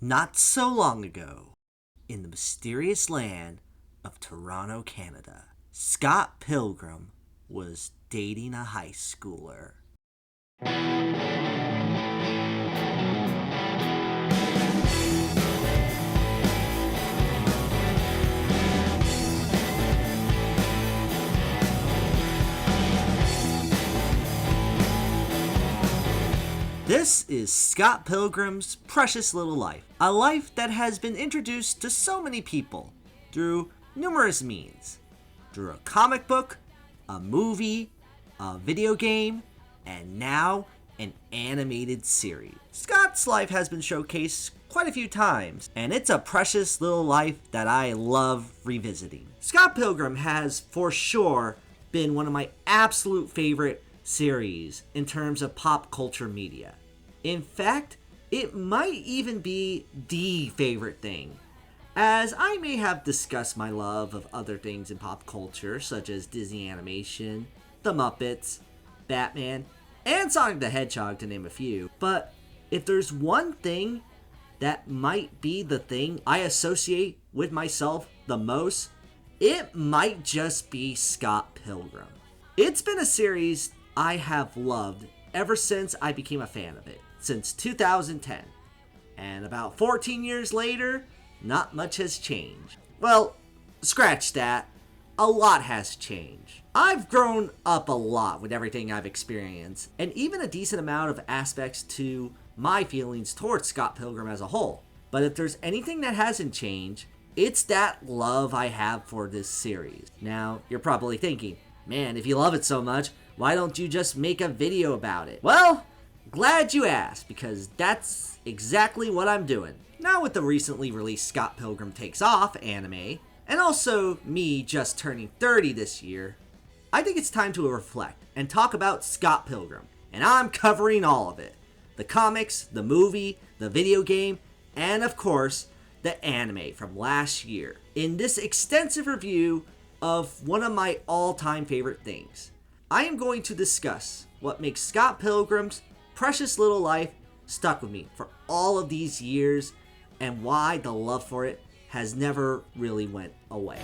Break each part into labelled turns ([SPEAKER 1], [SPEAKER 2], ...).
[SPEAKER 1] Not so long ago, in the mysterious land of Toronto, Canada, Scott Pilgrim was dating a high schooler. This is Scott Pilgrim's Precious Little Life, a life that has been introduced to so many people through numerous means. Through a comic book, a movie, a video game, and now an animated series. Scott's life has been showcased quite a few times, and it's a precious little life that I love revisiting. Scott Pilgrim has for sure been one of my absolute favorite series in terms of pop culture media. In fact, it might even be the favorite thing, as I may have discussed my love of other things in pop culture such as Disney animation, The Muppets, Batman, and Sonic the Hedgehog to name a few. But if there's one thing that might be the thing I associate with myself the most, it might just be Scott Pilgrim. It's been a series I have loved ever since I became a fan of it, since 2010. And about 14 years later, not much has changed. Well, scratch that. A lot has changed. I've grown up a lot with everything I've experienced, and even a decent amount of aspects to my feelings towards Scott Pilgrim as a whole. But if there's anything that hasn't changed, it's that love I have for this series. Now, you're probably thinking, man, if you love it so much, why don't you just make a video about it? Well, glad you asked, because that's exactly what I'm doing. Now with the recently released Scott Pilgrim Takes Off anime, and also me just turning 30 this year, I think it's time to reflect and talk about Scott Pilgrim. And I'm covering all of it. The comics, the movie, the video game, and of course, the anime from last year. In this extensive review of one of my all-time favorite things, I am going to discuss what makes Scott Pilgrim's Precious Little Life stuck with me for all of these years and why the love for it has never really went away.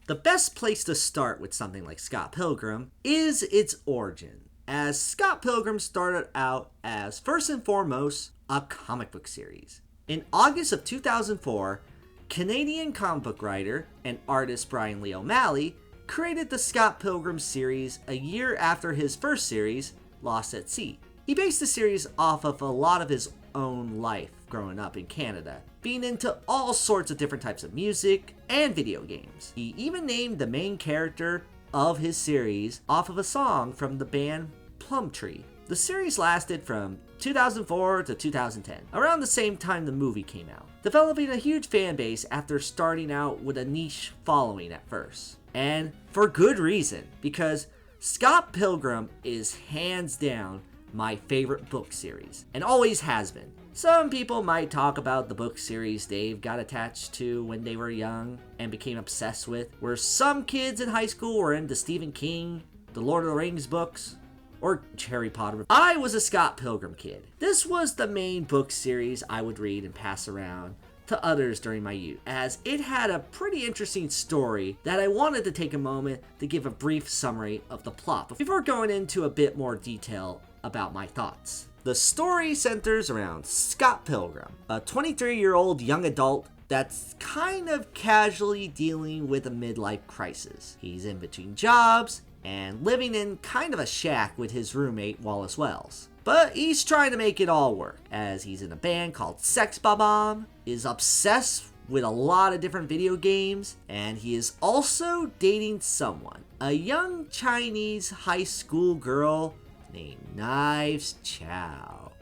[SPEAKER 1] The best place to start with something like Scott Pilgrim is its origin, as Scott Pilgrim started out as first and foremost a comic book series. In August of 2004, Canadian comic book writer and artist Brian Lee O'Malley created the Scott Pilgrim series a year after his first series, Lost at Sea. He based the series off of a lot of his own life growing up in Canada, being into all sorts of different types of music and video games. He even named the main character of his series off of a song from the band Plumtree. The series lasted from 2004 to 2010, around the same time the movie came out, developing a huge fan base after starting out with a niche following at first. And for good reason, because Scott Pilgrim is hands down my favorite book series, and always has been. Some people might talk about the book series they've got attached to when they were young and became obsessed with, where some kids in high school were into Stephen King, the Lord of the Rings books, or Harry Potter. I was a Scott Pilgrim kid. This was the main book series I would read and pass around to others during my youth, as it had a pretty interesting story that I wanted to take a moment to give a brief summary of the plot before going into a bit more detail about my thoughts. The story centers around Scott Pilgrim, a 23-year-old young adult that's kind of casually dealing with a midlife crisis. He's in between jobs and living in kind of a shack with his roommate Wallace Wells. But he's trying to make it all work, as he's in a band called Sex Bob-omb, is obsessed with a lot of different video games, and he is also dating someone, a young Chinese high school girl named Knives Chow.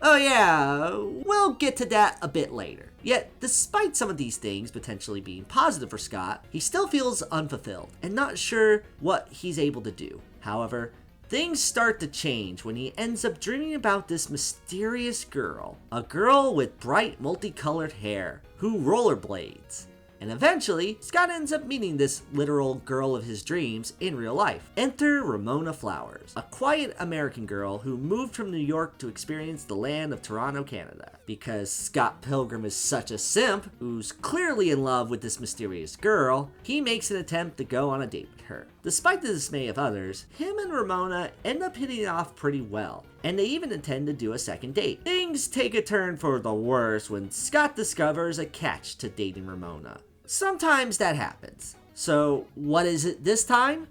[SPEAKER 1] Oh yeah, we'll get to that a bit later. Yet, despite some of these things potentially being positive for Scott, he still feels unfulfilled and not sure what he's able to do. However, things start to change when he ends up dreaming about this mysterious girl, a girl with bright multicolored hair who rollerblades, And eventually, Scott ends up meeting this literal girl of his dreams in real life. Enter Ramona Flowers, a quiet American girl who moved from New York to experience the land of Toronto, Canada. Because Scott Pilgrim is such a simp, who's clearly in love with this mysterious girl, he makes an attempt to go on a date with her. Despite the dismay of others, him and Ramona end up hitting it off pretty well, and they even intend to do a second date. Things take a turn for the worse when Scott discovers a catch to dating Ramona. Sometimes that happens. So what is it this time?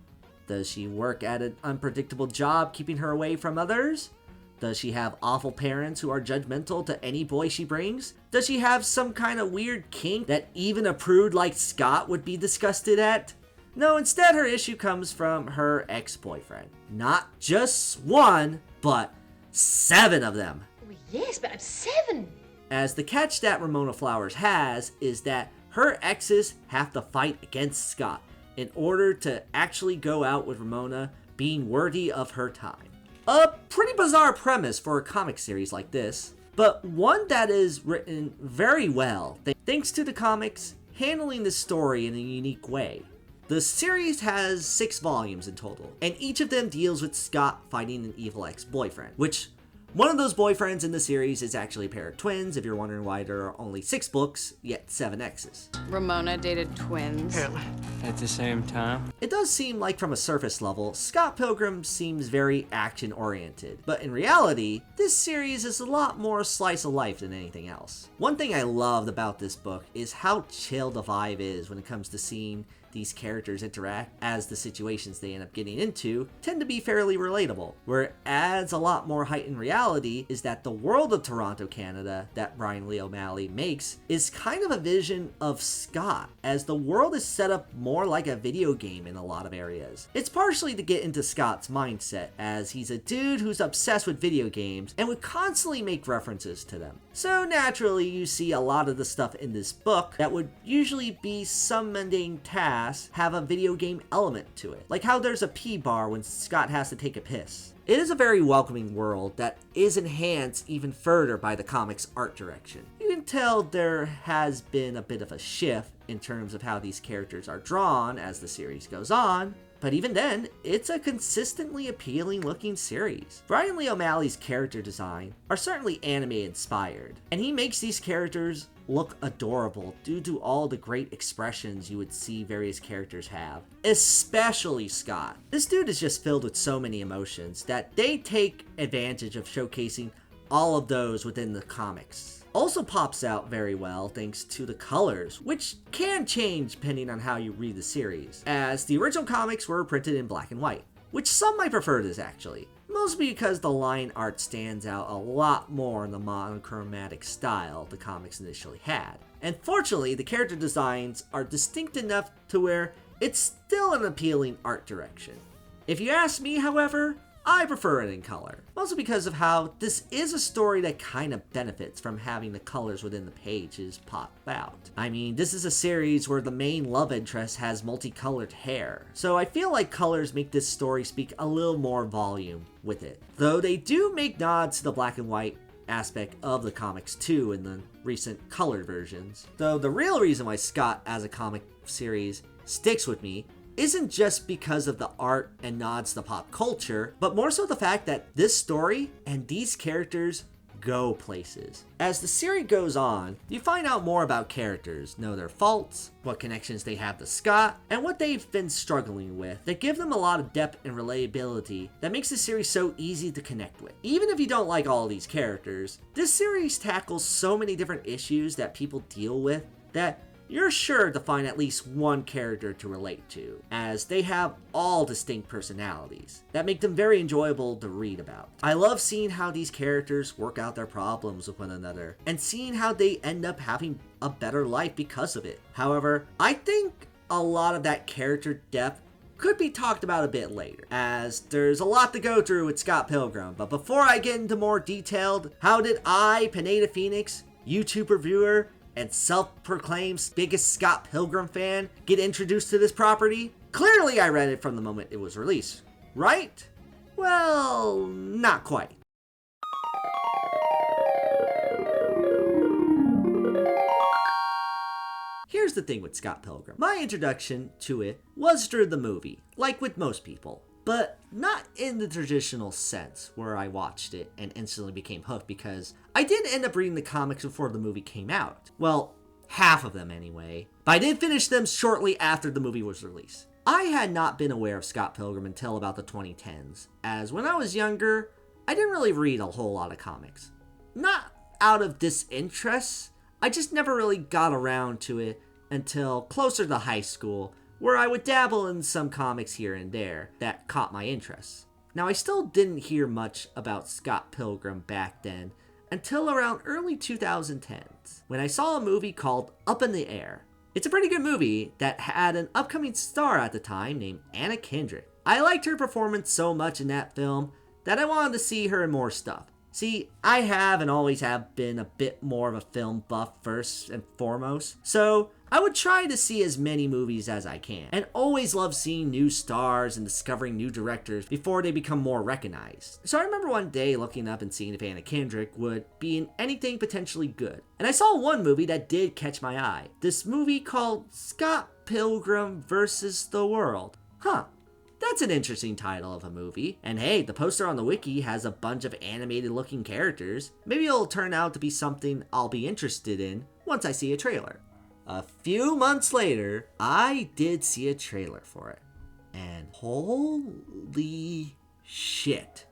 [SPEAKER 1] Does she work at an unpredictable job keeping her away from others? Does she have awful parents who are judgmental to any boy she brings? Does she have some kind of weird kink that even a prude like Scott would be disgusted at? No, instead her issue comes from her ex-boyfriend. Not just one, but 7 of them.
[SPEAKER 2] Oh, yes, but I'm 7.
[SPEAKER 1] As the catch that Ramona Flowers has is that her exes have to fight against Scott in order to actually go out with Ramona, being worthy of her time. A pretty bizarre premise for a comic series like this, but one that is written very well thanks to the comics handling the story in a unique way. The series has 6 volumes in total, and each of them deals with Scott fighting an evil ex-boyfriend, which one of those boyfriends in the series is actually a pair of twins, if you're wondering why there are only 6 books, yet 7 exes.
[SPEAKER 3] Ramona dated twins.
[SPEAKER 4] At the same time?
[SPEAKER 1] It does seem like from a surface level, Scott Pilgrim seems very action-oriented, but in reality, this series is a lot more slice of life than anything else. One thing I loved about this book is how chill the vibe is when it comes to seeing these characters interact, as the situations they end up getting into tend to be fairly relatable. Where it adds a lot more heightened reality is that the world of Toronto, Canada that Brian Lee O'Malley makes is kind of a vision of Scott, as the world is set up more like a video game in a lot of areas. It's partially to get into Scott's mindset, as he's a dude who's obsessed with video games and would constantly make references to them. So naturally you see a lot of the stuff in this book that would usually be some mundane task have a video game element to it, like how there's a pee bar when Scott has to take a piss. It is a very welcoming world that is enhanced even further by the comic's art direction. You can tell there has been a bit of a shift in terms of how these characters are drawn as the series goes on, but even then, it's a consistently appealing looking series. Brian Lee O'Malley's character design are certainly anime inspired, and he makes these characters look adorable due to all the great expressions you would see various characters have, especially Scott. This dude is just filled with so many emotions that they take advantage of showcasing all of those within the comics. Also pops out very well thanks to the colors, which can change depending on how you read the series, as the original comics were printed in black and white, which some might prefer this actually, mostly because the line art stands out a lot more in the monochromatic style the comics initially had. And fortunately, the character designs are distinct enough to where it's still an appealing art direction. If you ask me, however, I prefer it in color, mostly because of how this is a story that kind of benefits from having the colors within the pages pop out. I mean, this is a series where the main love interest has multicolored hair, so I feel like colors make this story speak a little more volume with it. Though they do make nods to the black and white aspect of the comics too in the recent colored versions. Though the real reason why Scott as a comic series sticks with me isn't just because of the art and nods to pop culture, but more so the fact that this story and these characters go places. As the series goes on, you find out more about characters, know their faults, what connections they have to Scott, and what they've been struggling with that give them a lot of depth and relatability that makes the series so easy to connect with. Even if you don't like all of these characters, this series tackles so many different issues that people deal with that you're sure to find at least one character to relate to, as they have all distinct personalities that make them very enjoyable to read about. I love seeing how these characters work out their problems with one another, and seeing how they end up having a better life because of it. However, I think a lot of that character depth could be talked about a bit later, as there's a lot to go through with Scott Pilgrim. But before I get into more detailed, how did I, Pineda Phoenix, YouTube reviewer, and self-proclaimed biggest Scott Pilgrim fan, get introduced to this property? Clearly I read it from the moment it was released, right? Well, not quite. Here's here's the thing with Scott Pilgrim. My introduction to it was through the movie, like with most people. But not in the traditional sense where I watched it and instantly became hooked, because I did end up reading the comics before the movie came out. Well, half of them anyway. But I did finish them shortly after the movie was released. I had not been aware of Scott Pilgrim until about the 2010s, as when I was younger, I didn't really read a whole lot of comics. Not out of disinterest, I just never really got around to it until closer to high school, where I would dabble in some comics here and there that caught my interest. Now, I still didn't hear much about Scott Pilgrim back then until around early 2010s, when I saw a movie called Up in the Air. It's a pretty good movie that had an upcoming star at the time named Anna Kendrick. I liked her performance so much in that film that I wanted to see her in more stuff. See, I have and always have been a bit more of a film buff first and foremost, so I would try to see as many movies as I can, and always love seeing new stars and discovering new directors before they become more recognized. So I remember one day looking up and seeing if Anna Kendrick would be in anything potentially good. And I saw one movie that did catch my eye. This movie called Scott Pilgrim vs. the World. That's an interesting title of a movie. And hey, the poster on the wiki has a bunch of animated looking characters. Maybe it'll turn out to be something I'll be interested in once I see a trailer. A few months later, I did see a trailer for it. And holy shit.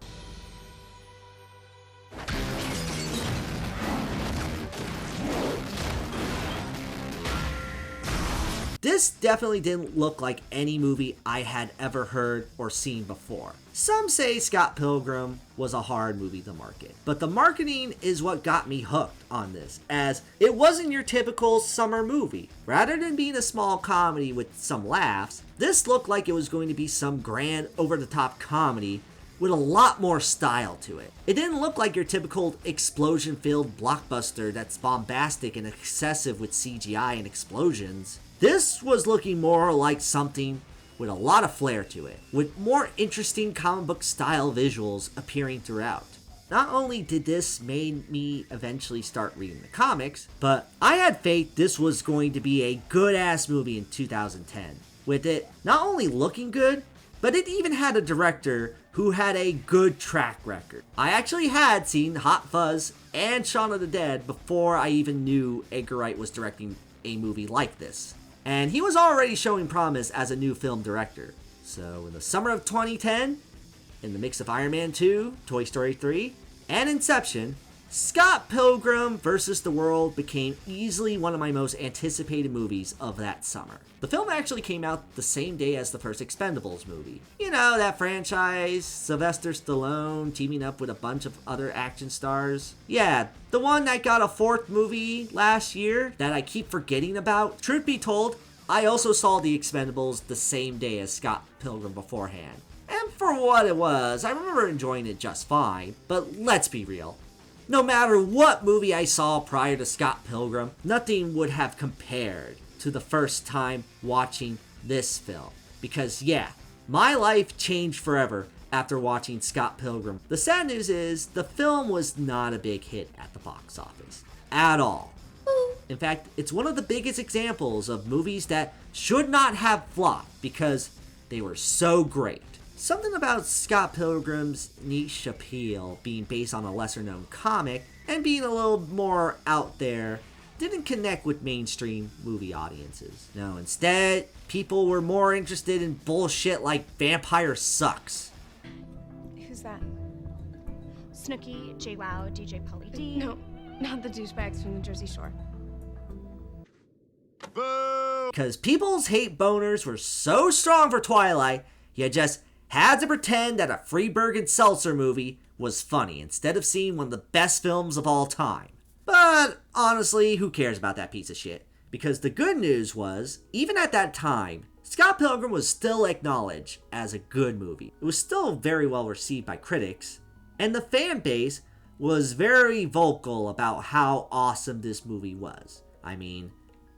[SPEAKER 1] This definitely didn't look like any movie I had ever heard or seen before. Some say Scott Pilgrim was a hard movie to market, but the marketing is what got me hooked on this, as it wasn't your typical summer movie. Rather than being a small comedy with some laughs, this looked like it was going to be some grand, over-the-top comedy with a lot more style to it. It didn't look like your typical explosion-filled blockbuster that's bombastic and excessive with CGI and explosions. This was looking more like something with a lot of flair to it, with more interesting comic book style visuals appearing throughout. Not only did this make me eventually start reading the comics, but I had faith this was going to be a good ass movie in 2010. With it not only looking good, but it even had a director who had a good track record. I actually had seen Hot Fuzz and Shaun of the Dead before I even knew Edgar Wright was directing a movie like this. And he was already showing promise as a new film director. So in the summer of 2010, in the mix of Iron Man 2, Toy Story 3, and Inception, Scott Pilgrim vs. the World became easily one of my most anticipated movies of that summer. The film actually came out the same day as the first Expendables movie. You know, that franchise, Sylvester Stallone teaming up with a bunch of other action stars. Yeah, the one that got a fourth movie last year that I keep forgetting about. Truth be told, I also saw the Expendables the same day as Scott Pilgrim beforehand. And for what it was, I remember enjoying it just fine, but let's be real. No matter what movie I saw prior to Scott Pilgrim, nothing would have compared to the first time watching this film. Because yeah, my life changed forever after watching Scott Pilgrim. The sad news is, the film was not a big hit at the box office. At all. In fact, it's one of the biggest examples of movies that should not have flopped because they were so great. Something about Scott Pilgrim's niche appeal being based on a lesser known comic and being a little more out there didn't connect with mainstream movie audiences. No, instead, people were more interested in bullshit like Vampire Sucks.
[SPEAKER 5] Who's that? Snooki, JWoww, DJ Polly D.
[SPEAKER 3] No, not the douchebags from the Jersey Shore.
[SPEAKER 1] Because people's hate boners were so strong for Twilight, you just had to pretend that a Freeburg Seltzer movie was funny instead of seeing one of the best films of all time. But honestly, who cares about that piece of shit? Because the good news was, even at that time, Scott Pilgrim was still acknowledged as a good movie. It was still very well received by critics, and the fan base was very vocal about how awesome this movie was. I mean,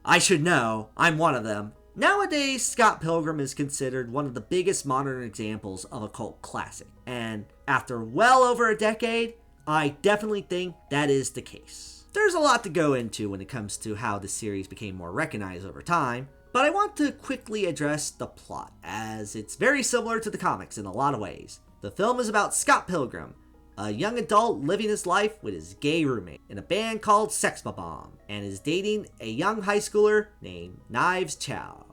[SPEAKER 1] I should know, I'm one of them. Nowadays, Scott Pilgrim is considered one of the biggest modern examples of a cult classic. And after well over a decade, I definitely think that is the case. There's a lot to go into when it comes to how the series became more recognized over time, but I want to quickly address the plot, as it's very similar to the comics in a lot of ways. The film is about Scott Pilgrim, a young adult living his life with his gay roommate in a band called Sex Bomb, and is dating a young high schooler named Knives Chow.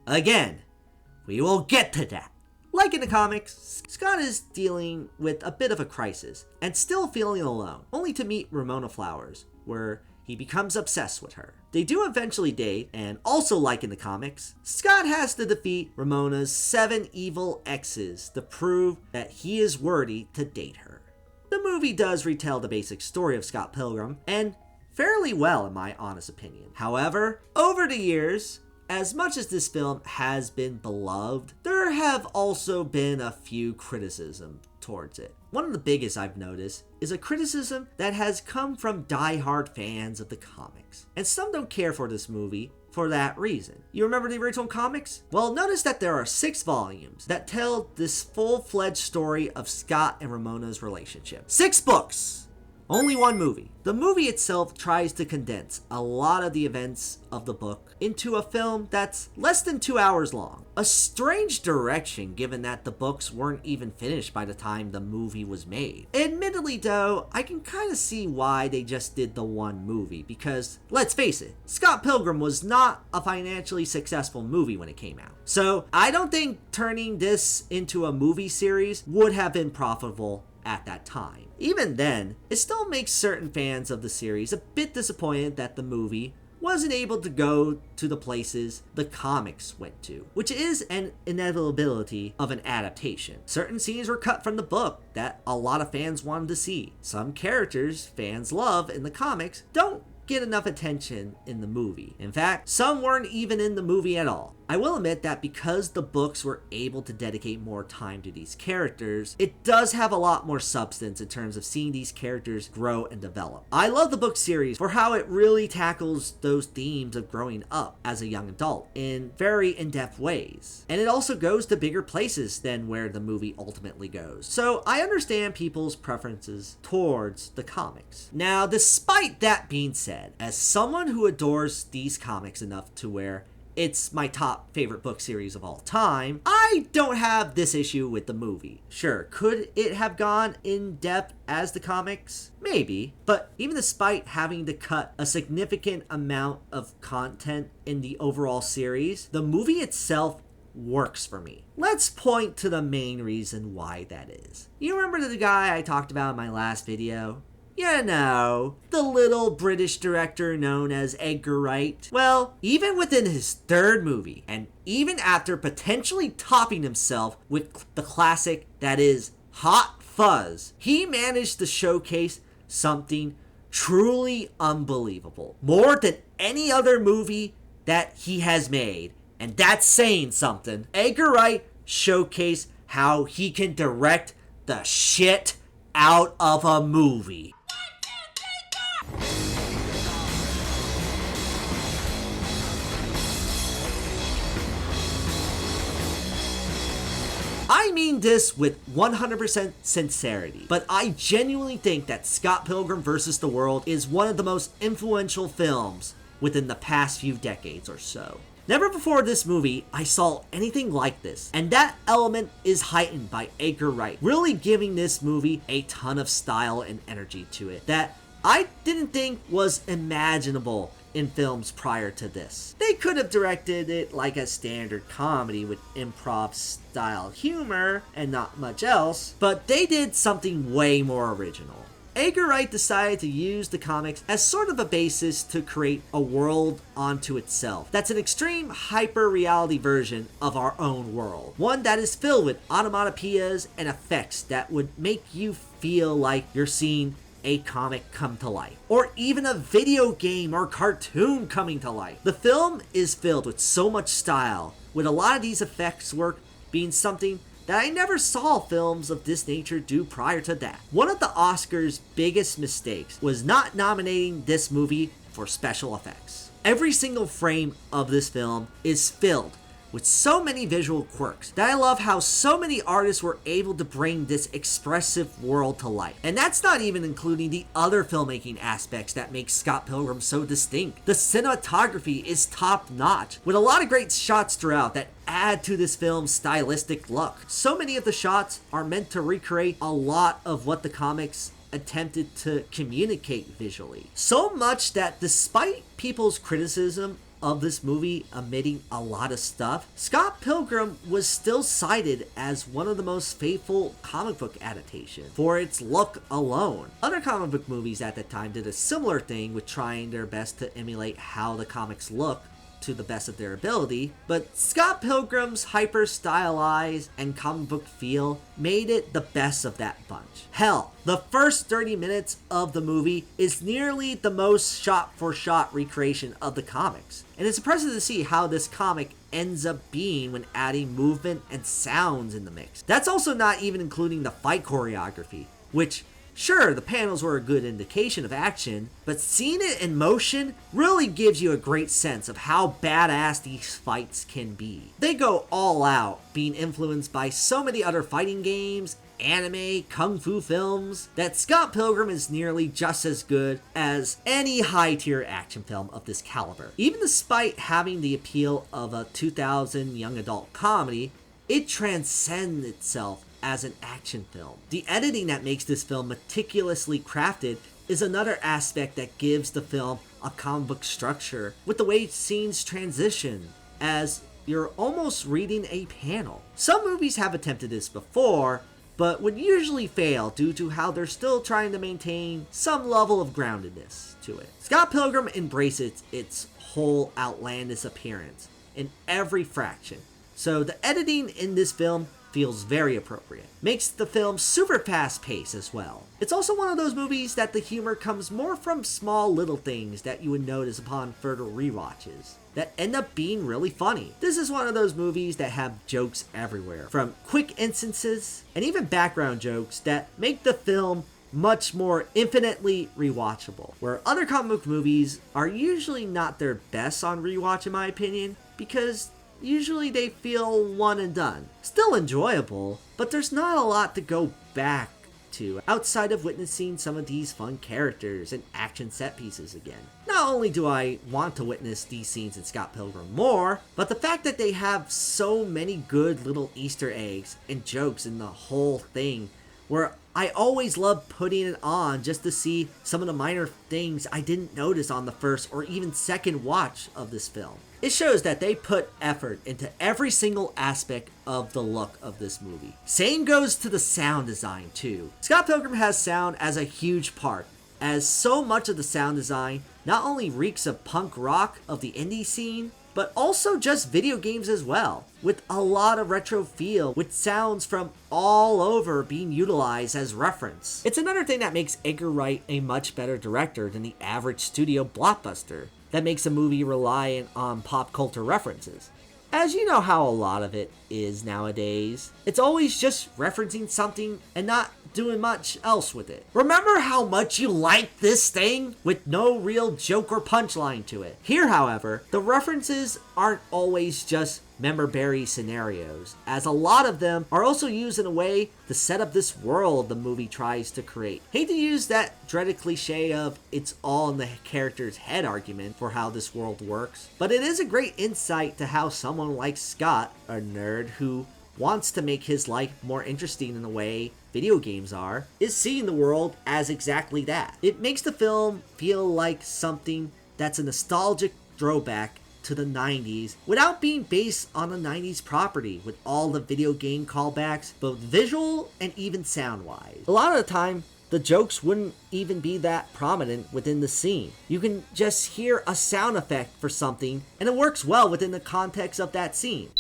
[SPEAKER 1] Again, we will get to that. Like in the comics, Scott is dealing with a bit of a crisis and still feeling alone, only to meet Ramona Flowers, where he becomes obsessed with her. They do eventually date, and also like in the comics, Scott has to defeat Ramona's 7 evil exes to prove that he is worthy to date her. The movie does retell the basic story of Scott Pilgrim, and fairly well in my honest opinion. However, over the years, as much as this film has been beloved, there have also been a few criticisms towards it. One of the biggest I've noticed is a criticism that has come from die-hard fans of the comics. And some don't care for this movie for that reason. You remember the original comics? Well, notice that there are 6 volumes that tell this full-fledged story of Scott and Ramona's relationship. 6 books! Only 1 movie. The movie itself tries to condense a lot of the events of the book into a film that's less than 2 hours long. A strange direction given that the books weren't even finished by the time the movie was made. Admittedly though, I can kind of see why they just did the 1 movie, because let's face it, Scott Pilgrim was not a financially successful movie when it came out. So I don't think turning this into a movie series would have been profitable at that time. Even then, it still makes certain fans of the series a bit disappointed that the movie wasn't able to go to the places the comics went to, which is an inevitability of an adaptation. Certain scenes were cut from the book that a lot of fans wanted to see. Some characters fans love in the comics don't get enough attention in the movie. In fact, some weren't even in the movie at all. I will admit that because the books were able to dedicate more time to these characters, it does have a lot more substance in terms of seeing these characters grow and develop. I love the book series for how it really tackles those themes of growing up as a young adult in very in-depth ways. And it also goes to bigger places than where the movie ultimately goes. So I understand people's preferences towards the comics. Now, despite that being said, as someone who adores these comics enough to where it's my top favorite book series of all time, I don't have this issue with the movie. Sure, could it have gone in depth as the comics? Maybe, but even despite having to cut a significant amount of content in the overall series, the movie itself works for me. Let's point to the main reason why that is. You remember the guy I talked about in my last video? You know, the little British director known as Edgar Wright. Well, even within his 3rd movie, and even after potentially topping himself with the classic that is Hot Fuzz, he managed to showcase something truly unbelievable. More than any other movie that he has made. And that's saying something. Edgar Wright showcased how he can direct the shit out of a movie. I mean this with 100% sincerity, but I genuinely think that Scott Pilgrim vs. the World is one of the most influential films within the past few decades or so. Never before this movie I saw anything like this, and that element is heightened by Edgar Wright, really giving this movie a ton of style and energy to it that I didn't think was imaginable in films prior to this. They could have directed it like a standard comedy with improv style humor and not much else, but they did something way more original. Edgar Wright decided to use the comics as sort of a basis to create a world onto itself that's an extreme hyper-reality version of our own world. One that is filled with onomatopoeias and effects that would make you feel like you're seeing a comic come to life, or even a video game or cartoon coming to life. The film is filled with so much style, with a lot of these effects work being something that I never saw films of this nature do prior to that. One of the Oscars' biggest mistakes was not nominating this movie for special effects. Every single frame of this film is filled with so many visual quirks that I love how so many artists were able to bring this expressive world to life. And that's not even including the other filmmaking aspects that make Scott Pilgrim so distinct. The cinematography is top notch, with a lot of great shots throughout that add to this film's stylistic look. So many of the shots are meant to recreate a lot of what the comics attempted to communicate visually. So much that despite people's criticism of this movie omitting a lot of stuff, Scott Pilgrim was still cited as one of the most faithful comic book adaptations for its look alone. Other comic book movies at the time did a similar thing with trying their best to emulate how the comics look to the best of their ability, but Scott Pilgrim's hyper stylized and comic book feel made it the best of that bunch. Hell, the first 30 minutes of the movie is nearly the most shot-for-shot recreation of the comics, and it's impressive to see how this comic ends up being when adding movement and sounds in the mix. That's also not even including the fight choreography, which sure, the panels were a good indication of action, but seeing it in motion really gives you a great sense of how badass these fights can be. They go all out, being influenced by so many other fighting games, anime, kung fu films, that Scott Pilgrim is nearly just as good as any high-tier action film of this caliber. Even despite having the appeal of a 2000 young adult comedy, it transcends itself as an action film. The editing that makes this film meticulously crafted is another aspect that gives the film a comic book structure, with the way scenes transition as you're almost reading a panel. Some movies have attempted this before, but would usually fail due to how they're still trying to maintain some level of groundedness to it. Scott Pilgrim embraces its whole outlandish appearance in every fraction, so the editing in this film feels very appropriate. Makes the film super fast paced as well. It's also one of those movies that the humor comes more from small little things that you would notice upon further rewatches that end up being really funny. This is one of those movies that have jokes everywhere, from quick instances and even background jokes that make the film much more infinitely rewatchable, where other comic book movies are usually not their best on rewatch in my opinion, because usually they feel one and done. Still enjoyable, but there's not a lot to go back to outside of witnessing some of these fun characters and action set pieces again. Not only do I want to witness these scenes in Scott Pilgrim more, but the fact that they have so many good little Easter eggs and jokes in the whole thing, where I always love putting it on just to see some of the minor things I didn't notice on the first or even second watch of this film. It shows that they put effort into every single aspect of the look of this movie. Same goes to the sound design too. Scott Pilgrim has sound as a huge part, as so much of the sound design not only reeks of punk rock of the indie scene, but also just video games as well, with a lot of retro feel, with sounds from all over being utilized as reference. It's another thing that makes Edgar Wright a much better director than the average studio blockbuster that makes a movie reliant on pop culture references. As you know how a lot of it is nowadays, it's always just referencing something and not doing much else with it. Remember how much you liked this thing with no real joke or punchline to it. Here, however, the references aren't always just member-berry scenarios, as a lot of them are also used in a way to set up this world the movie tries to create. Hate to use that dreaded cliche of it's all in the character's head argument for how this world works, but it is a great insight to how someone like Scott, a nerd who wants to make his life more interesting in the way video games are, is seeing the world as exactly that. It makes the film feel like something that's a nostalgic throwback to the 90s without being based on a 90s property, with all the video game callbacks, both visual and even sound-wise. A lot of the time, the jokes wouldn't even be that prominent within the scene. You can just hear a sound effect for something, and it works well within the context of that scene.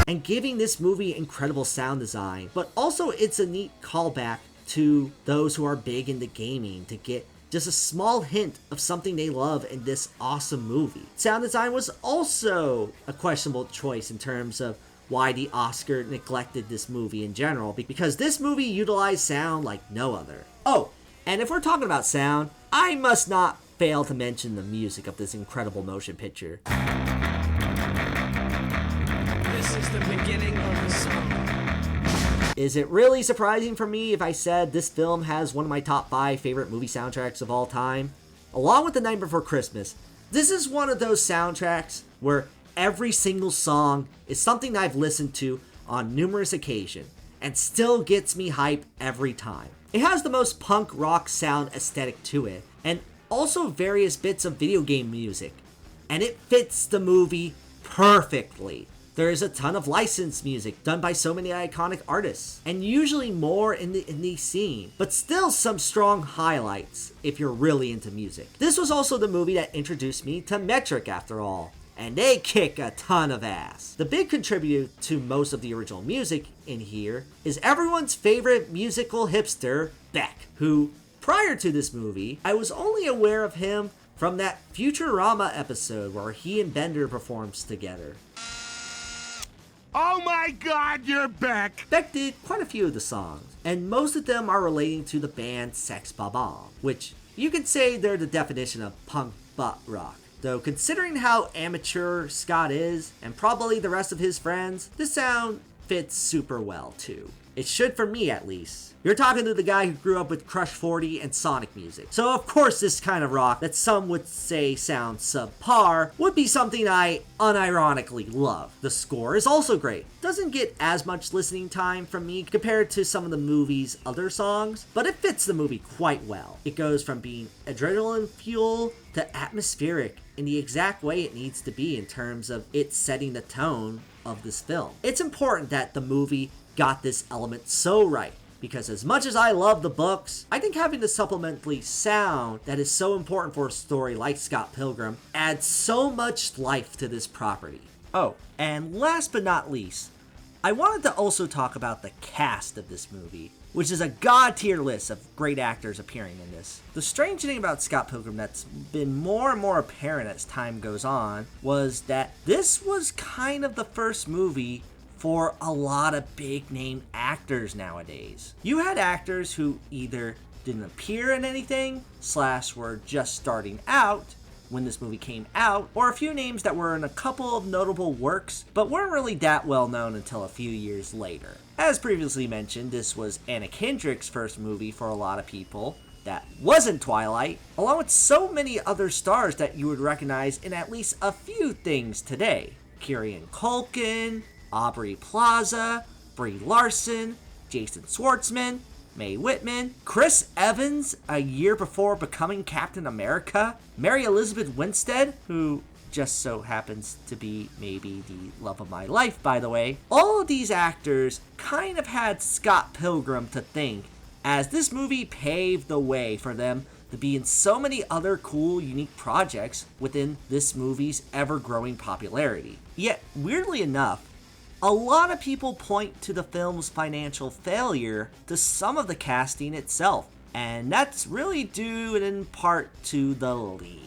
[SPEAKER 1] And giving this movie incredible sound design, but also it's a neat callback to those who are big into gaming to get just a small hint of something they love in this awesome movie. Sound design was also a questionable choice in terms of why the Oscar neglected this movie in general, because this movie utilized sound like no other. Oh, and if we're talking about sound, I must not fail to mention the music of this incredible motion picture.
[SPEAKER 4] This is the beginning of the song.
[SPEAKER 1] Is it really surprising for me if I said this film has one of my top 5 favorite movie soundtracks of all time? Along with The Night Before Christmas, this is one of those soundtracks where every single song is something I've listened to on numerous occasions and still gets me hype every time. It has the most punk rock sound aesthetic to it, and also various bits of video game music, and it fits the movie perfectly. There is a ton of licensed music done by so many iconic artists, and usually more in the indie scene, but still some strong highlights if you're really into music. This was also the movie that introduced me to Metric after all, and they kick a ton of ass. The big contributor to most of the original music in here is everyone's favorite musical hipster, Beck, who, prior to this movie, I was only aware of him from that Futurama episode where he and Bender performs together.
[SPEAKER 6] Oh my God, you're back!
[SPEAKER 1] Beck did quite a few of the songs, and most of them are relating to the band Sex Bob-omb, which you could say they're the definition of punk butt rock. Though considering how amateur Scott is, and probably the rest of his friends, this sound fits super well too. It should for me at least. You're talking to the guy who grew up with Crush 40 and Sonic music. So of course this kind of rock that some would say sounds subpar would be something I unironically love. The score is also great. Doesn't get as much listening time from me compared to some of the movie's other songs, but it fits the movie quite well. It goes from being adrenaline fuel to atmospheric in the exact way it needs to be in terms of it setting the tone of this film. It's important that the movie got this element so right, because as much as I love the books, I think having the supplementary sound that is so important for a story like Scott Pilgrim adds so much life to this property. Oh, and last but not least, I wanted to also talk about the cast of this movie, which is a god-tier list of great actors appearing in this. The strange thing about Scott Pilgrim that's been more and more apparent as time goes on was that this was kind of the first movie for a lot of big name actors nowadays. You had actors who either didn't appear in anything, / were just starting out when this movie came out, or a few names that were in a couple of notable works, but weren't really that well known until a few years later. As previously mentioned, this was Anna Kendrick's first movie for a lot of people that wasn't Twilight, along with so many other stars that you would recognize in at least a few things today. Kieran Culkin, Aubrey Plaza, Brie Larson, Jason Schwartzman, Mae Whitman, Chris Evans a year before becoming Captain America, Mary Elizabeth Winstead, who just so happens to be maybe the love of my life, by the way. All of these actors kind of had Scott Pilgrim to thank, as this movie paved the way for them to be in so many other cool, unique projects within this movie's ever-growing popularity. Yet, weirdly enough, a lot of people point to the film's financial failure to some of the casting itself, and that's really due in part to the lead.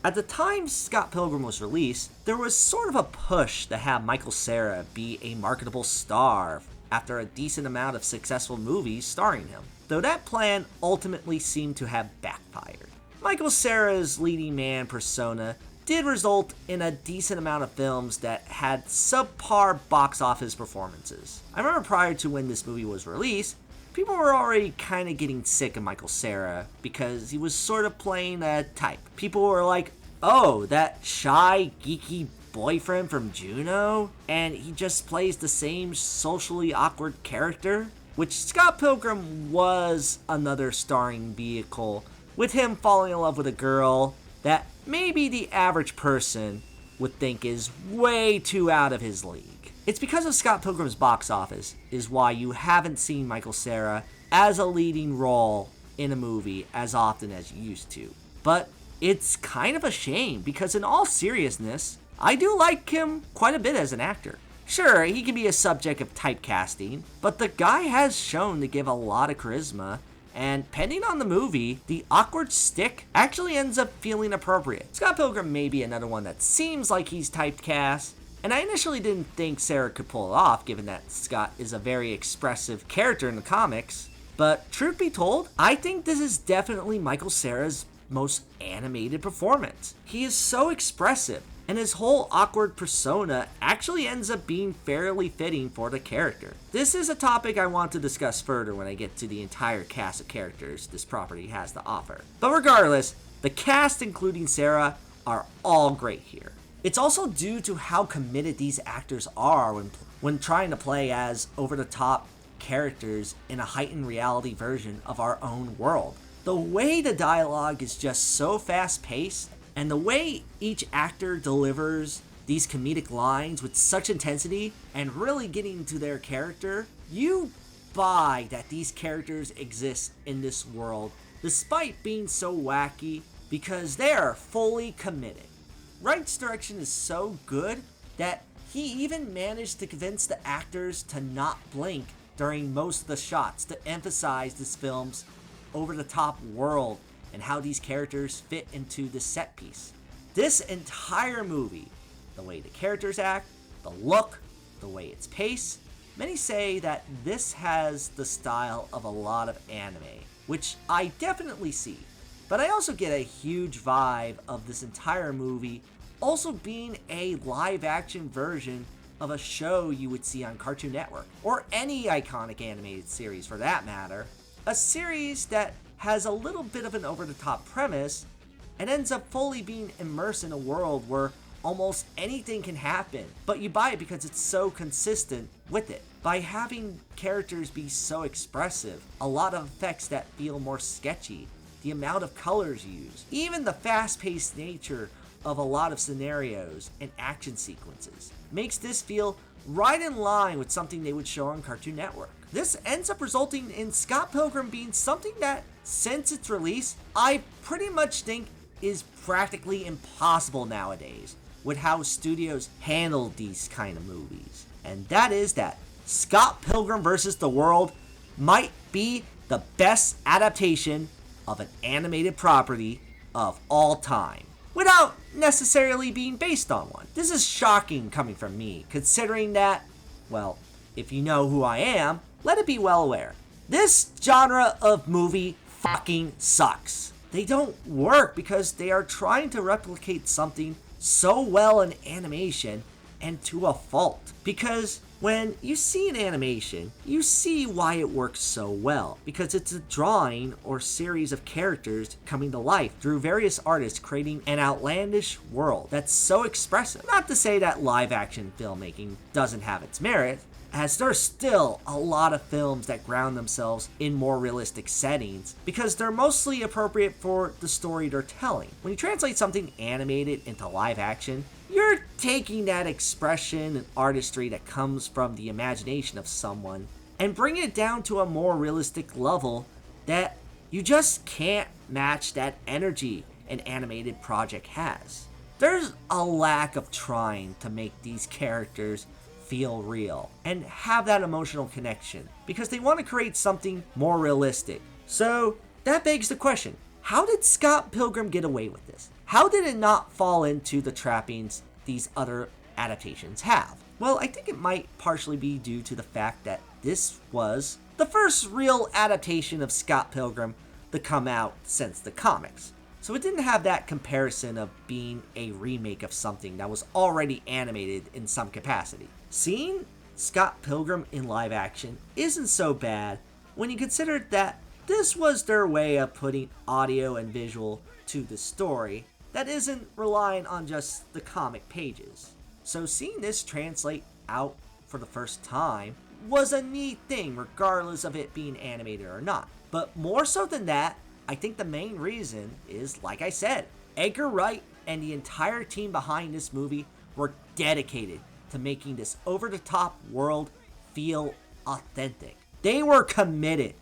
[SPEAKER 1] At the time Scott Pilgrim was released, there was sort of a push to have Michael Cera be a marketable star after a decent amount of successful movies starring him, though that plan ultimately seemed to have backfired. Michael Cera's leading man persona did result in a decent amount of films that had subpar box office performances. I remember prior to when this movie was released, people were already kind of getting sick of Michael Cera because he was sort of playing a type. People were like, oh, that shy, geeky boyfriend from Juno, and he just plays the same socially awkward character, which Scott Pilgrim was another starring vehicle, with him falling in love with a girl that maybe the average person would think is way too out of his league. It's because of Scott Pilgrim's box office is why you haven't seen Michael Cera as a leading role in a movie as often as you used to. But it's kind of a shame, because in all seriousness, I do like him quite a bit as an actor. Sure, he can be a subject of typecasting, but the guy has shown to give a lot of charisma, and depending on the movie, the awkward stick actually ends up feeling appropriate. Scott Pilgrim may be another one that seems like he's typecast, and I initially didn't think Cera could pull it off, given that Scott is a very expressive character in the comics, but truth be told, I think this is definitely Michael Cera's most animated performance. He is so expressive, and his whole awkward persona actually ends up being fairly fitting for the character. This is a topic I want to discuss further when I get to the entire cast of characters this property has to offer. But regardless, the cast, including Sarah, are all great here. It's also due to how committed these actors are when trying to play as over-the-top characters in a heightened reality version of our own world. The way the dialogue is just so fast-paced, and the way each actor delivers these comedic lines with such intensity and really getting to their character, you buy that these characters exist in this world despite being so wacky because they are fully committed. Wright's direction is so good that he even managed to convince the actors to not blink during most of the shots to emphasize this film's over-the-top world and how these characters fit into the set piece. This entire movie, the way the characters act, the look, the way it's paced, many say that this has the style of a lot of anime, which I definitely see. But I also get a huge vibe of this entire movie also being a live-action version of a show you would see on Cartoon Network, or any iconic animated series for that matter. A series that has a little bit of an over-the-top premise and ends up fully being immersed in a world where almost anything can happen, but you buy it because it's so consistent with it. By having characters be so expressive, a lot of effects that feel more sketchy, the amount of colors used, even the fast-paced nature of a lot of scenarios and action sequences, makes this feel right in line with something they would show on Cartoon Network. This ends up resulting in Scott Pilgrim being something that, since its release, I pretty much think is practically impossible nowadays with how studios handle these kind of movies. And that is that Scott Pilgrim vs. the World might be the best adaptation of an animated property of all time, without necessarily being based on one. This is shocking coming from me, considering that, well, if you know who I am, let it be well aware. This genre of movie fucking sucks. They don't work because they are trying to replicate something so well in animation and to a fault. Because when you see an animation, you see why it works so well. Because it's a drawing or series of characters coming to life through various artists creating an outlandish world that's so expressive. Not to say that live action filmmaking doesn't have its merit, as there's still a lot of films that ground themselves in more realistic settings because they're mostly appropriate for the story they're telling. When you translate something animated into live action, you're taking that expression and artistry that comes from the imagination of someone and bringing it down to a more realistic level that you just can't match that energy an animated project has. There's a lack of trying to make these characters feel real and have that emotional connection because they want to create something more realistic. So that begs the question, how did Scott Pilgrim get away with this? How did it not fall into the trappings these other adaptations have? Well, I think it might partially be due to the fact that this was the first real adaptation of Scott Pilgrim to come out since the comics. So it didn't have that comparison of being a remake of something that was already animated in some capacity. Seeing Scott Pilgrim in live action isn't so bad when you consider that this was their way of putting audio and visual to the story that isn't relying on just the comic pages. So seeing this translate out for the first time was a neat thing regardless of it being animated or not. But more so than that, I think the main reason is, like I said, Edgar Wright and the entire team behind this movie were dedicated to making this over-the-top world feel authentic. They were committed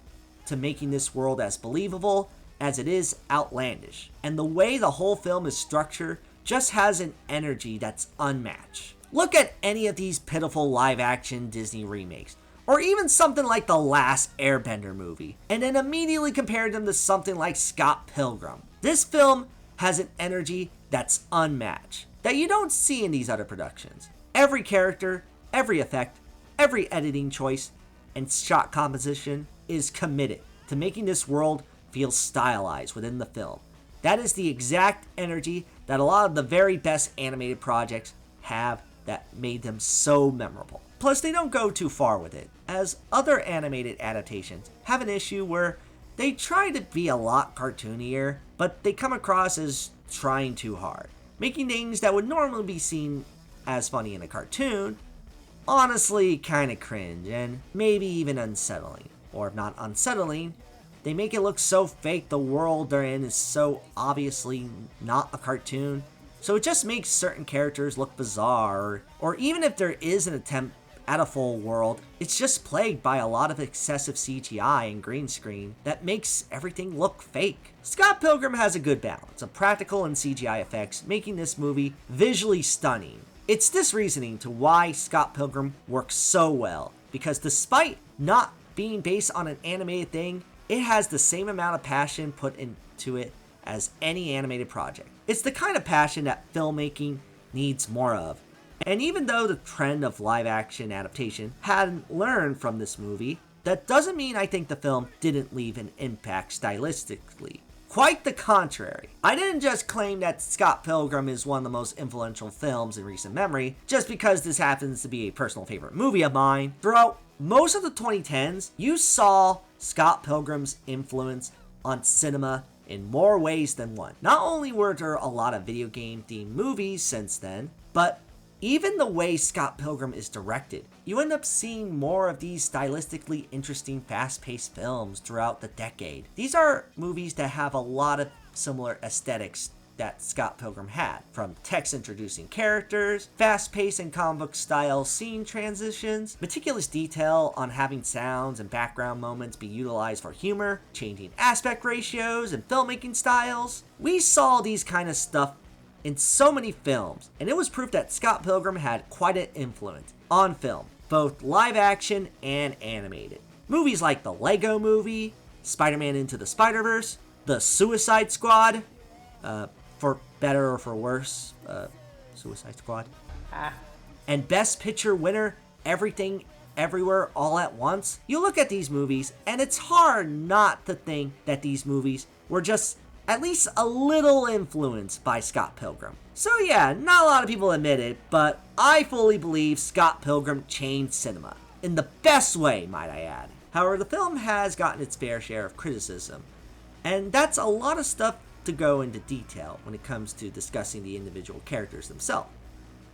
[SPEAKER 1] to making this world as believable as it is outlandish. And the way the whole film is structured just has an energy that's unmatched. Look at any of these pitiful live-action Disney remakes, or even something like the last Airbender movie, and then immediately compare them to something like Scott Pilgrim. This film has an energy that's unmatched, that you don't see in these other productions. Every character, every effect, every editing choice, and shot composition is committed to making this world feel stylized within the film. That is the exact energy that a lot of the very best animated projects have that made them so memorable. Plus, they don't go too far with it, as other animated adaptations have an issue where they try to be a lot cartoonier, but they come across as trying too hard, making things that would normally be seen as funny in a cartoon honestly kinda cringe and maybe even unsettling. Or if not unsettling, they make it look so fake. The world they're in is so obviously not a cartoon, so it just makes certain characters look bizarre, or even if there is an attempt at a full world, it's just plagued by a lot of excessive CGI and green screen that makes everything look fake. Scott Pilgrim has a good balance of practical and CGI effects, making this movie visually stunning. It's this reasoning to why Scott Pilgrim works so well, because despite not being based on an animated thing, it has the same amount of passion put into it as any animated project. It's the kind of passion that filmmaking needs more of. And even though the trend of live action adaptation hadn't learned from this movie, that doesn't mean I think the film didn't leave an impact stylistically. Quite the contrary. I didn't just claim that Scott Pilgrim is one of the most influential films in recent memory, just because this happens to be a personal favorite movie of mine. Throughout most of the 2010s, you saw Scott Pilgrim's influence on cinema in more ways than one. Not only were there a lot of video game themed movies since then, but even the way Scott Pilgrim is directed, you end up seeing more of these stylistically interesting, fast-paced films throughout the decade. These are movies that have a lot of similar aesthetics that Scott Pilgrim had, from text introducing characters, fast-paced and comic book style scene transitions, meticulous detail on having sounds and background moments be utilized for humor, changing aspect ratios and filmmaking styles. We saw these kind of stuff in so many films, and it was proof that Scott Pilgrim had quite an influence on film, both live action and animated. Movies like the Lego Movie, Spider-Man Into the Spider-Verse, The Suicide Squad, for better or for worse, Suicide Squad, and Best Picture winner, Everything Everywhere All at Once. You look at these movies, and it's hard not to think that these movies were just at least a little influenced by Scott Pilgrim. So yeah, not a lot of people admit it, but I fully believe Scott Pilgrim changed cinema. In the best way, might I add. However, the film has gotten its fair share of criticism, and that's a lot of stuff to go into detail when it comes to discussing the individual characters themselves.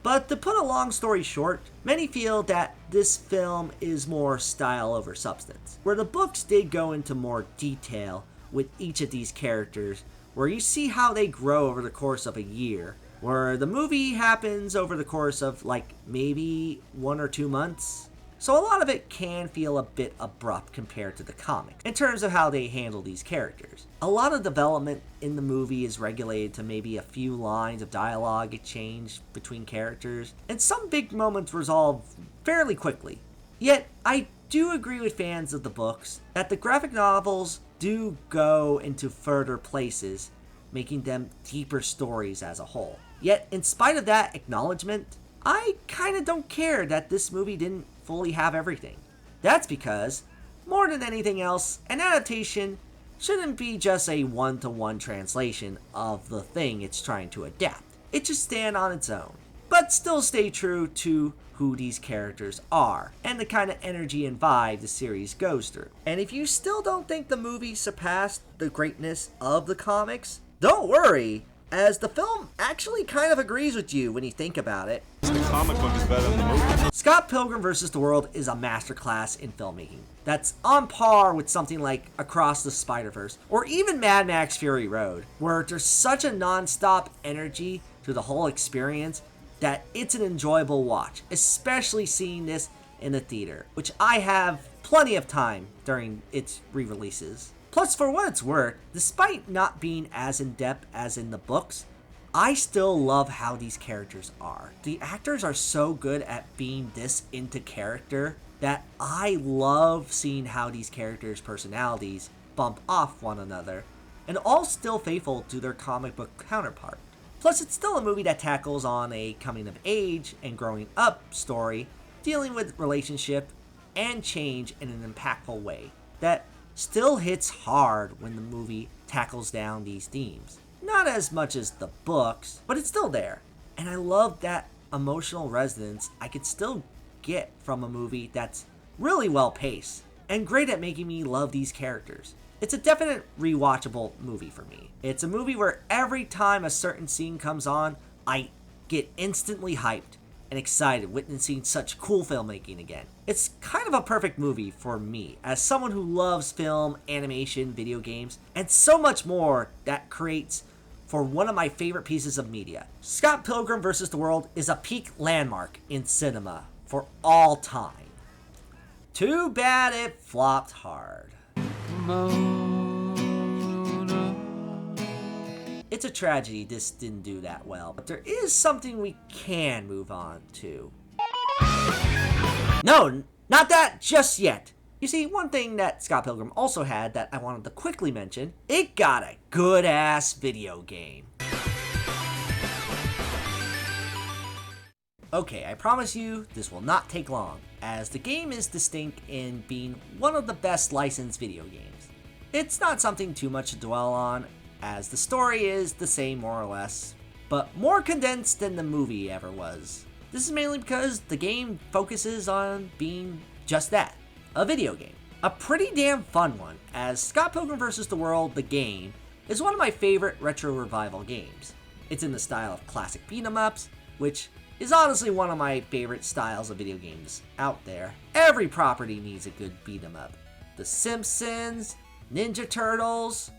[SPEAKER 1] But to put a long story short, many feel that this film is more style over substance, where the books did go into more detail with each of these characters, where you see how they grow over the course of a year, where the movie happens over the course of like maybe 1 or 2 months. So a lot of it can feel a bit abrupt compared to the comic, in terms of how they handle these characters. A lot of development in the movie is regulated to maybe a few lines of dialogue exchanged between characters, and some big moments resolve fairly quickly. Yet, I do agree with fans of the books that the graphic novels do go into further places, making them deeper stories as a whole. Yet, in spite of that acknowledgement, I kinda don't care that this movie didn't fully have everything. That's because, more than anything else, an adaptation shouldn't be just a one-to-one translation of the thing it's trying to adapt. It should stand on its own, but still stay true to who these characters are, and the kind of energy and vibe the series goes through. And if you still don't think the movie surpassed the greatness of the comics, don't worry, as the film actually kind of agrees with you when you think about it.
[SPEAKER 6] The comic book is better than the movie.
[SPEAKER 1] Scott Pilgrim vs. the World is a masterclass in filmmaking that's on par with something like Across the Spider-Verse, or even Mad Max Fury Road, where there's such a non-stop energy to the whole experience that it's an enjoyable watch, especially seeing this in the theater, which I have plenty of time during its re-releases. Plus, for what it's worth, despite not being as in-depth as in the books, I still love how these characters are. The actors are so good at being this into character that I love seeing how these characters' personalities bump off one another, and all still faithful to their comic book counterpart. Plus, it's still a movie that tackles on a coming-of-age and growing-up story, dealing with relationship and change in an impactful way that still hits hard when the movie tackles down these themes. Not as much as the books, but it's still there. And I love that emotional resonance I could still get from a movie that's really well paced and great at making me love these characters. It's a definite rewatchable movie for me. It's a movie where every time a certain scene comes on, I get instantly hyped and excited witnessing such cool filmmaking again. It's kind of a perfect movie for me, as someone who loves film, animation, video games, and so much more that creates for one of my favorite pieces of media. Scott Pilgrim vs. the World is a peak landmark in cinema for all time. Too bad it flopped hard. It's a tragedy this didn't do that well, but there is something we can move on to. No, not that just yet. You see, one thing that Scott Pilgrim also had that I wanted to quickly mention, it got a good-ass video game. Okay, I promise you this will not take long, as the game is distinct in being one of the best licensed video games. It's not something too much to dwell on, as the story is the same more or less, but more condensed than the movie ever was. This is mainly because the game focuses on being just that, a video game. A pretty damn fun one, as Scott Pilgrim vs. the World, the game, is one of my favorite retro revival games. It's in the style of classic beat-em-ups, which is honestly one of my favorite styles of video games out there. Every property needs a good beat-em-up. The Simpsons, Ninja Turtles,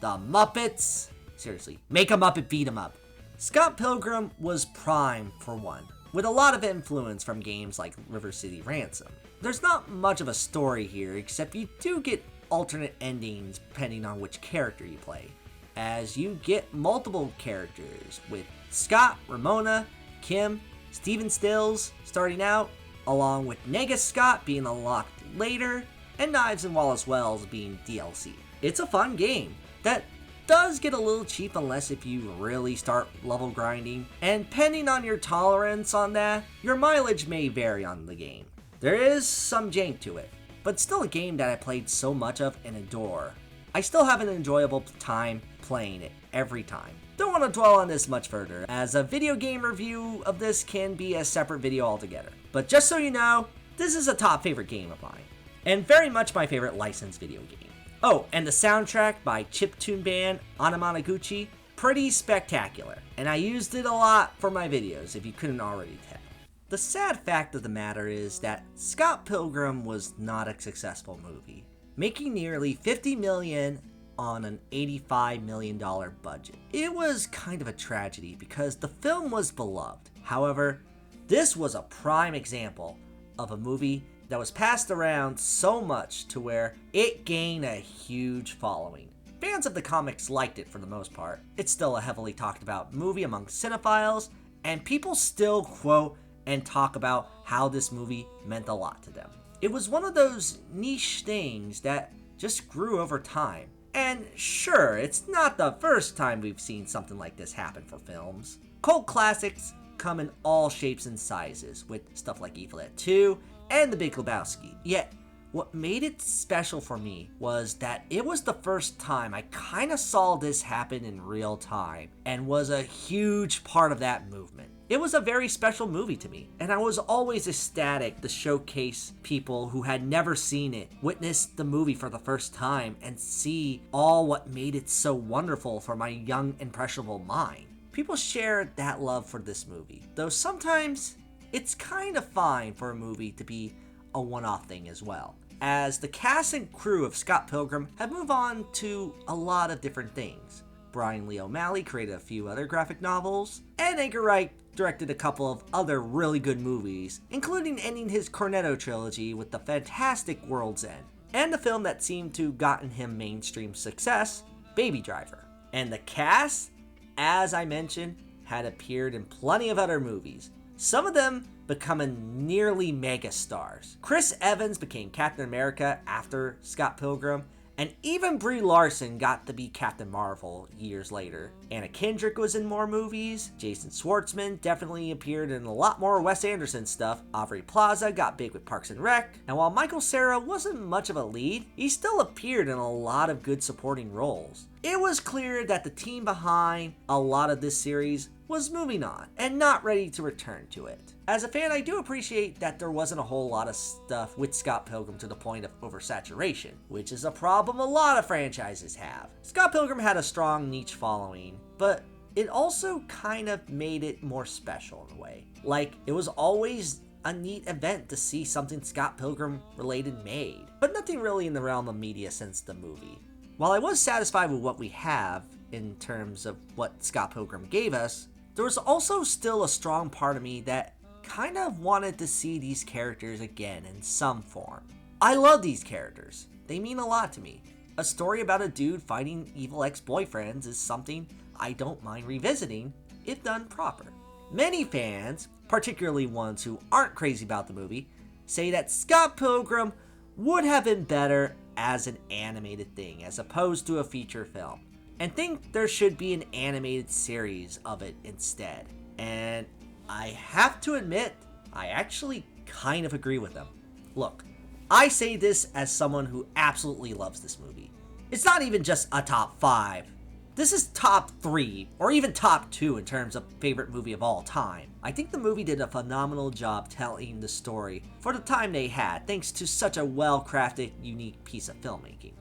[SPEAKER 1] the Muppets. Seriously, make a Muppet beat 'em up. Scott Pilgrim was prime for one, with a lot of influence from games like River City Ransom. There's not much of a story here, except you do get alternate endings depending on which character you play, as you get multiple characters, with Scott, Ramona, Kim, Steven Stills starting out, along with Negus Scott being unlocked later, and Knives and Wallace Wells being DLC. It's a fun game that does get a little cheap unless if you really start level grinding, and depending on your tolerance on that, your mileage may vary on the game. There is some jank to it, but still a game that I played so much of and adore. I still have an enjoyable time playing it every time. Don't want to dwell on this much further, as a video game review of this can be a separate video altogether. But just so you know, this is a top favorite game of mine, and very much my favorite licensed video game. Oh, and the soundtrack by chiptune band Anamanaguchi, pretty spectacular, and I used it a lot for my videos if you couldn't already tell. The sad fact of the matter is that Scott Pilgrim was not a successful movie, making nearly $50 million on an $85 million budget. It was kind of a tragedy because the film was beloved. However, this was a prime example of a movie that was passed around so much to where it gained a huge following. Fans of the comics liked it for the most part. It's still a heavily talked about movie among cinephiles, and people still quote and talk about how this movie meant a lot to them. It was one of those niche things that just grew over time. And sure, it's not the first time we've seen something like this happen for films. Cult classics come in all shapes and sizes, with stuff like Evil Dead 2 and The Big Lebowski. Yet, what made it special for me was that it was the first time I kind of saw this happen in real time, and was a huge part of that movement. It was a very special movie to me, and I was always ecstatic to showcase people who had never seen it, witness the movie for the first time, and see all what made it so wonderful for my young, impressionable mind. People shared that love for this movie, though sometimes it's kind of fine for a movie to be a one-off thing as well, as the cast and crew of Scott Pilgrim have moved on to a lot of different things. Brian Lee O'Malley created a few other graphic novels, and Edgar Wright directed a couple of other really good movies, including ending his Cornetto trilogy with the fantastic World's End, and the film that seemed to gotten him mainstream success, Baby Driver. And the cast, as I mentioned, had appeared in plenty of other movies, some of them becoming nearly mega stars. Chris Evans became Captain America after Scott Pilgrim, And even Brie Larson got to be Captain Marvel years later. Anna Kendrick was in more movies. Jason Schwartzman definitely appeared in a lot more Wes Anderson stuff. Aubrey Plaza got big with Parks and Rec. And while Michael Cera wasn't much of a lead, he still appeared in a lot of good supporting roles. It was clear that the team behind a lot of this series was moving on and not ready to return to it. As a fan, I do appreciate that there wasn't a whole lot of stuff with Scott Pilgrim to the point of oversaturation, which is a problem a lot of franchises have. Scott Pilgrim had a strong niche following, but it also kind of made it more special in a way. Like, it was always a neat event to see something Scott Pilgrim related made, but nothing really in the realm of media since the movie. While I was satisfied with what we have in terms of what Scott Pilgrim gave us, there was also still a strong part of me that kind of wanted to see these characters again in some form. I love these characters. They mean a lot to me. A story about a dude fighting evil ex-boyfriends is something I don't mind revisiting if done proper. Many fans, particularly ones who aren't crazy about the movie, say that Scott Pilgrim would have been better as an animated thing as opposed to a feature film, and think there should be an animated series of it instead. And I have to admit, I actually kind of agree with them. Look, I say this as someone who absolutely loves this movie. It's not even just a top 5. This is top 3, or even top 2 in terms of favorite movie of all time. I think the movie did a phenomenal job telling the story for the time they had, thanks to such a well-crafted, unique piece of filmmaking.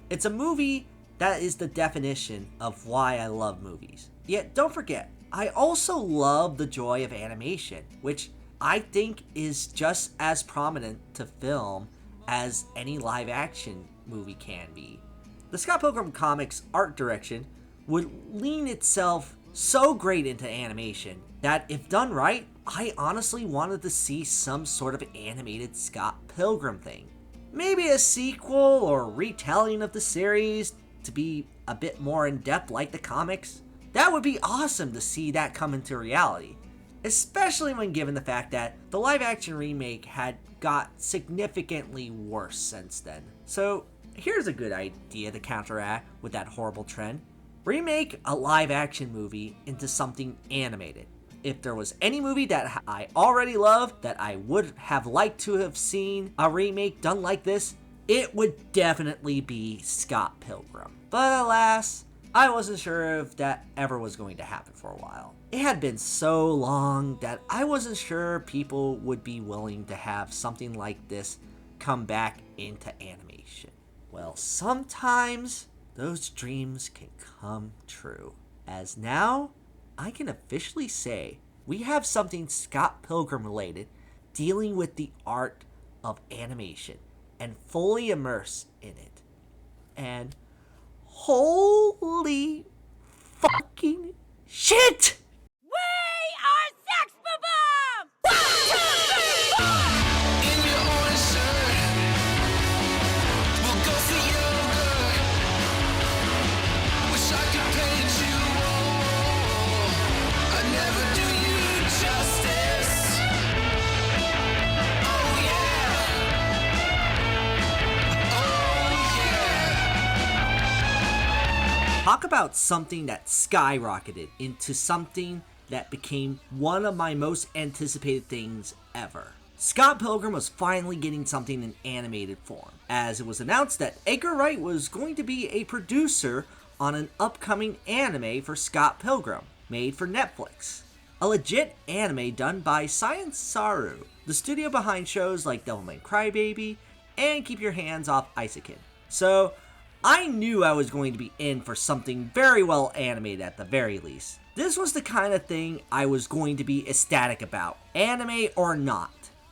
[SPEAKER 1] It's a movie that is the definition of why I love movies. Yet, don't forget, I also love the joy of animation, which I think is just as prominent to film as any live-action movie can be. The Scott Pilgrim comics art direction would lean itself so great into animation that if done right, I honestly wanted to see some sort of animated Scott Pilgrim thing. Maybe a sequel or retelling of the series to be a bit more in-depth like the comics. That would be awesome to see that come into reality, especially when given the fact that the live-action remake had got significantly worse since then. So here's a good idea to counteract with that horrible trend. Remake a live-action movie into something animated. If there was any movie that I already love that I would have liked to have seen a remake done like this, it would definitely be Scott Pilgrim. But alas, I wasn't sure if that ever was going to happen for a while. It had been so long that I wasn't sure people would be willing to have something like this come back into animation. Well, sometimes those dreams can come true. As now, I can officially say we have something Scott Pilgrim related dealing with the art of animation and fully immerse in it. And holy fucking shit!
[SPEAKER 7] We are Sex Boom!
[SPEAKER 4] In your orange shirt, we'll go for yoga. Wish I could paint you all. I never do you justice. Oh yeah. Oh yeah.
[SPEAKER 1] Talk about something that skyrocketed into something that became one of my most anticipated things ever. Scott Pilgrim was finally getting something in animated form, as it was announced that Edgar Wright was going to be a producer on an upcoming anime for Scott Pilgrim, made for Netflix. A legit anime done by Science Saru, the studio behind shows like Devilman Crybaby and Keep Your Hands Off Isaacin. So, I knew I was going to be in for something very well animated at the very least. This was the kind of thing I was going to be ecstatic about, anime or not.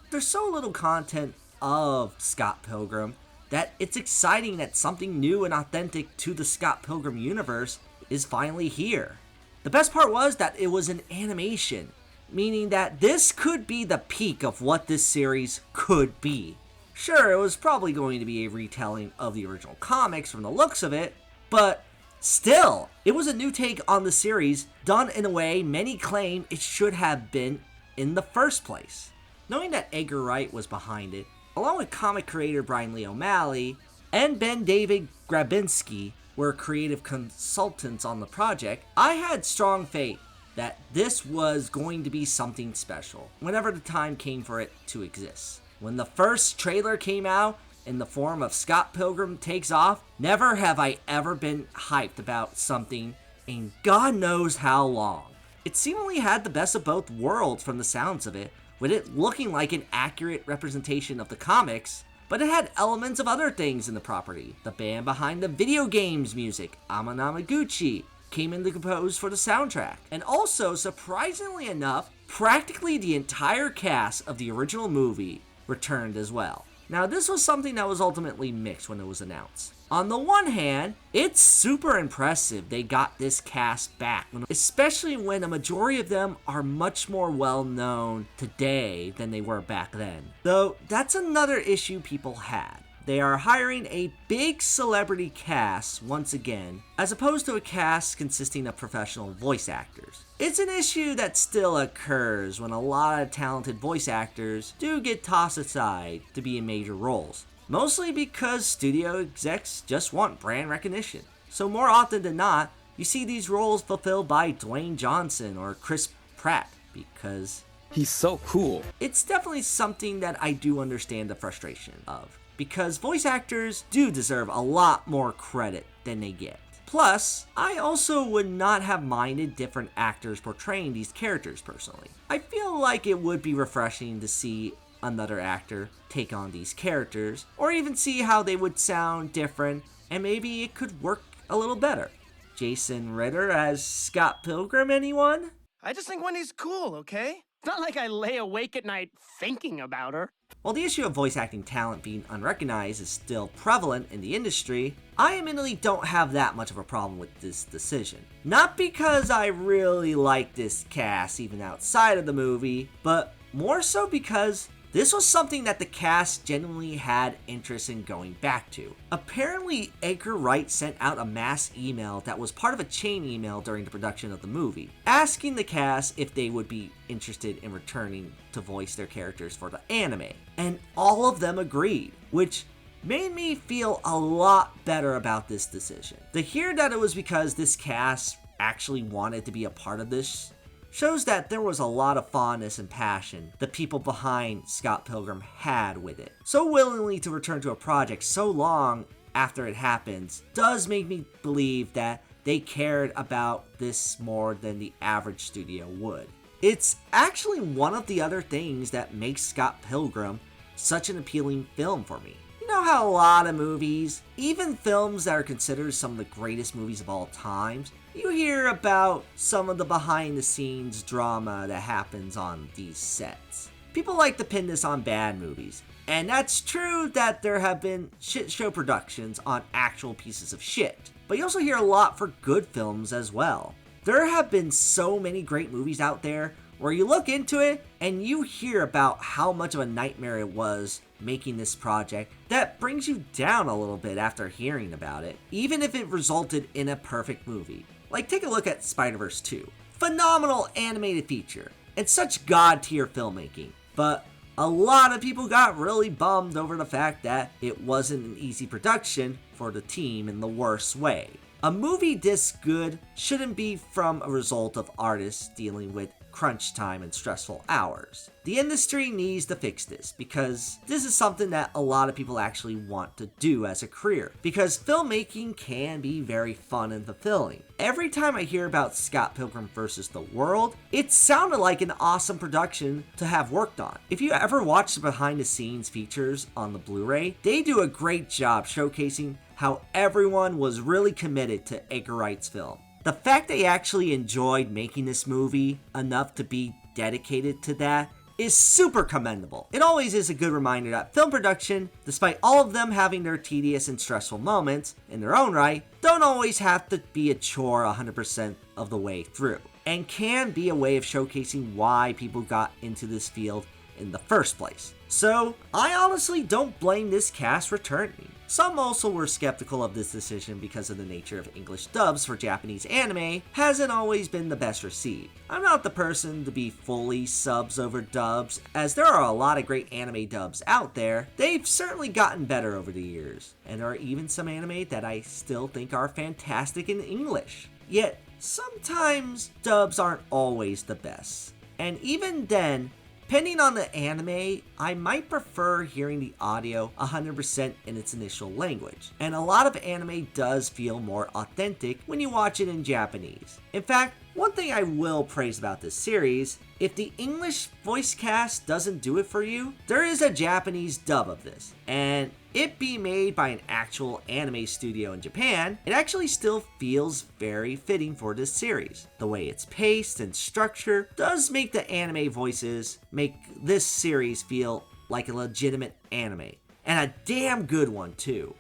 [SPEAKER 1] There's so little content of Scott Pilgrim that it's exciting that something new and authentic to the Scott Pilgrim universe is finally here. The best part was that it was an animation, meaning that this could be the peak of what this series could be. Sure, it was probably going to be a retelling of the original comics from the looks of it, but still, it was a new take on the series done in a way many claim it should have been in the first place. Knowing that Edgar Wright was behind it, along with comic creator Brian Lee O'Malley, and Ben David Grabinski were creative consultants on the project, I had strong faith that this was going to be something special whenever the time came for it to exist. When the first trailer came out in the form of Scott Pilgrim Takes Off, never have I ever been hyped about something in God knows how long. It seemingly had the best of both worlds from the sounds of it, with it looking like an accurate representation of the comics, but it had elements of other things in the property. The band behind the video games music, Amanamaguchi, came in to compose for the soundtrack. And also, surprisingly enough, practically the entire cast of the original movie returned as well. Now, this was something that was ultimately mixed when it was announced. On the one hand, it's super impressive they got this cast back, especially when a majority of them are much more well known today than they were back then. Though, that's another issue people had. They are hiring a big celebrity cast once again, as opposed to a cast consisting of professional voice actors. It's an issue that still occurs when a lot of talented voice actors do get tossed aside to be in major roles. Mostly because studio execs just want brand recognition. So more often than not, you see these roles fulfilled by Dwayne Johnson or Chris Pratt because
[SPEAKER 8] he's so cool.
[SPEAKER 1] It's definitely something that I do understand the frustration of, because voice actors do deserve a lot more credit than they get. Plus, I also would not have minded different actors portraying these characters personally. I feel like it would be refreshing to see another actor take on these characters, or even see how they would sound different, and maybe it could work a little better. Jason Ritter as Scott Pilgrim, anyone?
[SPEAKER 9] I just think Wendy's cool, okay? It's not like I lay awake at night thinking about her.
[SPEAKER 1] While the issue of voice acting talent being unrecognized is still prevalent in the industry, I admittedly don't have that much of a problem with this decision. Not because I really like this cast even outside of the movie, but more so because this was something that the cast genuinely had interest in going back to. Apparently, Edgar Wright sent out a mass email that was part of a chain email during the production of the movie, asking the cast if they would be interested in returning to voice their characters for the anime. And all of them agreed, which made me feel a lot better about this decision. To hear that it was because this cast actually wanted to be a part of this shows that there was a lot of fondness and passion the people behind Scott Pilgrim had with it. So willingly to return to a project so long after it happens does make me believe that they cared about this more than the average studio would. It's actually one of the other things that makes Scott Pilgrim such an appealing film for me. You know how a lot of movies, even films that are considered some of the greatest movies of all times, you hear about some of the behind-the-scenes drama that happens on these sets. People like to pin this on bad movies, and that's true that there have been shit show productions on actual pieces of shit. But you also hear a lot for good films as well. There have been so many great movies out there where you look into it and you hear about how much of a nightmare it was making this project that brings you down a little bit after hearing about it, even if it resulted in a perfect movie. Like, take a look at Spider-Verse 2. Phenomenal animated feature, and such god-tier filmmaking. But a lot of people got really bummed over the fact that it wasn't an easy production for the team in the worst way. A movie this good shouldn't be from a result of artists dealing with crunch time and stressful hours. The industry needs to fix this, because this is something that a lot of people actually want to do as a career, because filmmaking can be very fun and fulfilling. Every time I hear about Scott Pilgrim vs. the World, it sounded like an awesome production to have worked on. If you ever watch the behind the scenes features on the Blu-ray, they do a great job showcasing how everyone was really committed to Edgar Wright's film. The fact they actually enjoyed making this movie enough to be dedicated to that is super commendable. It always is a good reminder that film production, despite all of them having their tedious and stressful moments in their own right, don't always have to be a chore 100% of the way through, and can be a way of showcasing why people got into this field in the first place. So I honestly don't blame this cast returning. Some also were skeptical of this decision because of the nature of English dubs for Japanese anime hasn't always been the best received. I'm not the person to be fully subs over dubs, as there are a lot of great anime dubs out there. They've certainly gotten better over the years, and there are even some anime that I still think are fantastic in English. Yet, sometimes dubs aren't always the best. And even then, depending on the anime, I might prefer hearing the audio 100% in its initial language. And a lot of anime does feel more authentic when you watch it in Japanese. In fact, one thing I will praise about this series, if the English voice cast doesn't do it for you, there is a Japanese dub of this. And it being made by an actual anime studio in Japan, it actually still feels very fitting for this series. The way it's paced and structured does make the anime voices make this series feel like a legitimate anime. And a damn good one too.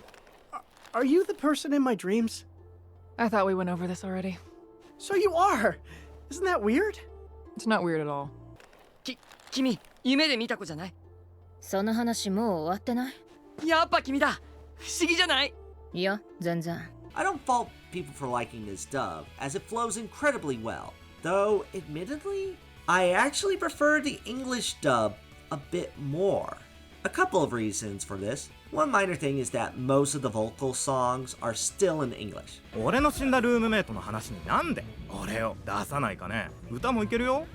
[SPEAKER 9] Are you the person in my dreams?
[SPEAKER 8] I thought we went over this already.
[SPEAKER 9] So you are! Isn't that weird?
[SPEAKER 8] It's not weird at all.
[SPEAKER 7] 君、夢で見た子じゃない？
[SPEAKER 2] その話もう終わってない？
[SPEAKER 7] やっぱ君だ。不思議じゃない？
[SPEAKER 2] いや、全然。
[SPEAKER 1] I don't fault people for liking this dub, as it flows incredibly well. Though, admittedly, I actually prefer the English dub a bit more. A couple of reasons for this. One minor thing is that most of the vocal songs are still in English.
[SPEAKER 6] 俺の死んだルームメイトの話になんで俺を出さないかね。歌もいけるよ。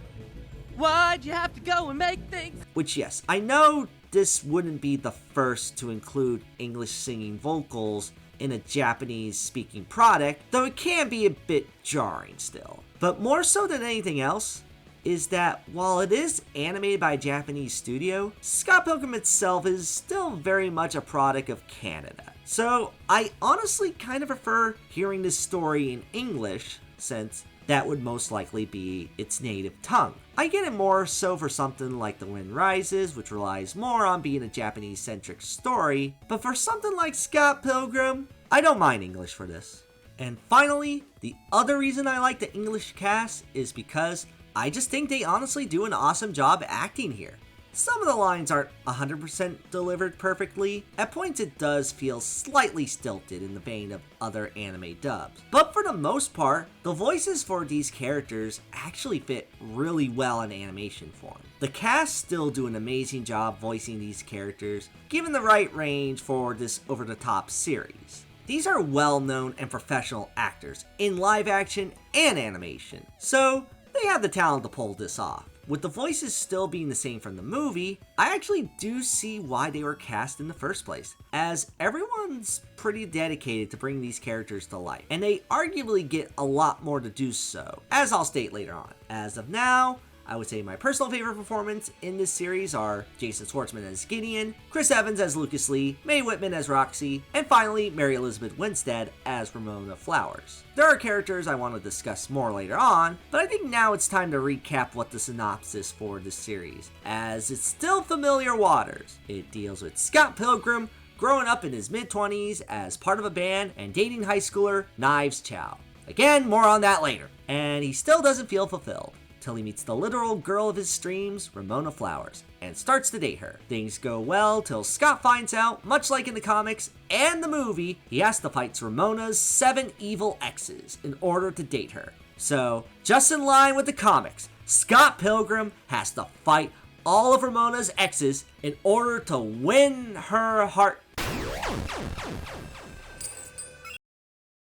[SPEAKER 7] Why'd you have to go and make things?
[SPEAKER 1] Which, yes, I know this wouldn't be the first to include English singing vocals in a Japanese speaking product, though it can be a bit jarring still. But more so than anything else, is that while it is animated by a Japanese studio, Scott Pilgrim itself is still very much a product of Canada. So I honestly kind of prefer hearing this story in English, since that would most likely be its native tongue. I get it more so for something like The Wind Rises, which relies more on being a Japanese-centric story, but for something like Scott Pilgrim, I don't mind English for this. And finally, the other reason I like the English cast is because I just think they honestly do an awesome job acting here. Some of the lines aren't 100% delivered perfectly. At points it does feel slightly stilted in the vein of other anime dubs. But for the most part, the voices for these characters actually fit really well in animation form. The cast still do an amazing job voicing these characters, given the right range for this over-the-top series. These are well-known and professional actors in live action and animation, so they have the talent to pull this off. With the voices still being the same from the movie, I actually do see why they were cast in the first place, as everyone's pretty dedicated to bring these characters to life, and they arguably get a lot more to do so, as I'll state later on. As of now, I would say my personal favorite performance in this series are Jason Schwartzman as Gideon, Chris Evans as Lucas Lee, Mae Whitman as Roxy, and finally Mary Elizabeth Winstead as Ramona Flowers. There are characters I want to discuss more later on, but I think now it's time to recap what the synopsis for this series, as it's still familiar waters. It deals with Scott Pilgrim growing up in his mid-20s as part of a band and dating high schooler Knives Chow. Again, more on that later. And he still doesn't feel fulfilled till he meets the literal girl of his dreams, Ramona Flowers, and starts to date her. Things go well till Scott finds out, much like in the comics and the movie, he has to fight Ramona's 7 evil exes in order to date her. So, just in line with the comics, Scott Pilgrim has to fight all of Ramona's exes in order to win her heart.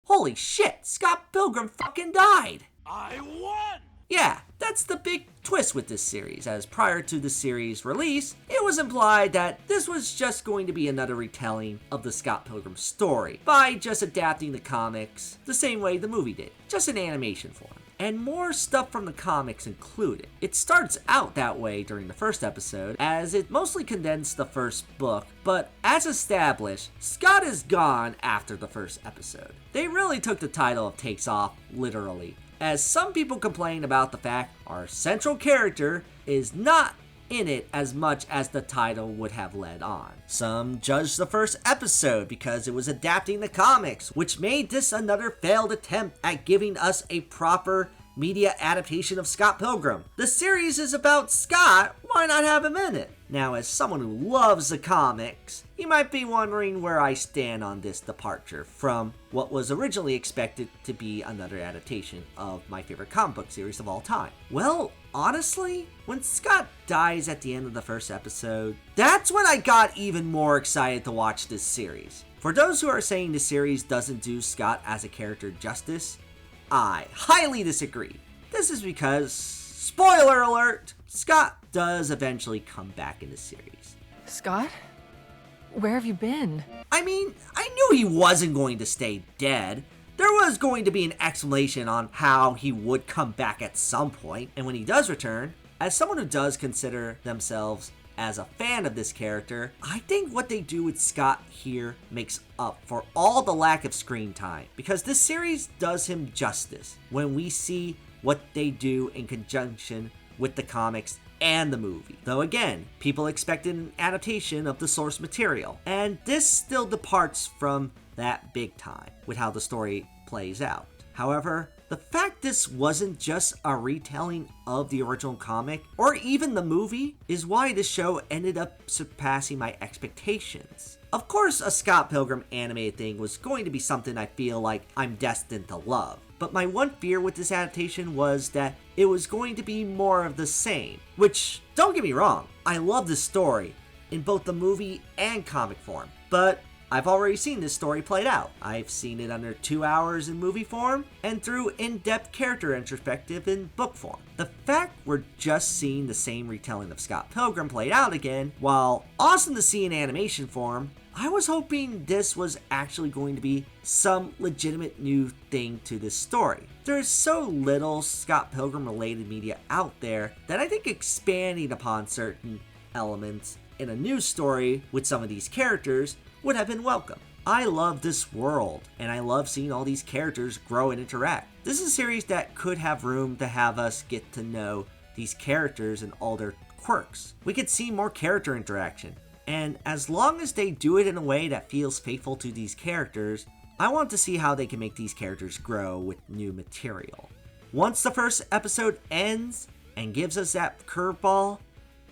[SPEAKER 1] Holy shit, Scott Pilgrim fucking died!
[SPEAKER 4] I won!
[SPEAKER 1] Yeah, that's the big twist with this series, as prior to the series' release, it was implied that this was just going to be another retelling of the Scott Pilgrim story, by just adapting the comics the same way the movie did, just in animation form. And more stuff from the comics included. It starts out that way during the first episode, as it mostly condensed the first book, but as established, Scott is gone after the first episode. They really took the title of Takes Off literally, as some people complain about the fact our central character is not in it as much as the title would have led on. Some judged the first episode because it was adapting the comics, which made this another failed attempt at giving us a proper media adaptation of Scott Pilgrim. The series is about Scott, why not have him in it? Now, as someone who loves the comics, you might be wondering where I stand on this departure from what was originally expected to be another adaptation of my favorite comic book series of all time. Well, honestly, when Scott dies at the end of the first episode, that's when I got even more excited to watch this series. For those who are saying the series doesn't do Scott as a character justice, I highly disagree. This is because, spoiler alert, Scott does eventually come back in the series.
[SPEAKER 8] Scott? Where have you been?
[SPEAKER 1] I mean, I knew he wasn't going to stay dead. There was going to be an explanation on how he would come back at some point, and when he does return, as someone who does consider themselves as a fan of this character, I think what they do with Scott here makes up for all the lack of screen time, because this series does him justice when we see what they do in conjunction with the comics and the movie. Though again, people expected an adaptation of the source material, and this still departs from that big time with how the story plays out. However, the fact this wasn't just a retelling of the original comic, or even the movie, is why this show ended up surpassing my expectations. Of course, a Scott Pilgrim animated thing was going to be something I feel like I'm destined to love. But my one fear with this adaptation was that it was going to be more of the same. Which, don't get me wrong, I love this story in both the movie and comic form. But I've already seen this story played out. I've seen it under 2 hours in movie form and through in-depth character introspective in book form. The fact we're just seeing the same retelling of Scott Pilgrim played out again, while awesome to see in animation form, I was hoping this was actually going to be some legitimate new thing to this story. There's so little Scott Pilgrim related media out there that I think expanding upon certain elements in a new story with some of these characters would have been welcome. I love this world, and I love seeing all these characters grow and interact. This is a series that could have room to have us get to know these characters and all their quirks. We could see more character interaction, and as long as they do it in a way that feels faithful to these characters, I want to see how they can make these characters grow with new material. Once the first episode ends and gives us that curveball,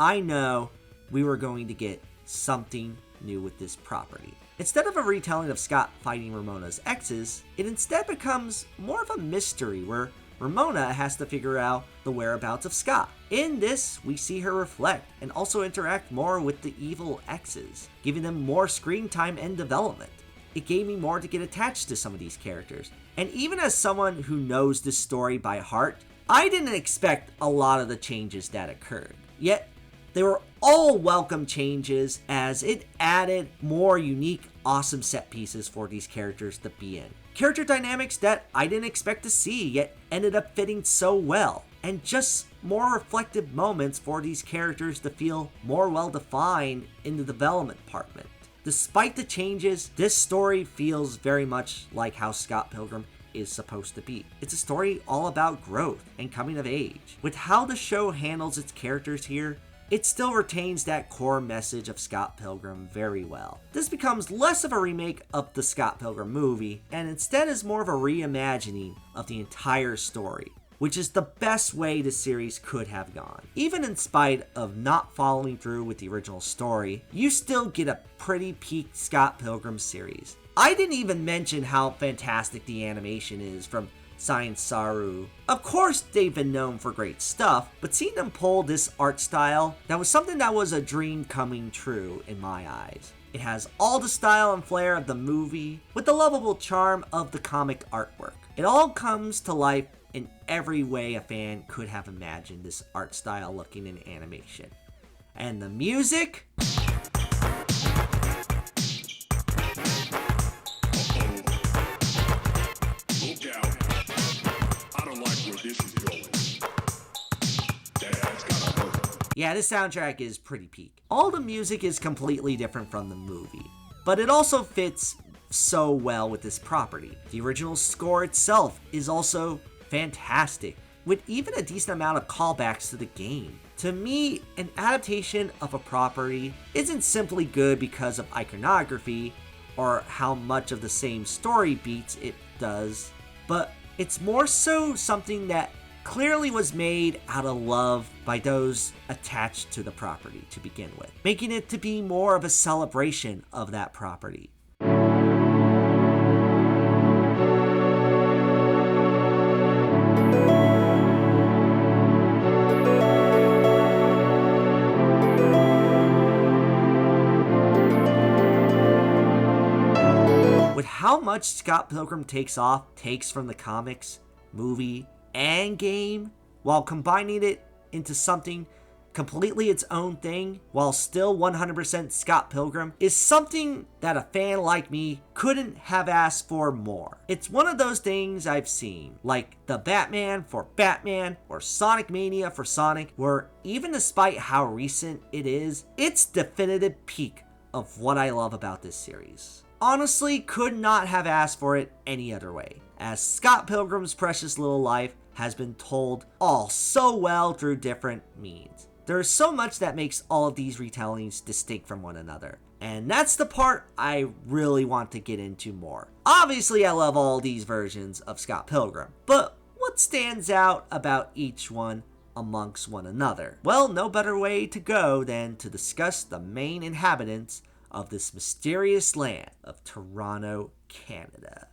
[SPEAKER 1] I know we were going to get something new with this property. Instead of a retelling of Scott fighting Ramona's exes, it instead becomes more of a mystery where Ramona has to figure out the whereabouts of Scott. In this, we see her reflect and also interact more with the evil exes, giving them more screen time and development. It gave me more to get attached to some of these characters. And even as someone who knows this story by heart, I didn't expect a lot of the changes that occurred. Yet, they were all welcome changes as it added more unique, awesome set pieces for these characters to be in. Character dynamics that I didn't expect to see, yet ended up fitting so well. And just more reflective moments for these characters to feel more well defined in the development department. Despite the changes, this story feels very much like how Scott Pilgrim is supposed to be. It's a story all about growth and coming of age. With how the show handles its characters here, it still retains that core message of Scott Pilgrim very well. This becomes less of a remake of the Scott Pilgrim movie, and instead is more of a reimagining of the entire story, which is the best way the series could have gone. Even in spite of not following through with the original story, you still get a pretty peak Scott Pilgrim series. I didn't even mention how fantastic the animation is from Science Saru. Of course, they've been known for great stuff, but seeing them pull this art style, that was something that was a dream coming true in my eyes. It has all the style and flair of the movie, with the lovable charm of the comic artwork. It all comes to life in every way a fan could have imagined this art style looking in animation. And the music? Yeah, this soundtrack is pretty peak. All the music is completely different from the movie, but it also fits so well with this property. The original score itself is also fantastic, with even a decent amount of callbacks to the game. To me, an adaptation of a property isn't simply good because of iconography or how much of the same story beats it does, but it's more so something that clearly was made out of love by those attached to the property to begin with, making it to be more of a celebration of that property. With how much Scott Pilgrim takes from the comics, movie, and game, while combining it into something completely its own thing, while still 100% Scott Pilgrim, is something that a fan like me couldn't have asked for more. It's one of those things I've seen, like the Batman for Batman, or Sonic Mania for Sonic, where even despite how recent it is, it's definitive peak of what I love about this series. Honestly, could not have asked for it any other way, as Scott Pilgrim's precious little life has been told all so well through different means. There is so much that makes all of these retellings distinct from one another, and that's the part I really want to get into more. Obviously, I love all these versions of Scott Pilgrim, but what stands out about each one amongst one another? Well, no better way to go than to discuss the main inhabitants of this mysterious land of Toronto, Canada.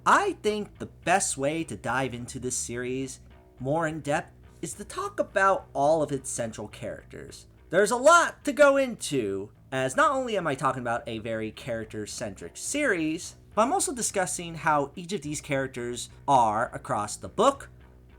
[SPEAKER 1] I think the best way to dive into this series more in depth is to talk about all of its central characters. There's a lot to go into, as not only am I talking about a very character-centric series, but I'm also discussing how each of these characters are across the book,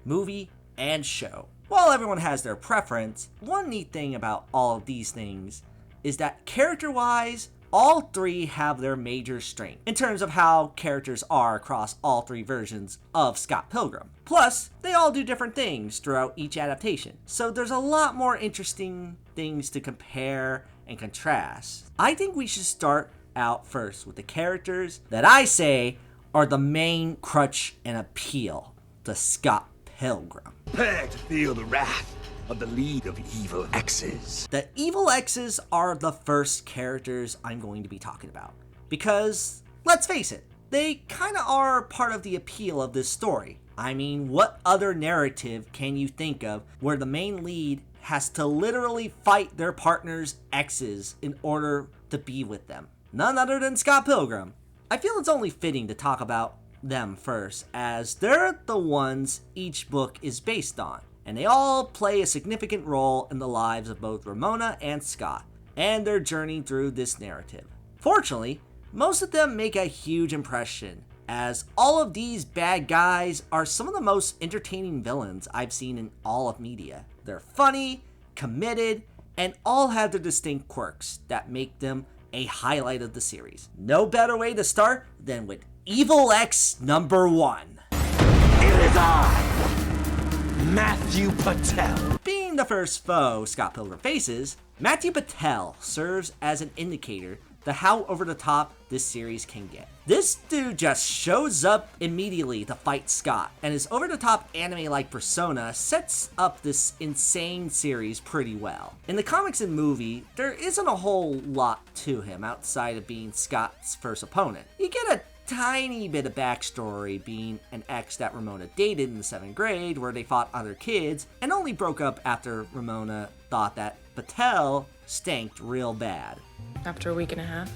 [SPEAKER 1] movie, and show. While everyone has their preference, one neat thing about all of these things is that character-wise, all three have their major strength in terms of how characters are across all three versions of Scott Pilgrim. Plus, they all do different things throughout each adaptation, so there's a lot more interesting things to compare and contrast. I think we should start out first with the characters that I say are the main crutch and appeal to Scott Pilgrim.
[SPEAKER 10] Prepare to feel the wrath of the League of Evil X's.
[SPEAKER 1] The Evil X's are the first characters I'm going to be talking about, because, let's face it, they kinda are part of the appeal of this story. I mean, what other narrative can you think of where the main lead has to literally fight their partner's exes in order to be with them? None other than Scott Pilgrim. I feel it's only fitting to talk about them first, as they're the ones each book is based on, and they all play a significant role in the lives of both Ramona and Scott, and their journey through this narrative. Fortunately, most of them make a huge impression, as all of these bad guys are some of the most entertaining villains I've seen in all of media. They're funny, committed, and all have their distinct quirks that make them a highlight of the series. No better way to start than with Evil X number 1.
[SPEAKER 10] It is I, Matthew Patel.
[SPEAKER 1] Being the first foe Scott Pilgrim faces, Matthew Patel serves as an indicator to how over the top this series can get. This dude just shows up immediately to fight Scott, and his over the top anime-like persona sets up this insane series pretty well. In the comics and movie, there isn't a whole lot to him outside of being Scott's first opponent. You get a tiny bit of backstory, being an ex that Ramona dated in the 7th grade, where they fought other kids and only broke up after Ramona thought that Patel stanked real bad.
[SPEAKER 8] After a week and a half,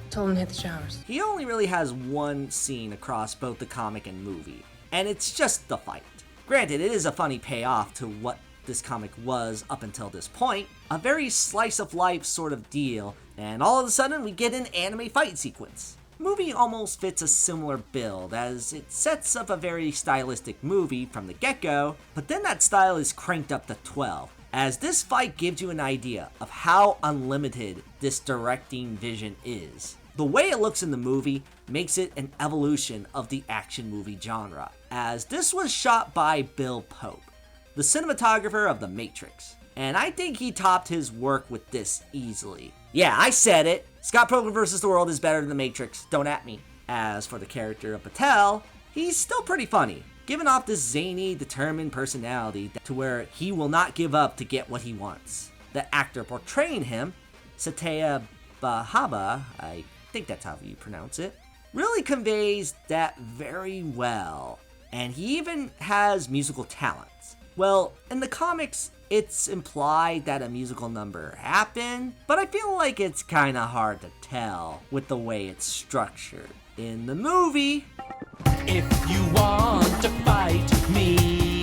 [SPEAKER 8] told him to hit the showers.
[SPEAKER 1] He only really has one scene across both the comic and movie, and it's just the fight. Granted, it is a funny payoff to what this comic was up until this point, a very slice of life sort of deal, and all of a sudden we get an anime fight sequence. Movie almost fits a similar build, as it sets up a very stylistic movie from the get-go, but then that style is cranked up to 12, as this fight gives you an idea of how unlimited this directing vision is. The way it looks in the movie makes it an evolution of the action movie genre, as this was shot by Bill Pope, the cinematographer of The Matrix, and I think he topped his work with this easily. Yeah, I said it! Scott Pilgrim vs. the World is better than The Matrix, don't at me. As for the character of Patel, he's still pretty funny, giving off this zany, determined personality to where he will not give up to get what he wants. The actor portraying him, Satya Bhaba, I think that's how you pronounce it, really conveys that very well. And he even has musical talents. Well, in the comics, it's implied that a musical number happened, but I feel like it's kinda hard to tell with the way it's structured. In the movie,
[SPEAKER 4] If you want to fight me.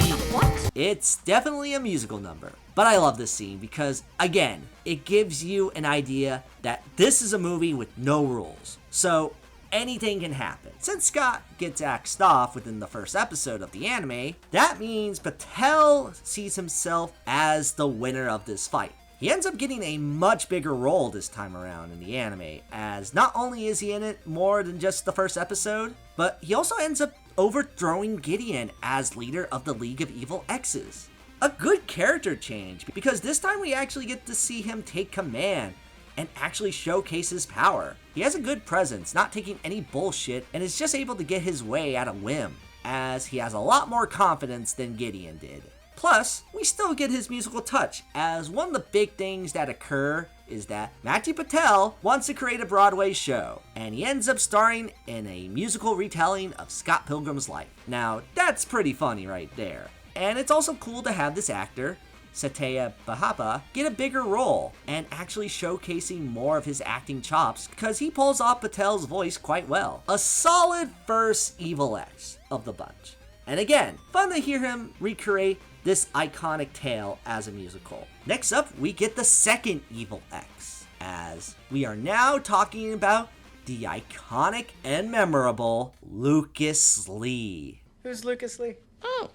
[SPEAKER 1] it's definitely a musical number. But I love this scene because, again, it gives you an idea that this is a movie with no rules. So anything can happen. Since Scott gets axed off within the first episode of the anime, that means Patel sees himself as the winner of this fight. He ends up getting a much bigger role this time around in the anime, as not only is he in it more than just the first episode, but he also ends up overthrowing Gideon as leader of the League of Evil X's. A good character change, because this time we actually get to see him take command and actually showcase his power. He has a good presence, not taking any bullshit, and is just able to get his way at a whim, as he has a lot more confidence than Gideon did. Plus, we still get his musical touch, as one of the big things that occur is that Matthew Patel wants to create a Broadway show, and he ends up starring in a musical retelling of Scott Pilgrim's life. Now, that's pretty funny right there. And it's also cool to have this actor, Satya Bahapa, get a bigger role and actually showcasing more of his acting chops, because he pulls off Patel's voice quite well. A solid first Evil X of the bunch. And again, fun to hear him recreate this iconic tale as a musical. Next up, we get the second Evil X, as we are now talking about the iconic and memorable Lucas Lee.
[SPEAKER 9] Who's Lucas Lee?
[SPEAKER 7] Oh.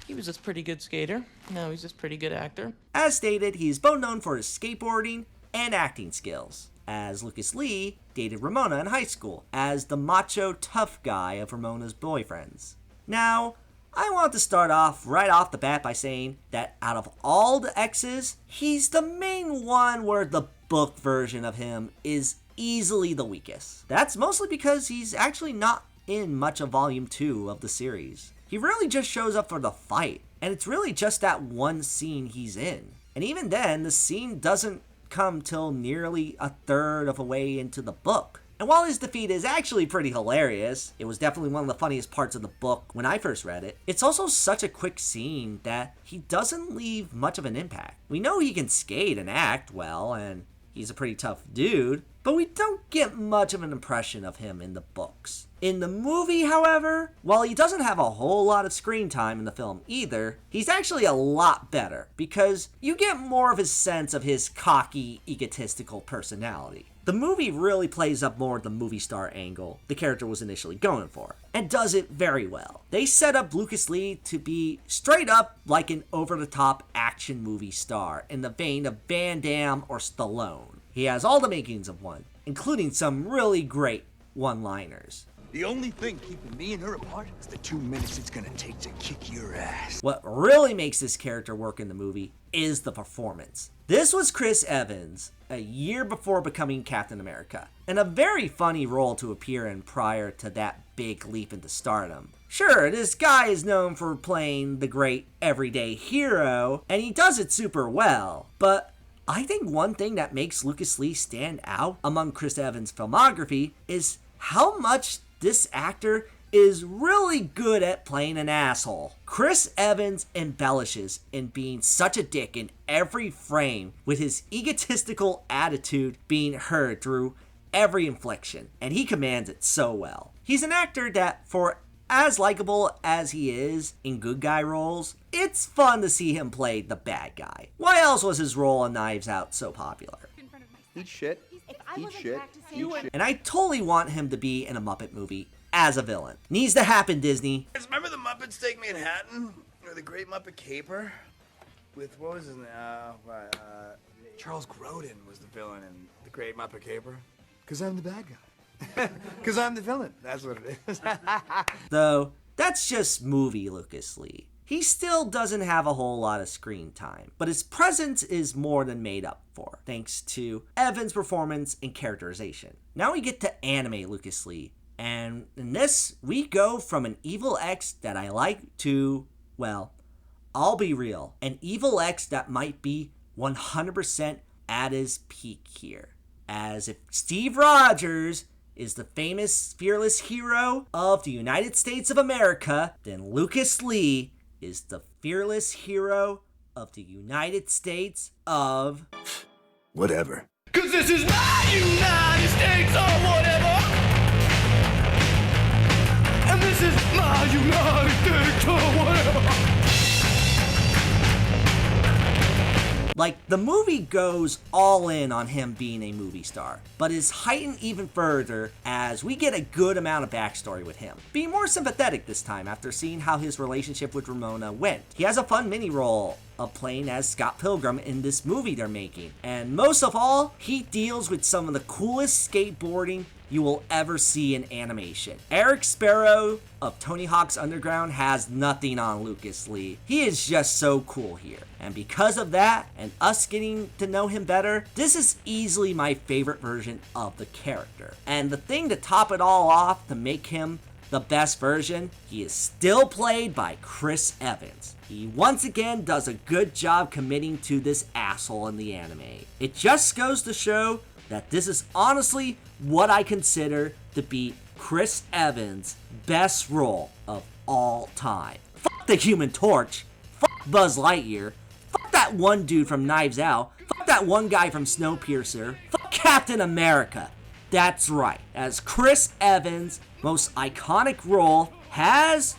[SPEAKER 7] He was a pretty good skater. Now he's just a pretty good actor.
[SPEAKER 1] As stated, he's both known for his skateboarding and acting skills, as Lucas Lee dated Ramona in high school as the macho tough guy of Ramona's boyfriends. Now, I want to start off right off the bat by saying that out of all the X's, he's the main one where the book version of him is easily the weakest. That's mostly because he's actually not in much of Volume 2 of the series. He really just shows up for the fight, and it's really just that one scene he's in. And even then, the scene doesn't come till nearly a third of a way into the book. And while his defeat is actually pretty hilarious, it was definitely one of the funniest parts of the book when I first read it, it's also such a quick scene that he doesn't leave much of an impact. We know he can skate and act well, and he's a pretty tough dude, but we don't get much of an impression of him in the books. In the movie, however, while he doesn't have a whole lot of screen time in the film either, he's actually a lot better, because you get more of his sense of his cocky, egotistical personality. The movie really plays up more the movie star angle the character was initially going for, and does it very well. They set up Lucas Lee to be straight up like an over-the-top action movie star in the vein of Van Damme or Stallone. He has all the makings of one, including some really great one-liners.
[SPEAKER 10] The only thing keeping me and her apart is the 2 minutes it's gonna take to kick your ass.
[SPEAKER 1] What really makes this character work in the movie is the performance. This was Chris Evans, a year before becoming Captain America, and a very funny role to appear in prior to that big leap into stardom. Sure, this guy is known for playing the great everyday hero, and he does it super well, but I think one thing that makes Lucas Lee stand out among Chris Evans' filmography is how much this actor is really good at playing an asshole. Chris Evans embellishes in being such a dick in every frame, with his egotistical attitude being heard through every inflection, and he commands it so well. He's an actor that, for as likable as he is in good guy roles, it's fun to see him play the bad guy. Why else was his role on Knives Out so popular?
[SPEAKER 9] Eat shit. Eat shit. Eat shit.
[SPEAKER 1] And I totally want him to be in a Muppet movie as a villain. Needs to happen, Disney.
[SPEAKER 10] Remember the Muppets Take Manhattan? Or the Great Muppet Caper? With, what was his name? Charles Grodin was the villain in the Great Muppet Caper. Because I'm the bad guy. Because I'm the villain. That's what it is.
[SPEAKER 1] Though, that's just movie Lucas Lee. He still doesn't have a whole lot of screen time, but his presence is more than made up for, thanks to Evan's performance and characterization. Now we get to anime Lucas Lee, and in this, we go from an Evil X that I like to, well, I'll be real, an Evil X that might be 100% at his peak here. as if Steve Rogers is the famous fearless hero of the United States of America, then Lucas Lee is the fearless hero of the United States of...
[SPEAKER 10] Whatever.
[SPEAKER 4] Cause this is my United States or whatever. And this is my United States or whatever.
[SPEAKER 1] Like, the movie goes all in on him being a movie star, but is heightened even further as we get a good amount of backstory with him, being more sympathetic this time after seeing how his relationship with Ramona went. He has a fun mini role of playing as Scott Pilgrim in this movie they're making, and most of all, he deals with some of the coolest skateboarding you will ever see in animation. Eric Sparrow of Tony Hawk's Underground has nothing on Lucas Lee. He is just so cool here. And because of that, and us getting to know him better, this is easily my favorite version of the character. And the thing to top it all off, to make him the best version, he is still played by Chris Evans. He once again does a good job committing to this asshole in the anime. It just goes to show that this is honestly what I consider to be Chris Evans' best role of all time. Fuck the Human Torch, fuck Buzz Lightyear, fuck that one dude from Knives Out, fuck that one guy from Snowpiercer, fuck Captain America. That's right, as Chris Evans' most iconic role has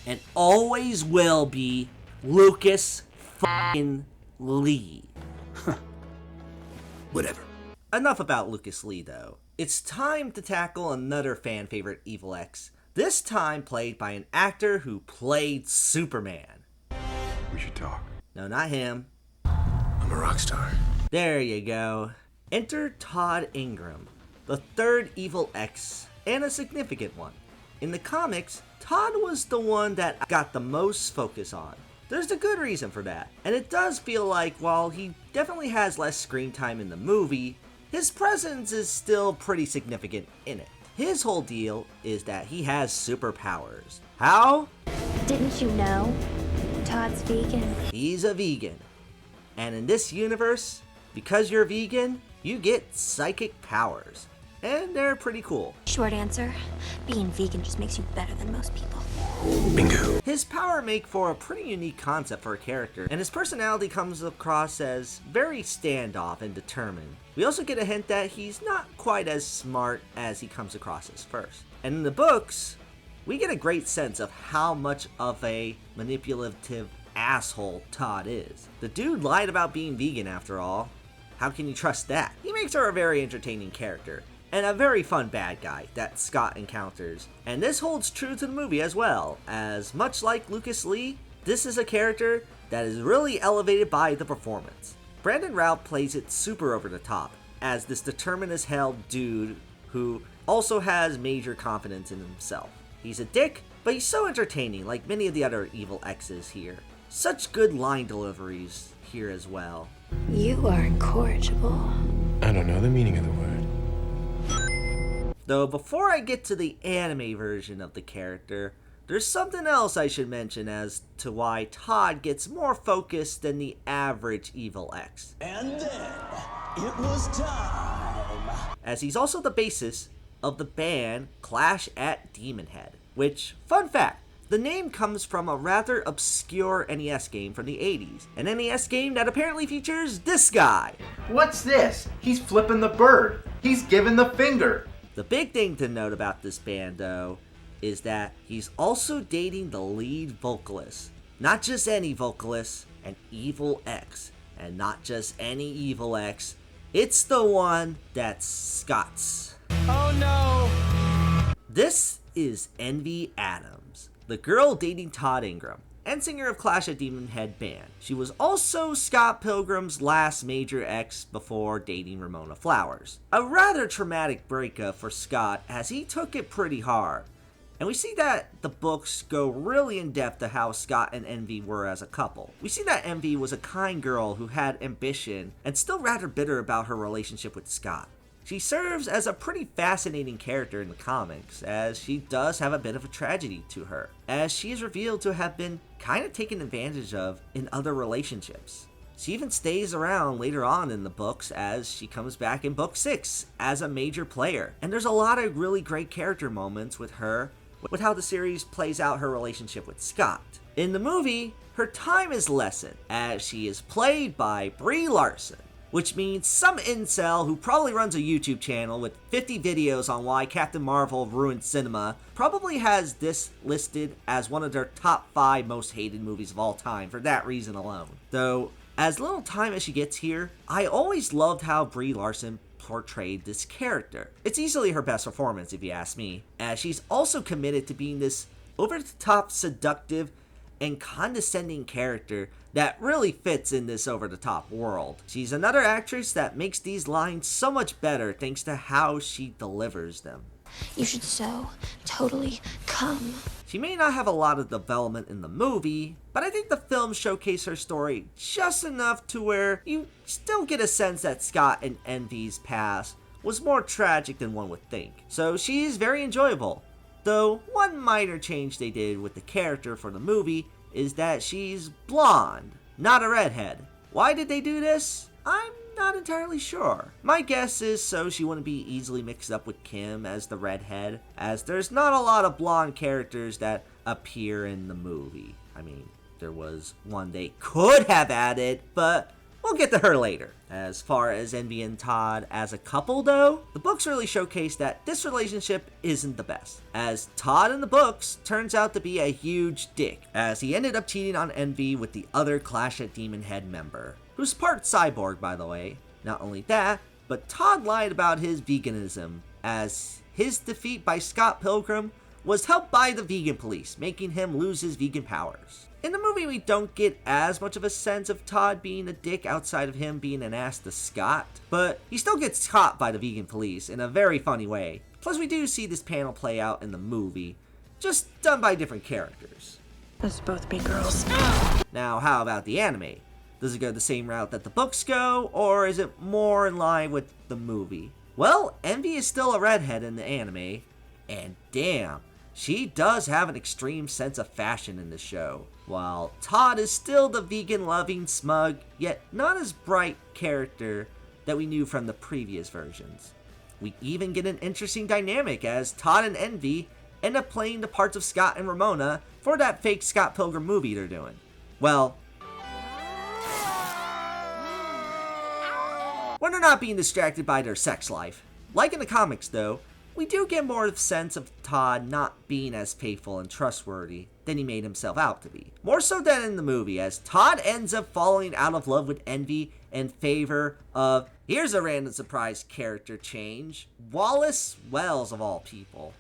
[SPEAKER 1] and always will be Lucas fucking Lee.
[SPEAKER 10] Whatever.
[SPEAKER 1] Enough about Lucas Lee though. It's time to tackle another fan favorite Evil X, this time played by an actor who played Superman.
[SPEAKER 10] We should talk.
[SPEAKER 1] No, not him.
[SPEAKER 10] I'm a rock star.
[SPEAKER 1] There you go. Enter Todd Ingram, the third Evil X, and a significant one. In the comics, Todd was the one that got the most focus on. There's a good reason for that, and it does feel like while he definitely has less screen time in the movie, his presence is still pretty significant in it. His whole deal is that he has superpowers. How?
[SPEAKER 5] Didn't you know? Todd's vegan.
[SPEAKER 1] He's a vegan. And in this universe, because you're vegan, you get psychic powers. And they're pretty cool.
[SPEAKER 5] Short answer, being vegan just makes you better than most people.
[SPEAKER 10] Bingo.
[SPEAKER 1] His power make for a pretty unique concept for a character, and his personality comes across as very standoff and determined. We also get a hint that he's not quite as smart as he comes across as first. And in the books, we get a great sense of how much of a manipulative asshole Todd is. The dude lied about being vegan after all. How can you trust that? He makes her a very entertaining character, and a very fun bad guy that Scott encounters. And this holds true to the movie as well, as much like Lucas Lee, this is a character that is really elevated by the performance. Brandon Routh plays it super over the top, as this determined as hell dude who also has major confidence in himself. He's a dick, but he's so entertaining like many of the other Evil X's here. Such good line deliveries here as well.
[SPEAKER 5] You are incorrigible.
[SPEAKER 10] I don't know the meaning of the word.
[SPEAKER 1] Though before I get to the anime version of the character, there's something else I should mention as to why Todd gets more focused than the average Evil X.
[SPEAKER 4] And then it was time.
[SPEAKER 1] As he's also the basis of the band Clash at Demon Head, which, fun fact, the name comes from a rather obscure NES game from the 80s, an NES game that apparently features this guy.
[SPEAKER 6] What's this? He's flipping the bird. He's giving the finger.
[SPEAKER 1] The big thing to note about this band, though, is that he's also dating the lead vocalist. Not just any vocalist, an Evil X. And not just any Evil X, it's the one that's Scott's.
[SPEAKER 9] Oh no!
[SPEAKER 1] This is Envy Adams, the girl dating Todd Ingram, and singer of Clash at Demon Head band. She was also Scott Pilgrim's last major ex before dating Ramona Flowers. A rather traumatic breakup for Scott as he took it pretty hard. And we see that the books go really in depth to how Scott and Envy were as a couple. We see that Envy was a kind girl who had ambition and still rather bitter about her relationship with Scott. She serves as a pretty fascinating character in the comics, as she does have a bit of a tragedy to her, as she is revealed to have been kind of taken advantage of in other relationships. She even stays around later on in the books as she comes back in book 6 as a major player. And there's a lot of really great character moments with her, with how the series plays out her relationship with Scott. In the movie, her time is lessened as she is played by Brie Larson, which means some incel who probably runs a YouTube channel with 50 videos on why Captain Marvel ruined cinema probably has this listed as one of their top 5 most hated movies of all time for that reason alone. Though, as little time as she gets here, I always loved how Brie Larson portrayed this character. It's easily her best performance if you ask me, as she's also committed to being this over-the-top seductive and condescending character that really fits in this over-the-top world. She's another actress that makes these lines so much better thanks to how she delivers them.
[SPEAKER 5] You should so totally come.
[SPEAKER 1] She may not have a lot of development in the movie, but I think the film showcased her story just enough to where you still get a sense that Scott and Envy's past was more tragic than one would think. So she's very enjoyable. Though one minor change they did with the character for the movie is that she's blonde, not a redhead. Why did they do this? I'm not entirely sure. My guess is so she wouldn't be easily mixed up with Kim as the redhead, as there's not a lot of blonde characters that appear in the movie. I mean, there was one they could have added, but we'll get to her later. As far as Envy and Todd as a couple though, the books really showcase that this relationship isn't the best, as Todd in the books turns out to be a huge dick, as he ended up cheating on Envy with the other Clash at Demon Head member, who's part cyborg by the way. Not only that, but Todd lied about his veganism, as his defeat by Scott Pilgrim was helped by the vegan police, making him lose his vegan powers. In the movie, we don't get as much of a sense of Todd being a dick outside of him being an ass to Scott, but he still gets caught by the vegan police in a very funny way. Plus, we do see this panel play out in the movie, just done by different characters.
[SPEAKER 8] Let's both be girls.
[SPEAKER 1] Now, how about the anime? Does it go the same route that the books go, or is it more in line with the movie? Well, Envy is still a redhead in the anime, and damn, she does have an extreme sense of fashion in the show, while Todd is still the vegan-loving, smug, yet not as bright character that we knew from the previous versions. We even get an interesting dynamic as Todd and Envy end up playing the parts of Scott and Ramona for that fake Scott Pilgrim movie they're doing. Well, when they're not being distracted by their sex life. Like in the comics though, we do get more of a sense of Todd not being as faithful and trustworthy than he made himself out to be. More so than in the movie, as Todd ends up falling out of love with Envy in favor of, here's a random surprise character change, Wallace Wells of all people.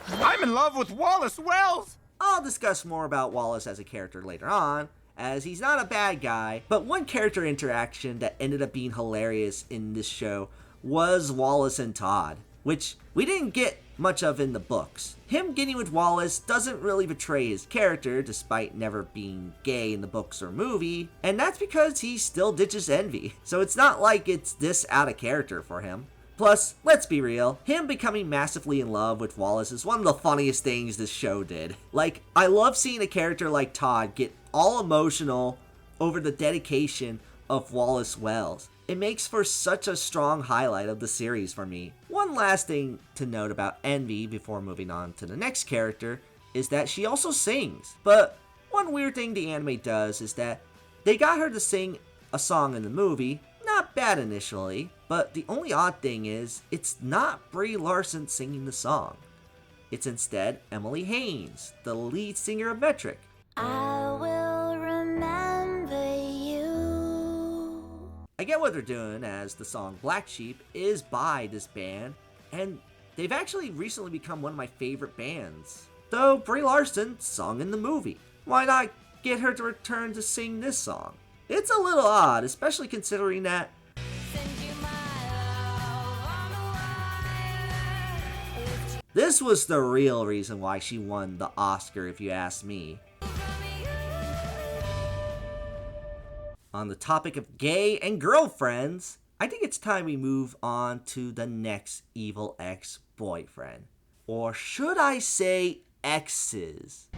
[SPEAKER 6] I'm in love with Wallace Wells!
[SPEAKER 1] I'll discuss more about Wallace as a character later on, as he's not a bad guy, but one character interaction that ended up being hilarious in this show was Wallace and Todd, which we didn't get much of in the books. Him getting with Wallace doesn't really betray his character, despite never being gay in the books or movie, and that's because he still ditches Envy, so it's not like it's this out of character for him. Plus, let's be real, him becoming massively in love with Wallace is one of the funniest things this show did. Like, I love seeing a character like Todd get all emotional over the dedication of Wallace Wells. It makes for such a strong highlight of the series for me. One last thing to note about Envy before moving on to the next character is that she also sings. But one weird thing the anime does is that they got her to sing a song in the movie. Not bad initially, but the only odd thing is it's not Brie Larson singing the song. It's instead Emily Haynes, the lead singer of Metric.
[SPEAKER 5] I will remember you.
[SPEAKER 1] I get what they're doing, as the song Black Sheep is by this band, and they've actually recently become one of my favorite bands. Though Brie Larson sung in the movie. Why not get her to return to sing this song? It's a little odd, especially considering that this was the real reason why she won the Oscar, if you ask me. On the topic of gay and girlfriends, I think it's time we move on to the next evil ex-boyfriend. Or should I say exes?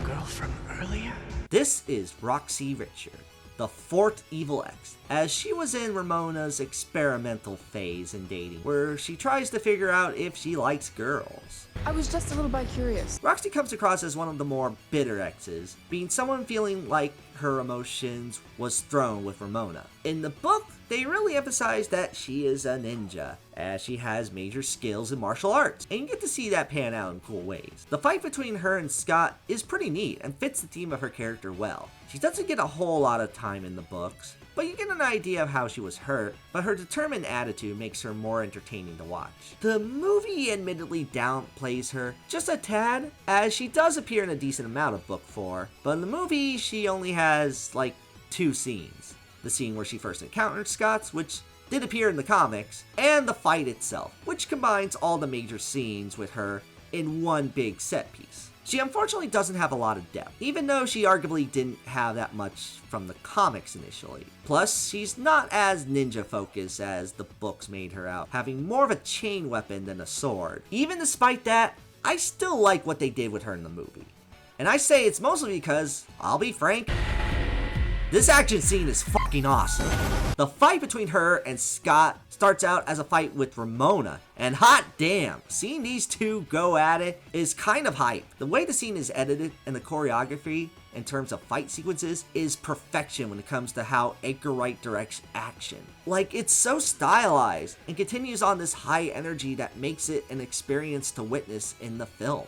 [SPEAKER 10] Girl from
[SPEAKER 9] earlier?
[SPEAKER 1] This is Roxy Richard, the fourth Evil X, as she was in Ramona's experimental phase in dating, where she tries to figure out if she likes girls.
[SPEAKER 3] I was just a little bi-curious.
[SPEAKER 1] Roxy comes across as one of the more bitter exes, being someone feeling like her emotions was thrown with Ramona. In the book, they really emphasize that she is a ninja, as she has major skills in martial arts, and you get to see that pan out in cool ways. The fight between her and Scott is pretty neat and fits the theme of her character well. She doesn't get a whole lot of time in the books, but you get an idea of how she was hurt, but her determined attitude makes her more entertaining to watch. The movie admittedly downplays her just a tad, as she does appear in a decent amount of book 4, but in the movie she only has like 2 scenes. The scene where she first encountered Scott, which did appear in the comics, and the fight itself, which combines all the major scenes with her in one big set piece. She unfortunately doesn't have a lot of depth, even though she arguably didn't have that much from the comics initially. Plus, she's not as ninja focused as the books made her out, having more of a chain weapon than a sword. Even despite that, I still like what they did with her in the movie. And I say it's mostly because, I'll be frank, this action scene is fucking awesome. The fight between her and Scott starts out as a fight with Ramona, and hot damn, seeing these two go at it is kind of hype. The way the scene is edited and the choreography in terms of fight sequences is perfection when it comes to how Edgar Wright directs action. Like, it's so stylized and continues on this high energy that makes it an experience to witness in the film.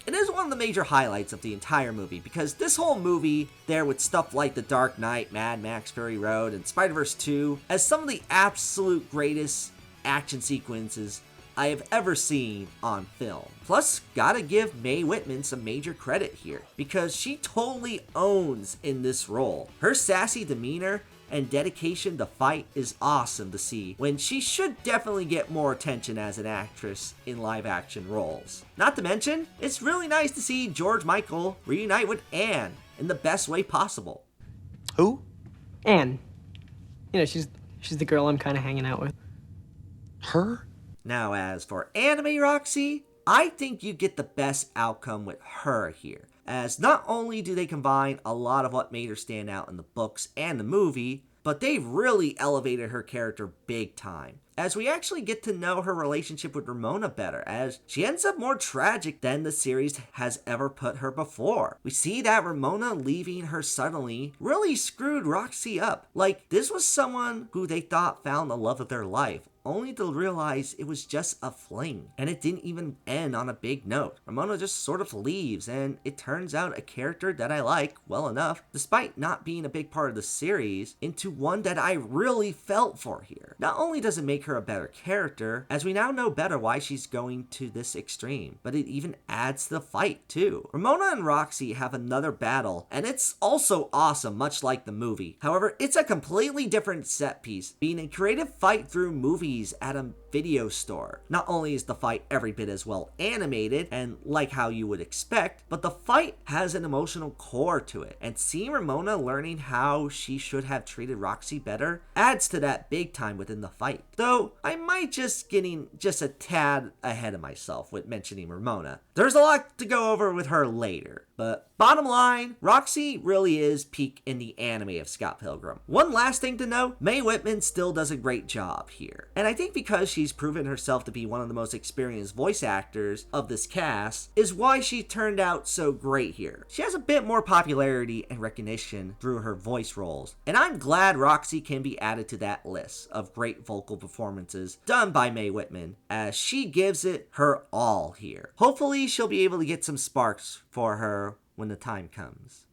[SPEAKER 1] It is one of the major highlights of the entire movie, because this whole movie, there with stuff like The Dark Knight, Mad Max Fury Road, and Spider-Verse 2, as some of the absolute greatest action sequences I have ever seen on film. Plus, gotta give Mae Whitman some major credit here, because she totally owns in this role. Her sassy demeanor and dedication to fight is awesome to see, when she should definitely get more attention as an actress in live action roles. Not to mention, it's really nice to see George Michael reunite with Anne in the best way possible.
[SPEAKER 9] Who?
[SPEAKER 11] Anne. You know, she's the girl I'm kind of hanging out with.
[SPEAKER 9] Her?
[SPEAKER 1] Now, as for Anime Roxy, I think you get the best outcome with her here, as not only do they combine a lot of what made her stand out in the books and the movie, but they've really elevated her character big time, as we actually get to know her relationship with Ramona better, as she ends up more tragic than the series has ever put her before. We see that Ramona leaving her suddenly really screwed Roxy up. Like, this was someone who they thought found the love of their life, only to realize it was just a fling, and it didn't even end on a big note. Ramona just sort of leaves, and it turns out a character that I like well enough, despite not being a big part of the series, into one that I really felt for here. Not only does it make her a better character, as we now know better why she's going to this extreme, but it even adds to the fight too. Ramona and Roxy have another battle, and it's also awesome, much like the movie. However, it's a completely different set piece, being a creative fight through movies at a video store. Not only is the fight every bit as well animated and like how you would expect, but the fight has an emotional core to it, and seeing Ramona learning how she should have treated Roxy better adds to that big time within the fight. Though I might just getting just a tad ahead of myself with mentioning Ramona. There's a lot to go over with her later, but bottom line, Roxy really is peak in the anime of Scott Pilgrim. One last thing to note, Mae Whitman still does a great job here, and I think because she's proven herself to be one of the most experienced voice actors of this cast is why she turned out so great here. She has a bit more popularity and recognition through her voice roles, and I'm glad Roxy can be added to that list of great vocal performances done by Mae Whitman, as she gives it her all here. Hopefully she'll be able to get some sparks for her when the time comes.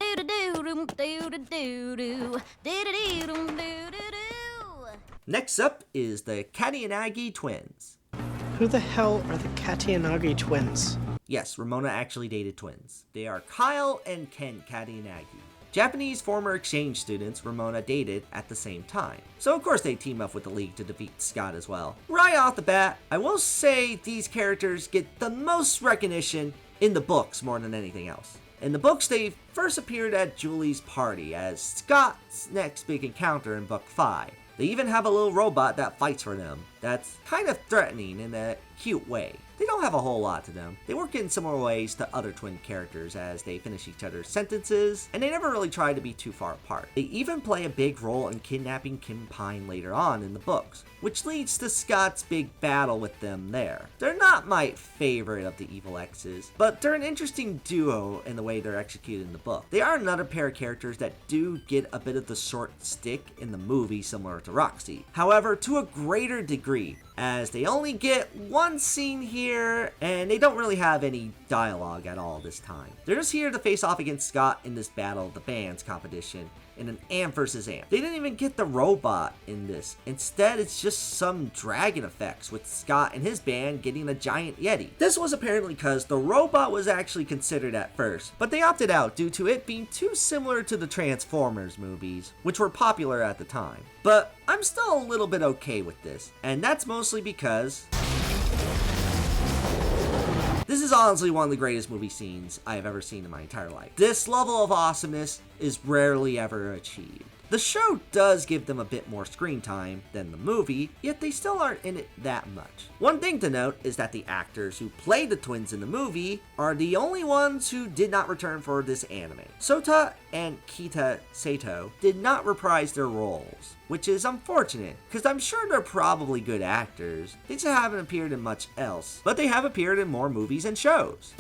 [SPEAKER 1] Next up is the Katayanagi twins.
[SPEAKER 11] Who the hell are the Katayanagi twins?
[SPEAKER 1] Yes, Ramona actually dated twins. They are Kyle and Ken Katayanagi, Japanese former exchange students Ramona dated at the same time. So of course they team up with the League to defeat Scott as well. Right off the bat, I will say these characters get the most recognition in the books more than anything else. In the books, they first appeared at Julie's party as Scott's next big encounter in book 5. They even have a little robot that fights for them. that's kind of threatening in a cute way. They don't have a whole lot to them. They work in similar ways to other twin characters as they finish each other's sentences, and they never really try to be too far apart. They even play a big role in kidnapping Kim Pine later on in the books, which leads to Scott's big battle with them there. They're not my favorite of the Evil X's, but they're an interesting duo in the way they're executed in the book. They are another pair of characters that do get a bit of the short stick in the movie similar to Roxy. However, to a greater degree, as they only get one scene here, and they don't really have any dialogue at all this time. They're just here to face off against Scott in this Battle of the Bands competition in an amp versus amp. They didn't even get the robot in this. Instead, it's just some dragon effects with Scott and his band getting a giant Yeti. This was apparently because the robot was actually considered at first, but they opted out due to it being too similar to the Transformers movies, which were popular at the time. But I'm still a little bit okay with this, and that's mostly because this is honestly one of the greatest movie scenes I have ever seen in my entire life. This level of awesomeness is rarely ever achieved. The show does give them a bit more screen time than the movie, yet they still aren't in it that much. One thing to note is that the actors who played the twins in the movie are the only ones who did not return for this anime. Sota and Kita Sato did not reprise their roles, which is unfortunate, because I'm sure they're probably good actors. They just haven't appeared in much else, but they have appeared in more movies and shows.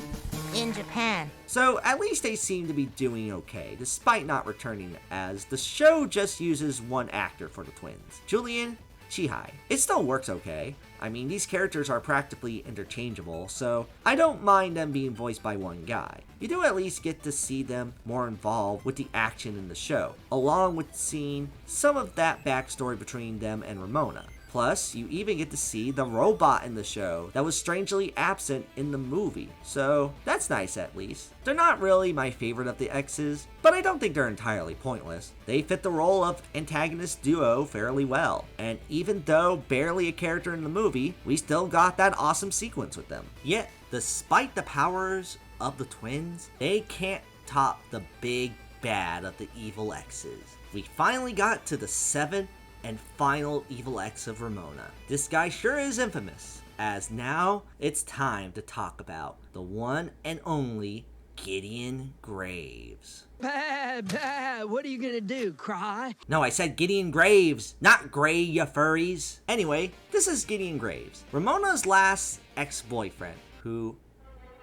[SPEAKER 5] In Japan.
[SPEAKER 1] So at least they seem to be doing okay, despite not returning, as the show just uses one actor for the twins, Julian Chihai. It still works okay. I mean, these characters are practically interchangeable, so I don't mind them being voiced by one guy. You do at least get to see them more involved with the action in the show, along with seeing some of that backstory between them and Ramona. Plus, you even get to see the robot in the show that was strangely absent in the movie, so that's nice at least. They're not really my favorite of the X's, but I don't think they're entirely pointless. They fit the role of antagonist duo fairly well, and even though barely a character in the movie, we still got that awesome sequence with them. Yet, despite the powers of the twins, they can't top the big bad of the Evil X's. We finally got to the 7th and final Evil X of Ramona. This guy sure is infamous, as now it's time to talk about the one and only Gideon Graves.
[SPEAKER 12] What are you gonna do, cry?
[SPEAKER 1] No, I said Gideon Graves, not Gray, ya furries. Anyway, this is Gideon Graves, Ramona's last ex-boyfriend, who...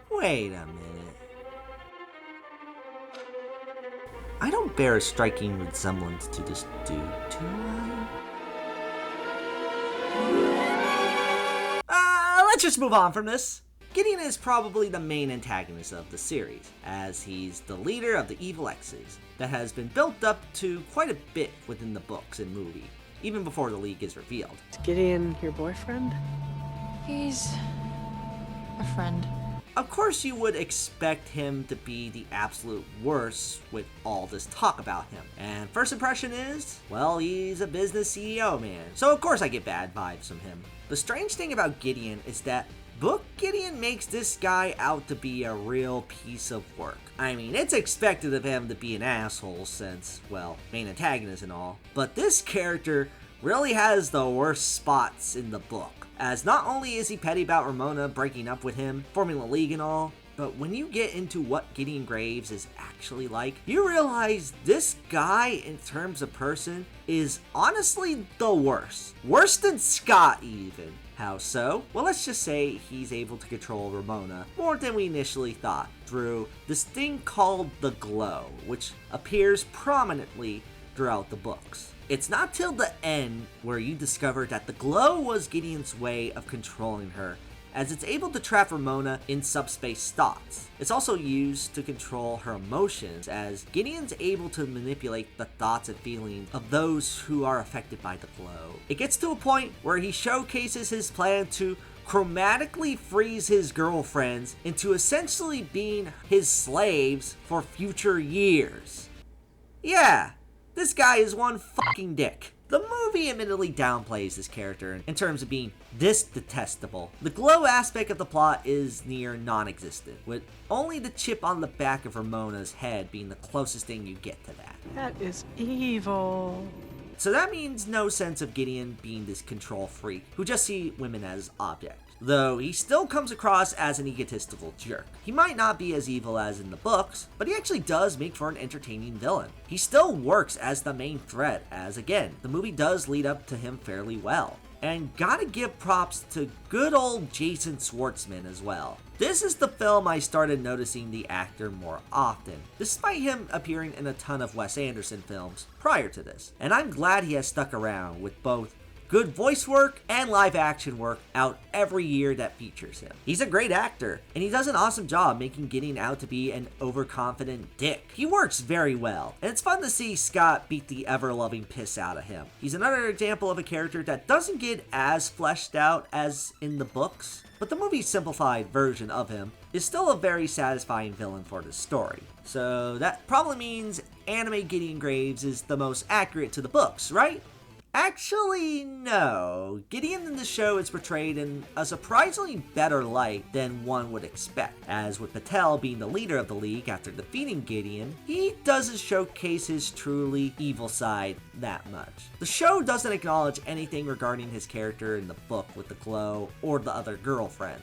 [SPEAKER 1] Wait a minute. I don't bear a striking resemblance to this dude, do I? Let's just move on from this. Gideon is probably the main antagonist of the series, as he's the leader of the Evil X's that has been built up to quite a bit within the books and movie, even before the League is revealed.
[SPEAKER 11] Is Gideon your boyfriend?
[SPEAKER 3] He's a friend.
[SPEAKER 1] Of course you would expect him to be the absolute worst with all this talk about him. And first impression is, well, he's a business CEO, man. So of course I get bad vibes from him. The strange thing about Gideon is that Book Gideon makes this guy out to be a real piece of work. I mean, it's expected of him to be an asshole since, well, main antagonist and all. But this character really has the worst spots in the book, as not only is he petty about Ramona breaking up with him, forming a league and all, but when you get into what Gideon Graves is actually like, you realize this guy, in terms of person, is honestly the worst. Worse than Scott, even. How so? Well, let's just say he's able to control Ramona more than we initially thought through this thing called the Glow, which appears prominently throughout the books. It's not till the end where you discover that the Glow was Gideon's way of controlling her, as it's able to trap Ramona in subspace thoughts. It's also used to control her emotions, as Gideon's able to manipulate the thoughts and feelings of those who are affected by the Glow. It gets to a point where he showcases his plan to chromatically freeze his girlfriends into essentially being his slaves for future years. Yeah, this guy is one fucking dick. The movie admittedly downplays this character in terms of being this detestable. The Glow aspect of the plot is near non-existent, with only the chip on the back of Ramona's head being the closest thing you get to that.
[SPEAKER 11] That is evil.
[SPEAKER 1] So that means no sense of Gideon being this control freak who just see women as objects. Though he still comes across as an egotistical jerk. He might not be as evil as in the books, but he actually does make for an entertaining villain. He still works as the main threat, as again, the movie does lead up to him fairly well. And gotta give props to good old Jason Schwartzman as well. This is the film I started noticing the actor more often, despite him appearing in a ton of Wes Anderson films prior to this. And I'm glad he has stuck around with both good voice work and live action work out every year that features him. He's a great actor, and he does an awesome job making Gideon out to be an overconfident dick. He works very well, and it's fun to see Scott beat the ever-loving piss out of him. He's another example of a character that doesn't get as fleshed out as in the books, but the movie's simplified version of him is still a very satisfying villain for the story. So that probably means anime Gideon Graves is the most accurate to the books, right? Actually, no. Gideon in the show is portrayed in a surprisingly better light than one would expect. As with Patel being the leader of the League after defeating Gideon, he doesn't showcase his truly evil side that much. The show doesn't acknowledge anything regarding his character in the book with the glow or the other girlfriend,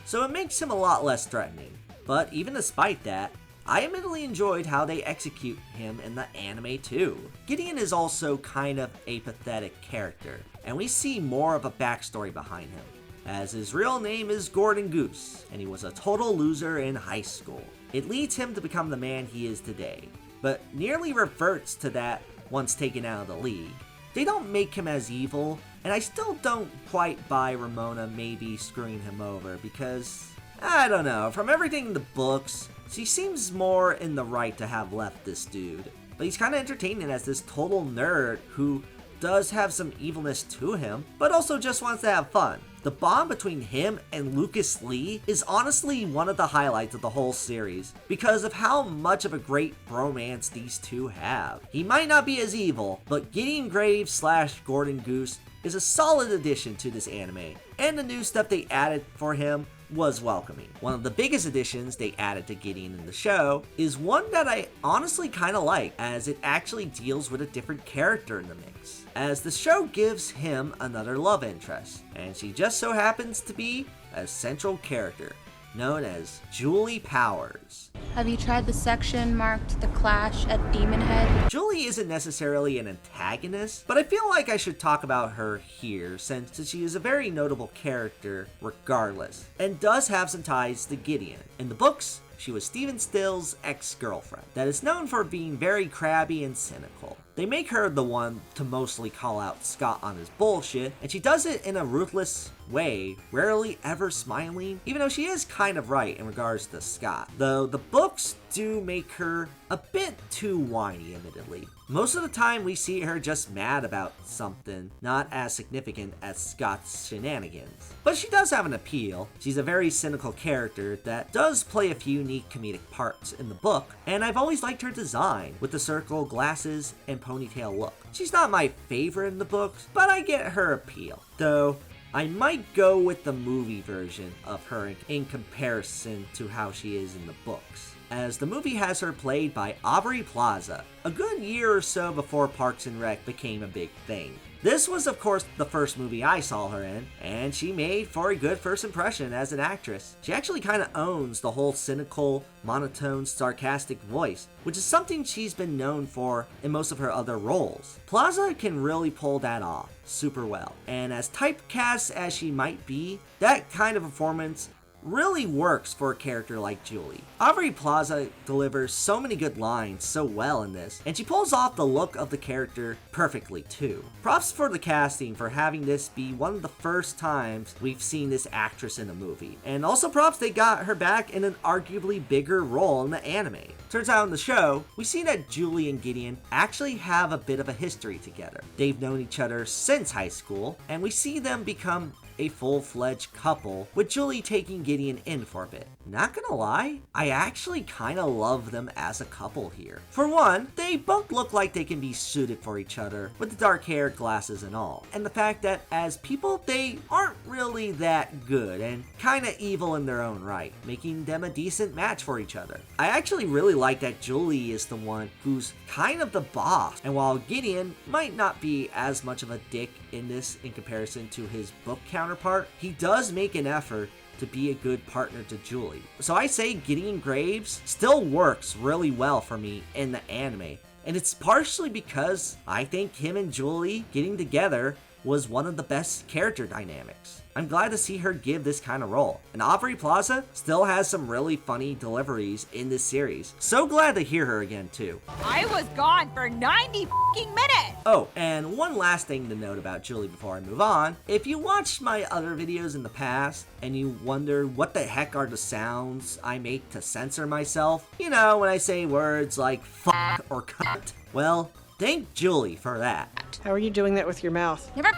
[SPEAKER 1] so it makes him a lot less threatening. But even despite that, I admittedly enjoyed how they execute him in the anime too. Gideon is also kind of a pathetic character, and we see more of a backstory behind him, as his real name is Gordon Goose, and he was a total loser in high school. It leads him to become the man he is today, but nearly reverts to that once taken out of the League. They don't make him as evil, and I still don't quite buy Ramona maybe screwing him over because, I don't know, from everything in the books, she seems more in the right to have left this dude. But he's kind of entertaining as this total nerd who does have some evilness to him, but also just wants to have fun. The bond between him and Lucas Lee is honestly one of the highlights of the whole series because of how much of a great bromance these two have. He might not be as evil, but Gideon Graves / Gordon Goose is a solid addition to this anime, and the new stuff they added for him was welcoming. One of the biggest additions they added to Gideon in the show is one that I honestly kind of like, as it actually deals with a different character in the mix, as the show gives him another love interest, and she just so happens to be a central character known as Julie Powers.
[SPEAKER 13] Have you tried the section marked The Clash at Demon Head?
[SPEAKER 1] Julie isn't necessarily an antagonist, but I feel like I should talk about her here since she is a very notable character regardless, and does have some ties to Gideon. In the books, she was Stephen Still's ex-girlfriend that is known for being very crabby and cynical. They make her the one to mostly call out Scott on his bullshit, and she does it in a ruthless way, rarely ever smiling, even though she is kind of right in regards to Scott. Though the books do make her a bit too whiny, admittedly. Most of the time we see her just mad about something not as significant as Scott's shenanigans. But she does have an appeal. She's a very cynical character that does play a few neat comedic parts in the book, and I've always liked her design, with the circle, glasses, and ponytail look. She's not my favorite in the books, but I get her appeal. Though, I might go with the movie version of her in comparison to how she is in the books, as the movie has her played by Aubrey Plaza, a good year or so before Parks and Rec became a big thing. This was of course the first movie I saw her in, and she made for a good first impression as an actress. She actually kind of owns the whole cynical, monotone, sarcastic voice, which is something she's been known for in most of her other roles. Plaza can really pull that off super well, and as typecast as she might be, that kind of performance really works for a character like Julie. Aubrey Plaza delivers so many good lines so well in this, and she pulls off the look of the character perfectly too. Props for the casting for having this be one of the first times we've seen this actress in a movie, and also props they got her back in an arguably bigger role in the anime. Turns out in the show, we see that Julie and Gideon actually have a bit of a history together. They've known each other since high school, and we see them become a full-fledged couple, with Julie taking Gideon in for a bit. Not gonna lie, I actually kinda love them as a couple here. For one, they both look like they can be suited for each other, with the dark hair, glasses, and all. And the fact that as people, they aren't really that good and kinda evil in their own right, making them a decent match for each other. I actually really like that Julie is the one who's kind of the boss, and while Gideon might not be as much of a dick in this in comparison to his book counterpart, he does make an effort to be a good partner to Julie. So I say Gideon Graves still works really well for me in the anime, and it's partially because I think him and Julie getting together was one of the best character dynamics. I'm glad to see her give this kind of role. And Aubrey Plaza still has some really funny deliveries in this series. So glad to hear her again too.
[SPEAKER 14] I was gone for 90 fucking minutes!
[SPEAKER 1] Oh, and one last thing to note about Julie before I move on. If you watched my other videos in the past and you wonder what the heck are the sounds I make to censor myself, you know, when I say words like fuck or cunt, well, thank Julie for that.
[SPEAKER 11] How are you doing that with your mouth?
[SPEAKER 13] Never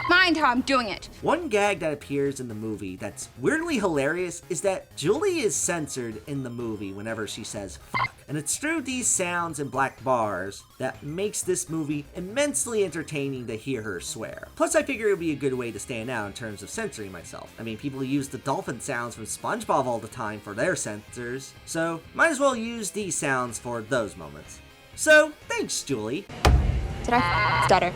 [SPEAKER 13] mind how I'm doing it.
[SPEAKER 1] One gag that appears in the movie that's weirdly hilarious is that Julie is censored in the movie whenever she says fuck. And it's through these sounds and black bars that makes this movie immensely entertaining to hear her swear. Plus, I figure it would be a good way to stand out in terms of censoring myself. I mean, people use the dolphin sounds from SpongeBob all the time for their censors, so might as well use these sounds for those moments. So, thanks, Julie.
[SPEAKER 13] Did I stutter?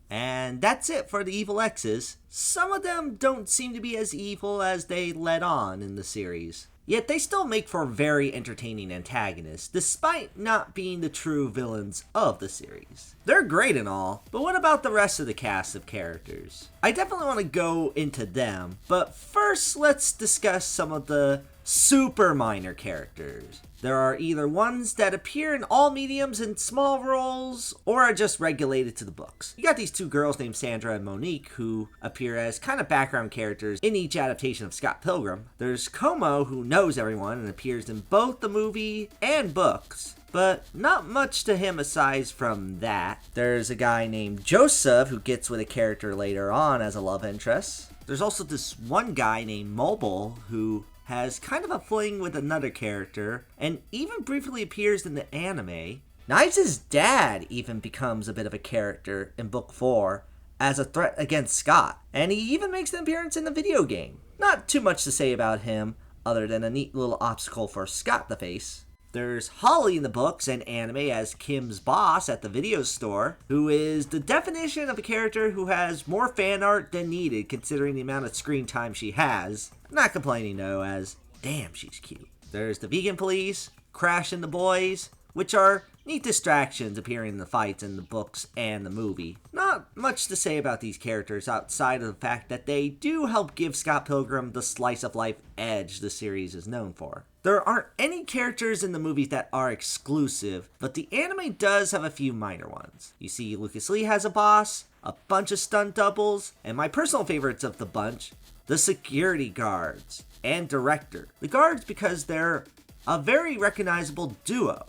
[SPEAKER 1] And that's it for the evil exes. Some of them don't seem to be as evil as they let on in the series. Yet they still make for very entertaining antagonists, despite not being the true villains of the series. They're great and all, but what about the rest of the cast of characters? I definitely want to go into them, but first let's discuss some of the super minor characters. There are either ones that appear in all mediums in small roles, or are just regulated to the books. You got these two girls named Sandra and Monique who appear as kind of background characters in each adaptation of Scott Pilgrim. There's Como, who knows everyone and appears in both the movie and books, but not much to him aside from that. There's a guy named Joseph who gets with a character later on as a love interest. There's also this one guy named Mobile who has kind of a fling with another character, and even briefly appears in the anime. Knives' dad even becomes a bit of a character in book 4 as a threat against Scott, and he even makes an appearance in the video game. Not too much to say about him, other than a neat little obstacle for Scott to face. There's Holly in the books and anime as Kim's boss at the video store, who is the definition of a character who has more fan art than needed considering the amount of screen time she has. I'm not complaining though, as damn she's cute. There's the vegan police, Crash and the boys, which are neat distractions appearing in the fights in the books and the movie. Not much to say about these characters outside of the fact that they do help give Scott Pilgrim the slice of life edge the series is known for. There aren't any characters in the movie that are exclusive, but the anime does have a few minor ones. You see Lucas Lee has a boss, a bunch of stunt doubles, and my personal favorites of the bunch, the security guards and director. The guards because they're a very recognizable duo.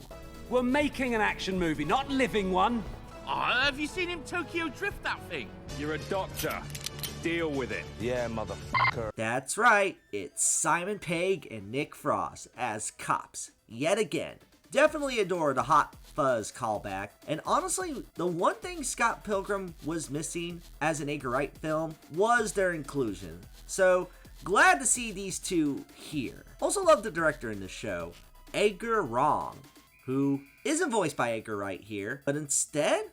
[SPEAKER 12] We're making an action movie, not living one.
[SPEAKER 15] Oh, have you seen him Tokyo Drift that thing?
[SPEAKER 6] You're a doctor. Deal with it.
[SPEAKER 15] Yeah, motherfucker.
[SPEAKER 1] That's right, it's Simon Pegg and Nick Frost as cops, yet again. Definitely adore the Hot Fuzz callback, and honestly, the one thing Scott Pilgrim was missing as an Edgar Wright film was their inclusion. So, glad to see these two here. Also love the director in the show, Edgar Wrong, who isn't voiced by Edgar Wright here, but instead,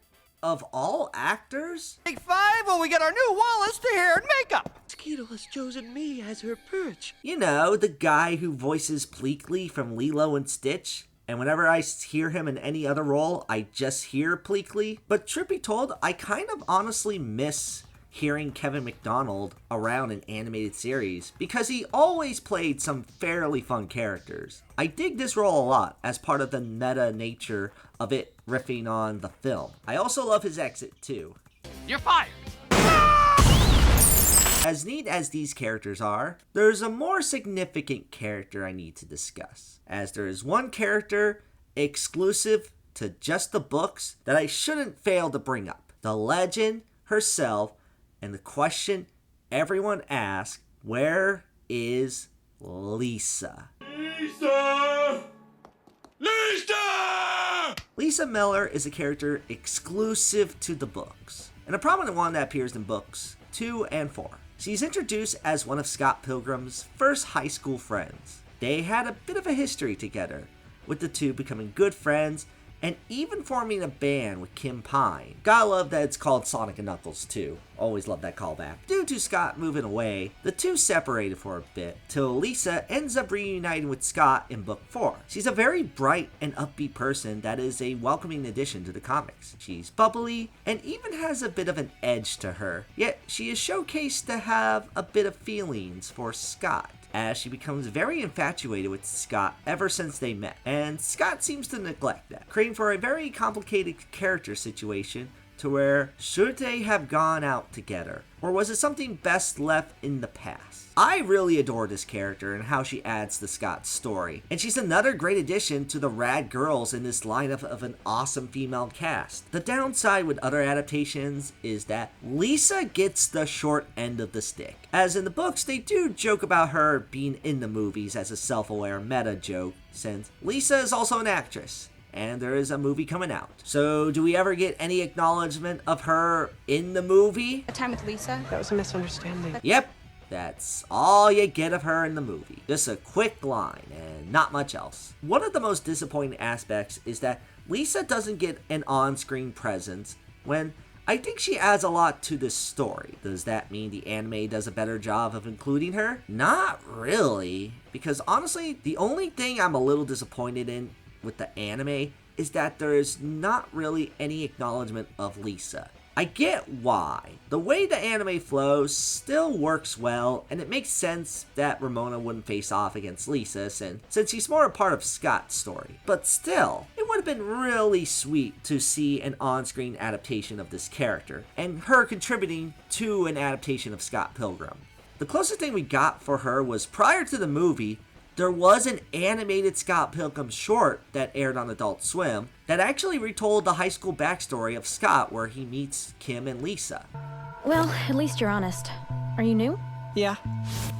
[SPEAKER 1] of all actors?
[SPEAKER 9] Take 5 or we get our new Wallace to hair and makeup!
[SPEAKER 16] Skeeter has chosen me as her perch.
[SPEAKER 1] You know, the guy who voices Pleakley from Lilo and Stitch. And whenever I hear him in any other role, I just hear Pleakley. But truth be told, I kind of honestly miss hearing Kevin McDonald around in animated series because he always played some fairly fun characters. I dig this role a lot as part of the meta nature of it riffing on the film. I also love his exit too.
[SPEAKER 15] You're fired!
[SPEAKER 1] As neat as these characters are, there's a more significant character I need to discuss, as there is one character exclusive to just the books that I shouldn't fail to bring up. The legend herself, and the question everyone asks, where is Lisa? Lisa Miller is a character exclusive to the books, and a prominent one that appears in books 2 and 4. She's introduced as one of Scott Pilgrim's first high school friends. They had a bit of a history together, with the two becoming good friends and even forming a band with Kim Pine. Gotta love that it's called Sonic and Knuckles too. Always love that callback. Due to Scott moving away, the two separated for a bit, till Lisa ends up reuniting with Scott in book 4. She's a very bright and upbeat person that is a welcoming addition to the comics. She's bubbly and even has a bit of an edge to her, yet she is showcased to have a bit of feelings for Scott, as she becomes very infatuated with Scott ever since they met, and Scott seems to neglect that, creating for a very complicated character situation to where should they have gone out together, or was it something best left in the past? I really adore this character and how she adds to Scott's story, and she's another great addition to the rad girls in this lineup of an awesome female cast. The downside with other adaptations is that Lisa gets the short end of the stick, as in the books they do joke about her being in the movies as a self-aware meta joke, since Lisa is also an actress, and there is a movie coming out. So do we ever get any acknowledgement of her in the movie?
[SPEAKER 13] A Time with Lisa?
[SPEAKER 11] That was a misunderstanding.
[SPEAKER 1] Yep, that's all you get of her in the movie. Just a quick line and not much else. One of the most disappointing aspects is that Lisa doesn't get an on-screen presence when I think she adds a lot to this story. Does that mean the anime does a better job of including her? Not really, because honestly, the only thing I'm a little disappointed in with the anime is that there is not really any acknowledgement of Lisa. I get why. The way the anime flows still works well, and it makes sense that Ramona wouldn't face off against Lisa since she's more a part of Scott's story. But still, it would have been really sweet to see an on-screen adaptation of this character, and her contributing to an adaptation of Scott Pilgrim. The closest thing we got for her was prior to the movie. There was an animated Scott Pilgrim short that aired on Adult Swim that actually retold the high school backstory of Scott, where he meets Kim and Lisa.
[SPEAKER 17] Well, at least you're honest. Are you new?
[SPEAKER 11] Yeah.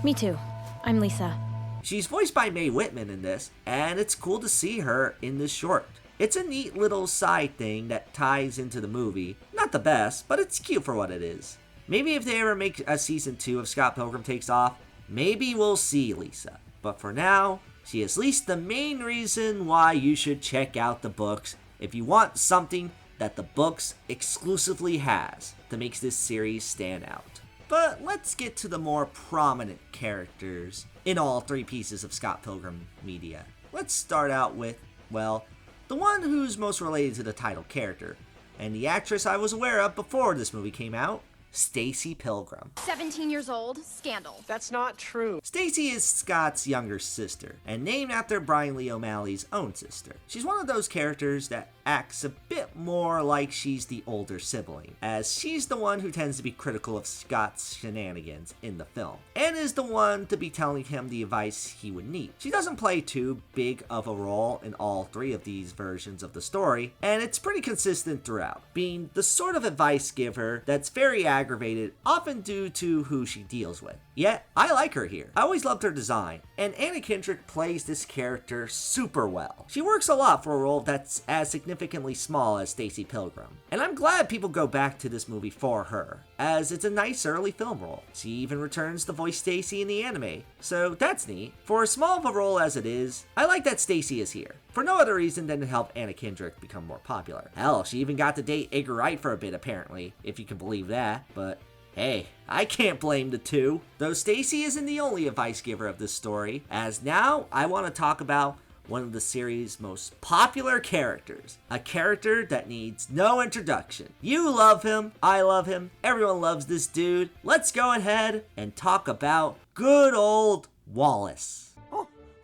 [SPEAKER 17] Me too. I'm Lisa.
[SPEAKER 1] She's voiced by Mae Whitman in this, and it's cool to see her in this short. It's a neat little side thing that ties into the movie. Not the best, but it's cute for what it is. Maybe if they ever make a season 2 of Scott Pilgrim Takes Off, maybe we'll see Lisa. But for now, she is at least the main reason why you should check out the books if you want something that the books exclusively has that makes this series stand out. But let's get to the more prominent characters in all 3 pieces of Scott Pilgrim media. Let's start out with, well, the one who's most related to the title character, and the actress I was aware of before this movie came out, Stacy Pilgrim.
[SPEAKER 18] 17 years old, scandal.
[SPEAKER 11] That's not true.
[SPEAKER 1] Stacy is Scott's younger sister, and named after Brian Lee O'Malley's own sister. She's one of those characters that acts a bit more like she's the older sibling, as she's the one who tends to be critical of Scott's shenanigans in the film, and is the one to be telling him the advice he would need. She doesn't play too big of a role in all 3 of these versions of the story, and it's pretty consistent throughout, being the sort of advice giver that's very aggravated, often due to who she deals with. Yet, I like her here. I always loved her design, and Anna Kendrick plays this character super well. She works a lot for a role that's as significantly small as Stacy Pilgrim, and I'm glad people go back to this movie for her, as it's a nice early film role. She even returns to voice Stacy in the anime, so that's neat. For as small of a role as it is, I like that Stacy is here, for no other reason than to help Anna Kendrick become more popular. Hell, she even got to date Edgar Wright for a bit apparently, if you can believe that, but hey, I can't blame the two. Though Stacy isn't the only advice giver of this story, as now I want to talk about one of the series' most popular characters. A character that needs no introduction. You love him, I love him, everyone loves this dude. Let's go ahead and talk about good old Wallace.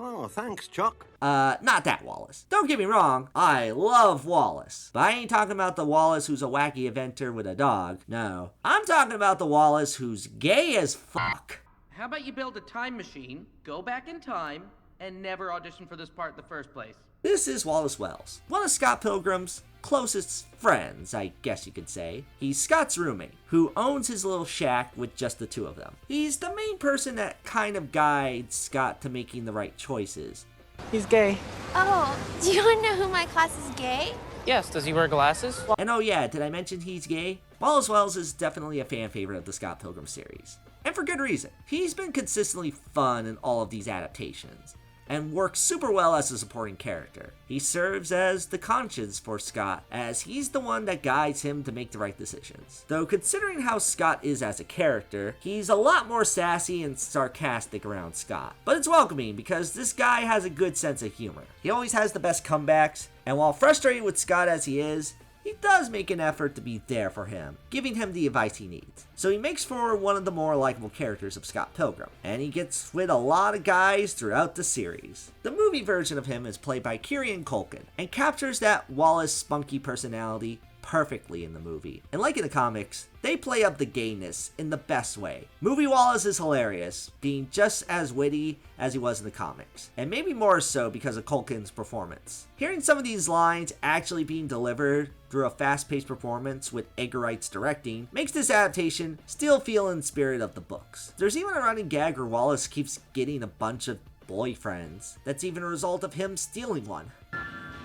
[SPEAKER 16] Oh, thanks, Chuck.
[SPEAKER 1] Not that Wallace. Don't get me wrong, I love Wallace. But I ain't talking about the Wallace who's a wacky inventor with a dog. No. I'm talking about the Wallace who's gay as fuck.
[SPEAKER 7] How about you build a time machine, go back in time, and never audition for this part in the first place?
[SPEAKER 1] This is Wallace Wells, one of Scott Pilgrim's closest friends, I guess you could say. He's Scott's roommate, who owns his little shack with just the two of them. He's the main person that kind of guides Scott to making the right choices.
[SPEAKER 11] He's gay.
[SPEAKER 5] Oh, do you want to know who my class is gay?
[SPEAKER 7] Yes, does he wear glasses?
[SPEAKER 1] And oh yeah, did I mention he's gay? Wallace Wells is definitely a fan favorite of the Scott Pilgrim series. And for good reason. He's been consistently fun in all of these adaptations, and works super well as a supporting character. He serves as the conscience for Scott, as he's the one that guides him to make the right decisions. Though considering how Scott is as a character, he's a lot more sassy and sarcastic around Scott. But it's welcoming because this guy has a good sense of humor. He always has the best comebacks, and while frustrated with Scott as he is, he does make an effort to be there for him, giving him the advice he needs. So he makes for one of the more likable characters of Scott Pilgrim, and he gets with a lot of guys throughout the series. The movie version of him is played by Kieran Culkin, and captures that Wallace spunky personality perfectly in the movie. And like in the comics, they play up the gayness in the best way. Movie Wallace is hilarious, being just as witty as he was in the comics, and maybe more so because of Culkin's performance. Hearing some of these lines actually being delivered through a fast-paced performance with Edgar Wright's directing makes this adaptation still feel in the spirit of the books. There's even a running gag where Wallace keeps getting a bunch of boyfriends. That's even a result of him stealing one.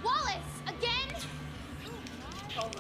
[SPEAKER 18] Wallace, again?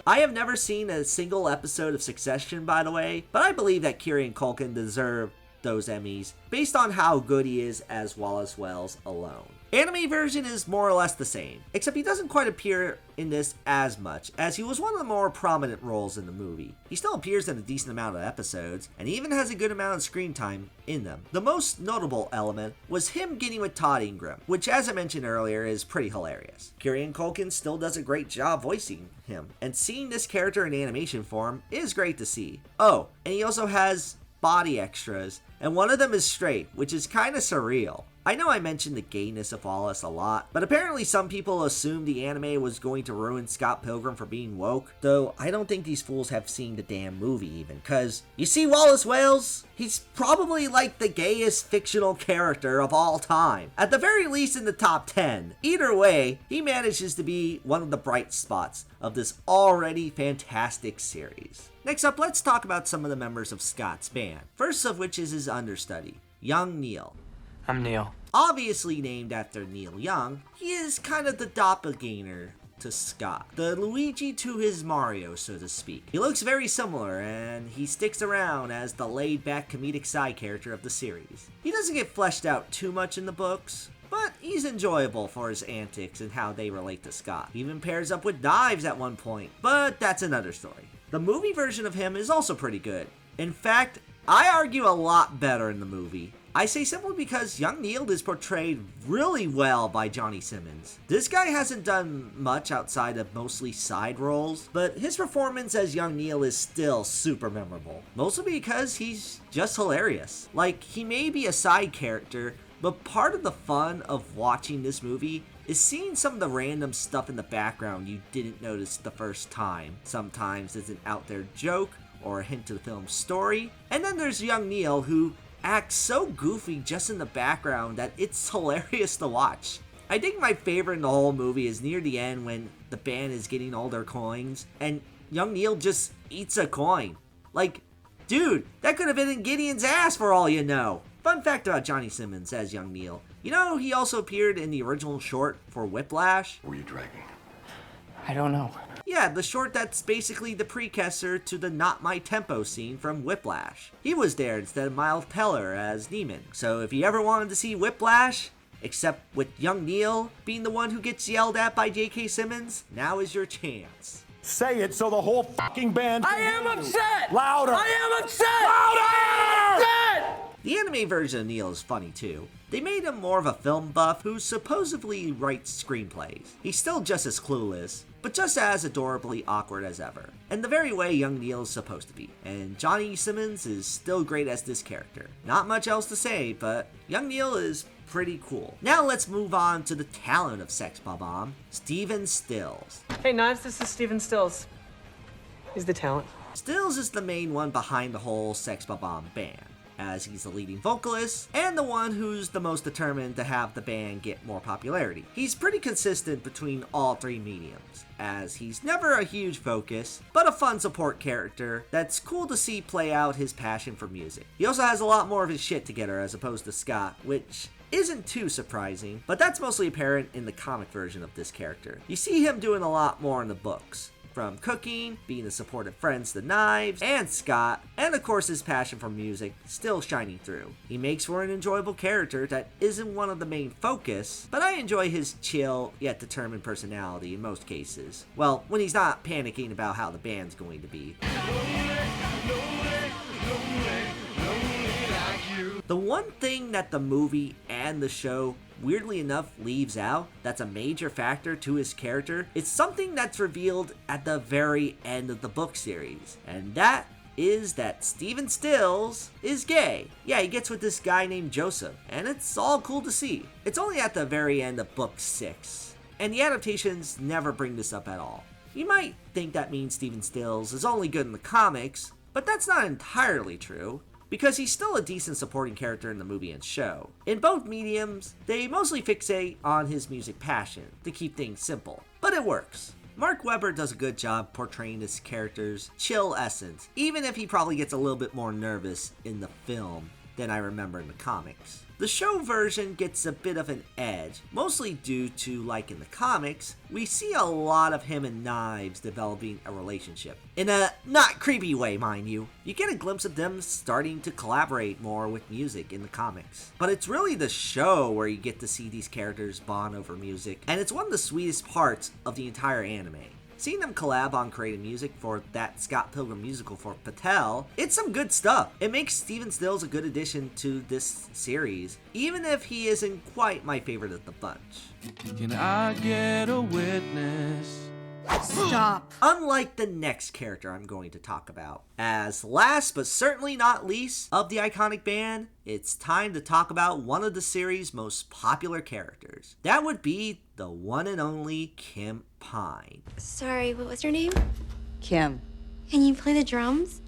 [SPEAKER 1] I have never seen a single episode of Succession, by the way, but I believe that Kieran Culkin deserved those Emmys based on how good he is as Wallace Wells alone. Anime version is more or less the same, except he doesn't quite appear in this as much, as he was one of the more prominent roles in the movie. He still appears in a decent amount of episodes, and he even has a good amount of screen time in them. The most notable element was him getting with Todd Ingram, which as I mentioned earlier is pretty hilarious. Kieran Culkin still does a great job voicing him, and seeing this character in animation form is great to see. Oh, and he also has body extras, and one of them is straight, which is kinda surreal. I know I mentioned the gayness of Wallace a lot, but apparently some people assumed the anime was going to ruin Scott Pilgrim for being woke, though I don't think these fools have seen the damn movie even, cause you see Wallace Wells? He's probably like the gayest fictional character of all time, at the very least in the top 10. Either way, he manages to be one of the bright spots of this already fantastic series. Next up, let's talk about some of the members of Scott's band, first of which is his understudy, Young Neil.
[SPEAKER 19] I'm Neil.
[SPEAKER 1] Obviously named after Neil Young, he is kind of the doppelganger to Scott, the Luigi to his Mario, so to speak. He looks very similar, and he sticks around as the laid-back comedic side character of the series. He doesn't get fleshed out too much in the books, but he's enjoyable for his antics and how they relate to Scott. He even pairs up with Dives at one point, but that's another story. The movie version of him is also pretty good. In fact, I argue a lot better in the movie. I say simply because Young Neil is portrayed really well by Johnny Simmons. This guy hasn't done much outside of mostly side roles, but his performance as Young Neil is still super memorable. Mostly because he's just hilarious. Like, he may be a side character, but part of the fun of watching this movie is seeing some of the random stuff in the background you didn't notice the first time. Sometimes it's an out there joke or a hint to the film's story. And then there's Young Neil, who acts so goofy just in the background that it's hilarious to watch. I think my favorite in the whole movie is near the end when the band is getting all their coins and Young Neil just eats a coin. Like, dude, that could have been in Gideon's ass for all you know. Fun fact about Johnny Simmons as Young Neil. You know, he also appeared in the original short for Whiplash.
[SPEAKER 19] Were you dragging? I don't know.
[SPEAKER 1] Yeah, the short that's basically the precursor to the Not My Tempo scene from Whiplash. He was there instead of Miles Teller as Neiman. So if you ever wanted to see Whiplash, except with Young Neil being the one who gets yelled at by J.K. Simmons, now is your chance.
[SPEAKER 20] Say it so the whole fucking band can
[SPEAKER 12] I am
[SPEAKER 20] hear you.
[SPEAKER 12] upset!
[SPEAKER 20] Louder!
[SPEAKER 12] I am upset!
[SPEAKER 20] Louder!
[SPEAKER 12] I am upset!
[SPEAKER 1] The anime version of Neil is funny too. They made him more of a film buff who supposedly writes screenplays. He's still just as clueless, but just as adorably awkward as ever, and the very way Young Neil is supposed to be. And Johnny Simmons is still great as this character. Not much else to say, but Young Neil is pretty cool. Now let's move on to the talent of Sex Bob-omb, Stephen Stills.
[SPEAKER 11] Hey Knives, this is Stephen Stills. He's the talent.
[SPEAKER 1] Stills is the main one behind the whole Sex Bob-omb band. as he's the leading vocalist and the one who's the most determined to have the band get more popularity. He's pretty consistent between all three mediums, as he's never a huge focus, but a fun support character that's cool to see play out his passion for music. He also has a lot more of his shit together as opposed to Scott, which isn't too surprising, but that's mostly apparent in the comic version of this character. You see him doing a lot more in the books, from cooking, being a supportive friend to the Knives, and Scott, and of course his passion for music still shining through. He makes for an enjoyable character that isn't one of the main focus, but I enjoy his chill yet determined personality in most cases. Well, when he's not panicking about how the band's going to be. The one thing that the movie and the show weirdly enough leaves out that's a major factor to his character is something that's revealed at the very end of the book series, and that is that Stephen Stills is gay. Yeah, he gets with this guy named Joseph, and it's all cool to see. It's only at the very end of book 6, and the adaptations never bring this up at all. You might think that means Stephen Stills is only good in the comics, but that's not entirely true, because he's still a decent supporting character in the movie and show. In both mediums, they mostly fixate on his music passion to keep things simple, but it works. Mark Webber does a good job portraying this character's chill essence, even if he probably gets a little bit more nervous in the film than I remember in the comics. The show version gets a bit of an edge, mostly due to, like in the comics, we see a lot of him and Knives developing a relationship. In a not creepy way, mind you. You get a glimpse of them starting to collaborate more with music in the comics. But it's really the show where you get to see these characters bond over music, and it's one of the sweetest parts of the entire anime. Seeing them collab on creating music for that Scott Pilgrim musical for Patel, it's some good stuff. It makes Stephen Stills a good addition to this series, even if he isn't quite my favorite of the bunch.
[SPEAKER 4] Can I get a witness?
[SPEAKER 14] Stop.
[SPEAKER 1] Unlike the next character I'm going to talk about. As last but certainly not least of the iconic band, it's time to talk about one of the series' most popular characters. That would be the one and only Kim Pine.
[SPEAKER 5] Sorry, what was your name?
[SPEAKER 21] Kim.
[SPEAKER 5] Can you play the drums?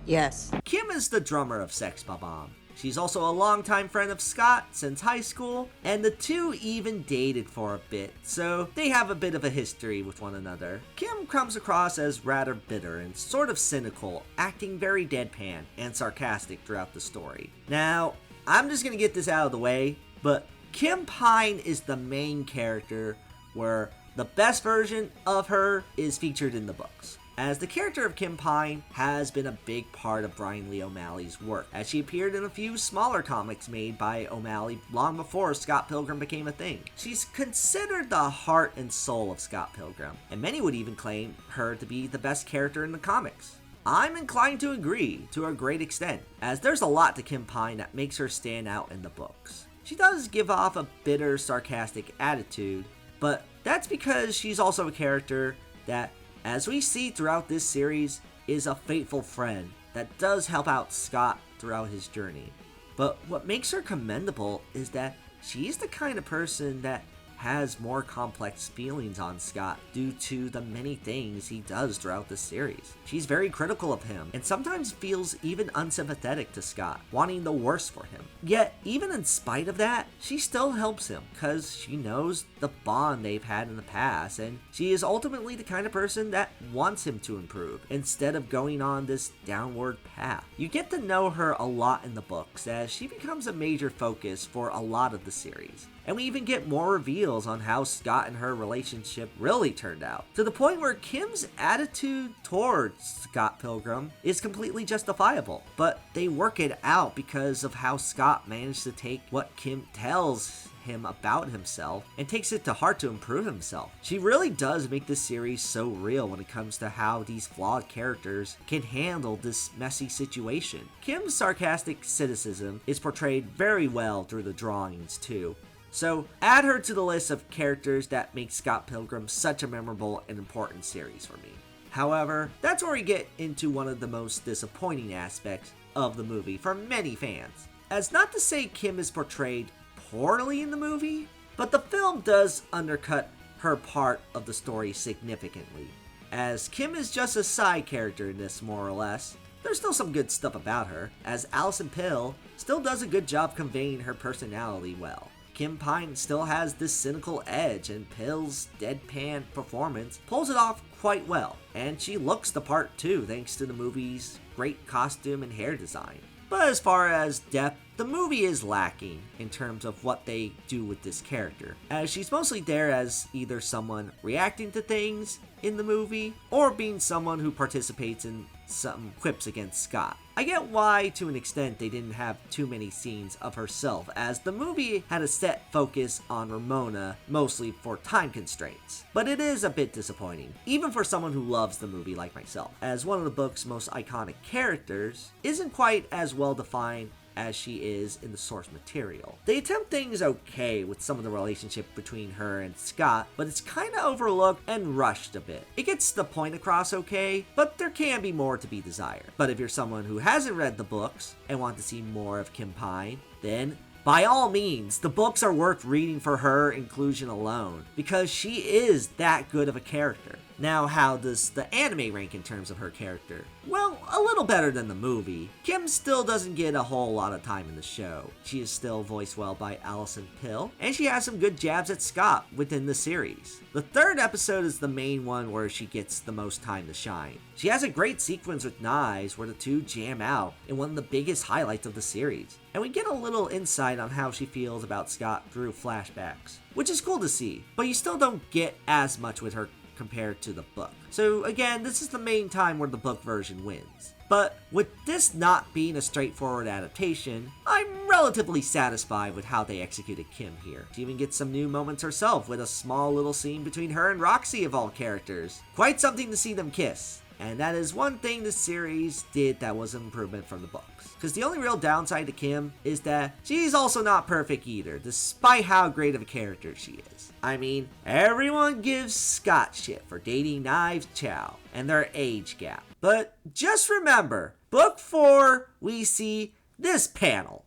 [SPEAKER 21] Yes.
[SPEAKER 1] Kim is the drummer of Sex Bob-omb. She's also a longtime friend of Scott since high school, and the two even dated for a bit, so they have a bit of a history with one another. Kim comes across as rather bitter and sort of cynical, acting very deadpan and sarcastic throughout the story. Now, I'm just gonna get this out of the way, but Kim Pine is the main character where the best version of her is featured in the books, as the character of Kim Pine has been a big part of Brian Lee O'Malley's work, as she appeared in a few smaller comics made by O'Malley long before Scott Pilgrim became a thing. She's considered the heart and soul of Scott Pilgrim, and many would even claim her to be the best character in the comics. I'm inclined to agree to a great extent, as there's a lot to Kim Pine that makes her stand out in the books. She does give off a bitter, sarcastic attitude, but that's because she's also a character that, as we see throughout this series, is a faithful friend that does help out Scott throughout his journey. But what makes her commendable is that she's the kind of person that has more complex feelings on Scott due to the many things he does throughout the series. She's very critical of him and sometimes feels even unsympathetic to Scott, wanting the worst for him. Yet, even in spite of that, she still helps him because she knows the bond they've had in the past, and she is ultimately the kind of person that wants him to improve instead of going on this downward path. You get to know her a lot in the books as she becomes a major focus for a lot of the series. And we even get more reveals on how Scott and her relationship really turned out, to the point where Kim's attitude towards Scott Pilgrim is completely justifiable. But they work it out because of how Scott managed to take what Kim tells him about himself and takes it to heart to improve himself. She really does make this series so real when it comes to how these flawed characters can handle this messy situation. Kim's sarcastic cynicism is portrayed very well through the drawings too. So add her to the list of characters that make Scott Pilgrim such a memorable and important series for me. However, that's where we get into one of the most disappointing aspects of the movie for many fans. As not to say Kim is portrayed poorly in the movie, but the film does undercut her part of the story significantly, as Kim is just a side character in this more or less, there's still some good stuff about her, as Allison Pill still does a good job conveying her personality well. Kim Pine still has this cynical edge, and Pill's deadpan performance pulls it off quite well, and she looks the part too thanks to the movie's great costume and hair design. But as far as depth, the movie is lacking in terms of what they do with this character, as she's mostly there as either someone reacting to things in the movie or being someone who participates in some quips against Scott. I get why to an extent they didn't have too many scenes of herself, as the movie had a set focus on Ramona mostly for time constraints. But it is a bit disappointing, even for someone who loves the movie like myself, as one of the book's most iconic characters isn't quite as well defined as she is in the source material. They attempt things okay with some of the relationship between her and Scott, but it's kinda overlooked and rushed a bit. It gets the point across okay, but there can be more to be desired. But if you're someone who hasn't read the books and want to see more of Kim Pine, then by all means, the books are worth reading for her inclusion alone, because she is that good of a character. Now, how does the anime rank in terms of her character? Well, a little better than the movie. Kim still doesn't get a whole lot of time in the show. She is still voiced well by Allison Pill, and she has some good jabs at Scott within the series. The third episode is the main one where she gets the most time to shine. She has a great sequence with Knives where the two jam out in one of the biggest highlights of the series, and we get a little insight on how she feels about Scott through flashbacks, which is cool to see, but you still don't get as much with her compared to the book. So again, this is the main time where the book version wins. But with this not being a straightforward adaptation, I'm relatively satisfied with how they executed Kim here. She even gets some new moments herself with a small little scene between her and Roxy of all characters. Quite something to see them kiss. And that is one thing the series did that was an improvement from the books. Because the only real downside to Kim is that she's also not perfect either, despite how great of a character she is. I mean, everyone gives Scott shit for dating Knives Chow and their age gap. But just remember, book 4, we see this panel.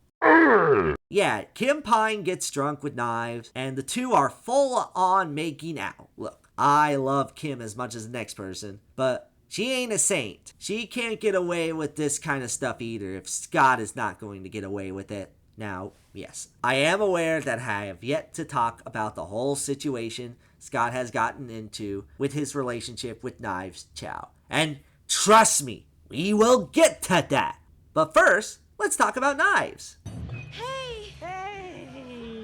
[SPEAKER 1] Yeah, Kim Pine gets drunk with Knives, and the two are full on making out. Look, I love Kim as much as the next person, but she ain't a saint. She can't get away with this kind of stuff either if Scott is not going to get away with it. Now, yes, I am aware that I have yet to talk about the whole situation Scott has gotten into with his relationship with Knives Chow. And trust me, we will get to that. But first, let's talk about Knives.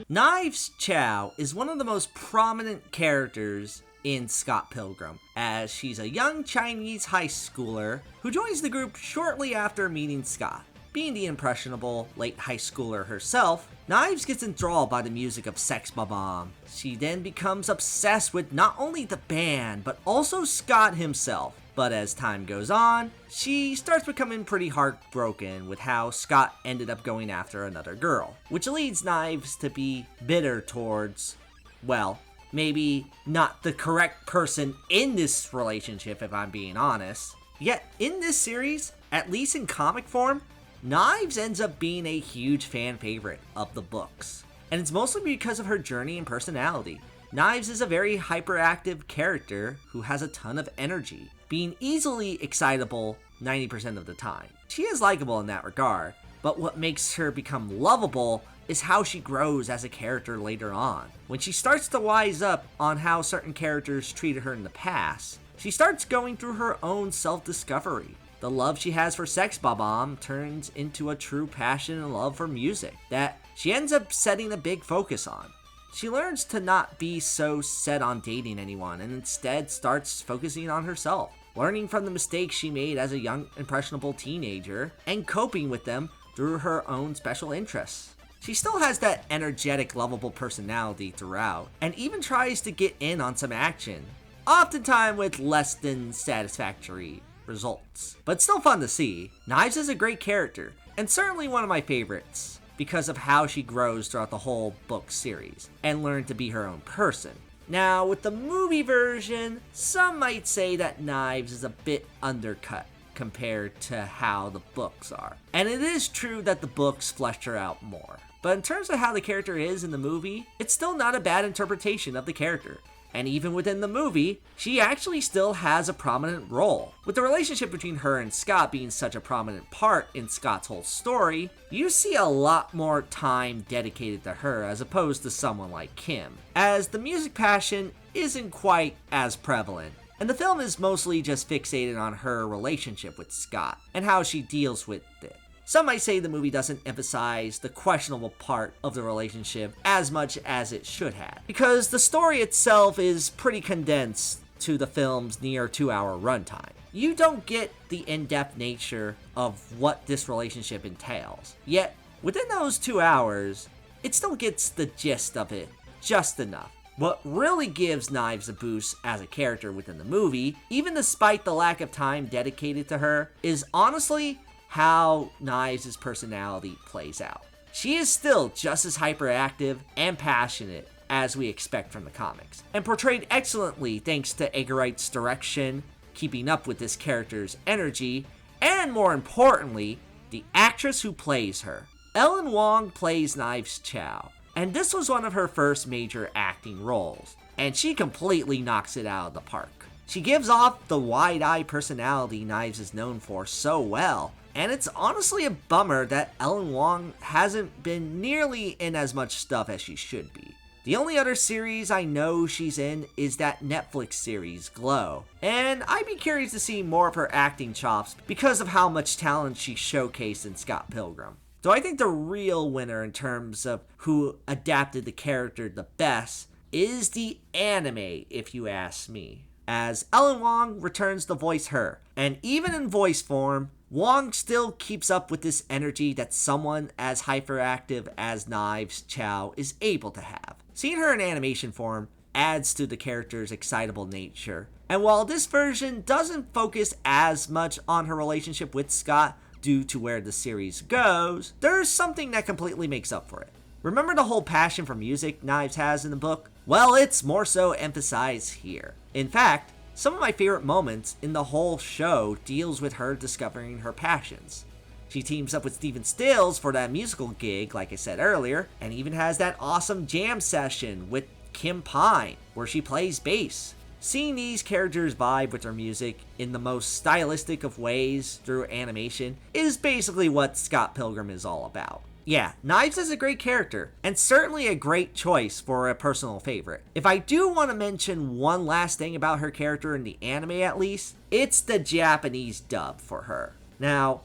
[SPEAKER 1] Knives Chow is one of the most prominent characters in Scott Pilgrim, as she's a young Chinese high schooler who joins the group shortly after meeting Scott. Being the impressionable late high schooler herself, Knives gets enthralled by the music of Sex Bomb. She then becomes obsessed with not only the band, but also Scott himself. But as time goes on, she starts becoming pretty heartbroken with how Scott ended up going after another girl, which leads Knives to be bitter towards, well, maybe not the correct person in this relationship, if I'm being honest. Yet, in this series, at least in comic form, Knives ends up being a huge fan favorite of the books. And it's mostly because of her journey and personality. Knives is a very hyperactive character who has a ton of energy, being easily excitable 90% of the time. She is likable in that regard, but what makes her become lovable is how she grows as a character later on. When she starts to wise up on how certain characters treated her in the past, she starts going through her own self-discovery. The love she has for Sex Bomb turns into a true passion and love for music that she ends up setting a big focus on. She learns to not be so set on dating anyone and instead starts focusing on herself, learning from the mistakes she made as a young, impressionable teenager and coping with them through her own special interests. She still has that energetic, lovable personality throughout, and even tries to get in on some action, oftentimes with less than satisfactory results. But still fun to see. Knives is a great character, and certainly one of my favorites, because of how she grows throughout the whole book series, and learned to be her own person. Now, with the movie version, some might say that Knives is a bit undercut compared to how the books are. And it is true that the books fleshed her out more. But in terms of how the character is in the movie, it's still not a bad interpretation of the character. And even within the movie, she actually still has a prominent role. With the relationship between her and Scott being such a prominent part in Scott's whole story, you see a lot more time dedicated to her as opposed to someone like Kim, as the music passion isn't quite as prevalent. And the film is mostly just fixated on her relationship with Scott and how she deals with it. Some might say the movie doesn't emphasize the questionable part of the relationship as much as it should have, because the story itself is pretty condensed to the film's near 2-hour runtime. You don't get the in-depth nature of what this relationship entails, yet within those 2 hours, it still gets the gist of it just enough. What really gives Knives a boost as a character within the movie, even despite the lack of time dedicated to her, is honestly how Knives' personality plays out. She is still just as hyperactive and passionate as we expect from the comics, and portrayed excellently thanks to Edgar Wright's direction, keeping up with this character's energy, and more importantly, the actress who plays her. Ellen Wong plays Knives Chow, and this was one of her first major acting roles, and she completely knocks it out of the park. She gives off the wide-eyed personality Knives is known for so well, and it's honestly a bummer that Ellen Wong hasn't been nearly in as much stuff as she should be. The only other series I know she's in is that Netflix series, Glow, and I'd be curious to see more of her acting chops because of how much talent she showcased in Scott Pilgrim. So I think the real winner in terms of who adapted the character the best is the anime, if you ask me, as Ellen Wong returns to voice her, and even in voice form, Wong still keeps up with this energy that someone as hyperactive as Knives Chow is able to have. Seeing her in animation form adds to the character's excitable nature, and while this version doesn't focus as much on her relationship with Scott due to where the series goes, there's something that completely makes up for it. Remember the whole passion for music Knives has in the book? Well, it's more so emphasized here. In fact, some of my favorite moments in the whole show deals with her discovering her passions. She teams up with Stephen Stills for that musical gig, like I said earlier, and even has that awesome jam session with Kim Pine, where she plays bass. Seeing these characters vibe with their music in the most stylistic of ways through animation is basically what Scott Pilgrim is all about. Yeah, Knives is a great character, and certainly a great choice for a personal favorite. If I do want to mention one last thing about her character in the anime at least, it's the Japanese dub for her. Now,